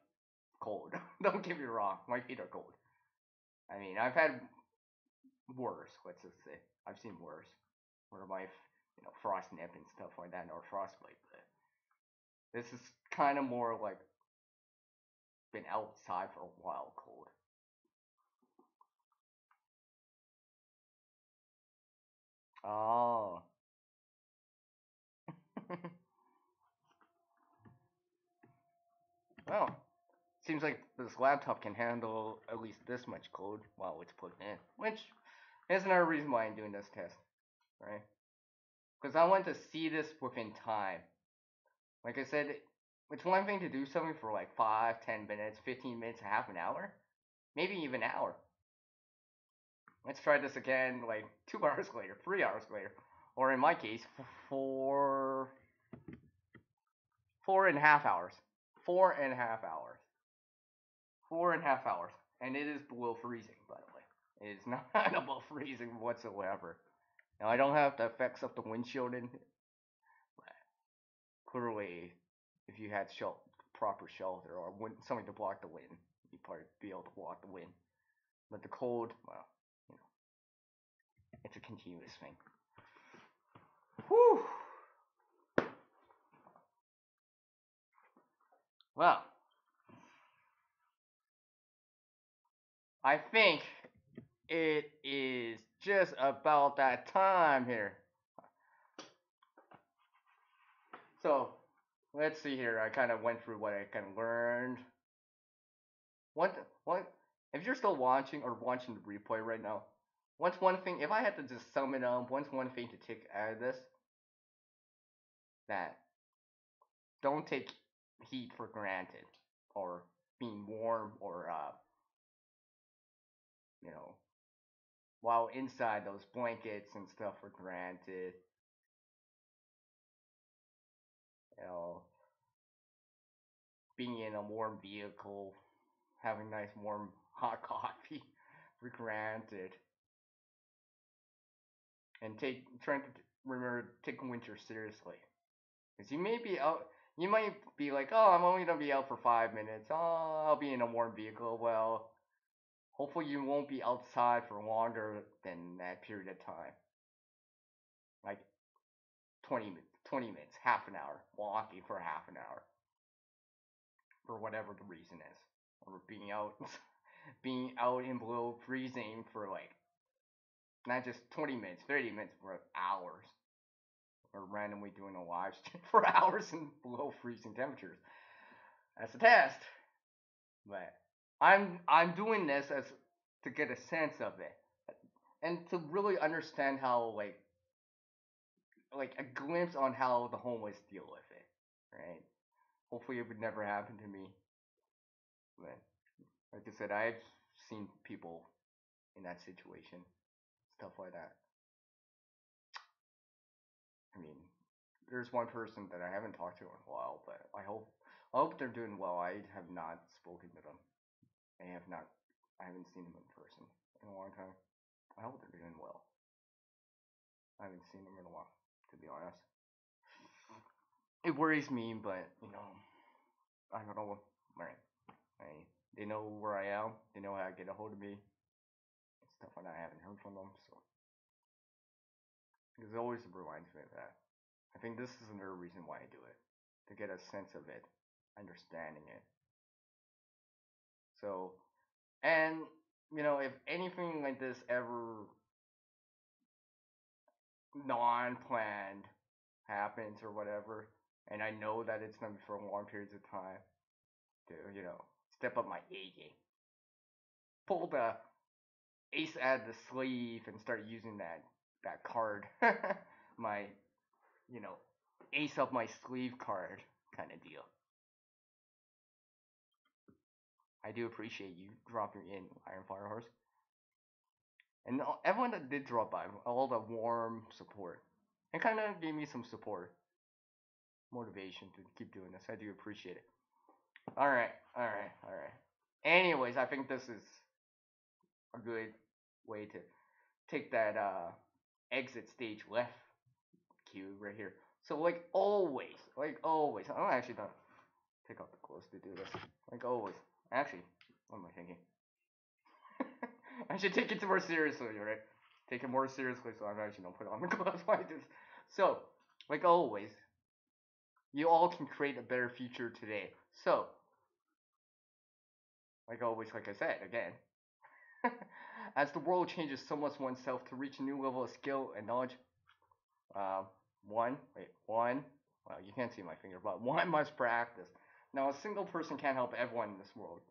cold. Don't get me wrong, my feet are cold. I mean, I've had worse. Let's just say I've seen worse, where my frost nip and stuff like that, or frostbite. But this is kind of more like been outside for a while, cold. Oh. Well, seems like this laptop can handle at least this much code while it's plugged in, which is another reason why I'm doing this test, right? Because I want to see this within time. Like I said, it's one thing to do something for like 5, 10 minutes, 15 minutes, half an hour, maybe even an hour. Let's try this again like 2 hours later, 3 hours later, or in my case, 4.5 hours. 4.5 hours. 4.5 hours. And it is below freezing, by the way. It is not above freezing whatsoever. Now, I don't have the effects of the windshield in it, but clearly, if you had proper shelter or something to block the wind, you'd probably be able to block the wind. But the cold, well, you know, it's a continuous thing. Whew! Well, I think it is just about that time here. So, let's see here. I kind of went through what I kind of learned. What? If you're still watching or watching the replay right now, what's one thing? If I had to just sum it up, what's one thing to take out of this? That don't take heat for granted, or being warm, or you know, while inside those blankets and stuff for granted. You know, being in a warm vehicle, having nice warm hot coffee for granted, and trying to remember take winter seriously. Because you may be out, you might be like, oh, I'm only gonna be out for 5 minutes. Oh, I'll be in a warm vehicle. Well, hopefully you won't be outside for longer than that period of time. Like 20 minutes, half an hour, walking for half an hour, for whatever the reason is, or being out, being out in below freezing for like not just 20 minutes, 30 minutes, for hours, or randomly doing a live stream for hours in below freezing temperatures. That's a test. But I'm doing this as to get a sense of it and to really understand how like a glimpse on how the homeless deal with it, right? Hopefully it would never happen to me. But like I said, I've seen people in that situation, stuff like that. I mean, there's one person that I haven't talked to in a while, but I hope they're doing well. I have not spoken to them. I haven't seen them in person in a long time. I hope they're doing well. I haven't seen them in a while, to be honest. It worries me, but I don't know. Right, they know where I am. They know how to get a hold of me. It's stuff like that. I haven't heard from them, so it always reminds me of that. I think this is another reason why I do it, to get a sense of it, understanding it. So, and if anything like this ever non-planned happens or whatever, and I know that it's gonna be for long periods of time, to step up my A game, pull the ace out of the sleeve, and start using that card, my you know ace up my sleeve card kind of deal. I do appreciate you dropping in, Iron Firehorse, and everyone that did drop by, all the warm support, and kind of gave me some support, motivation to keep doing this. I do appreciate it. All right, all right, all right. Anyways, I think this is a good way to take that exit stage left cue right here. So like always, I'm actually gonna take out the clothes to do this. Like always, actually, what am I thinking? I should take it more seriously, right? Take it more seriously, so I'm actually gonna put on the gloves like this. So, like always, you all can create a better future today. So, like always, like I said again, as the world changes, so must oneself to reach a new level of skill and knowledge. Um, one. Well, you can't see my finger, but one must practice. Now, a single person can't help everyone in this world,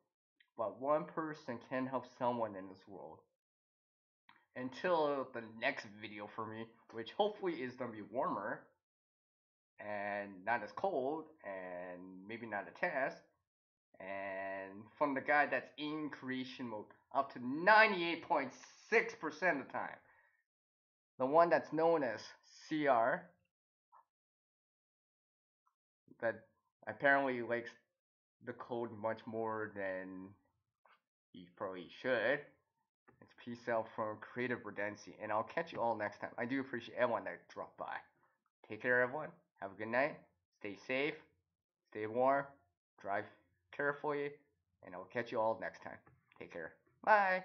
but one person can help someone in this world. Until the next video for me, which hopefully is gonna be warmer and not as cold, and maybe not a test, and from the guy that's in creation mode up to 98.6% of the time. The one that's known as CR, that apparently likes the code much more than he probably should. It's peace out from Creative Redundancy, and I'll catch you all next time. I do appreciate everyone that dropped by. Take care, everyone. Have a good night. Stay safe. Stay warm. Drive carefully. And I'll catch you all next time. Take care. Bye.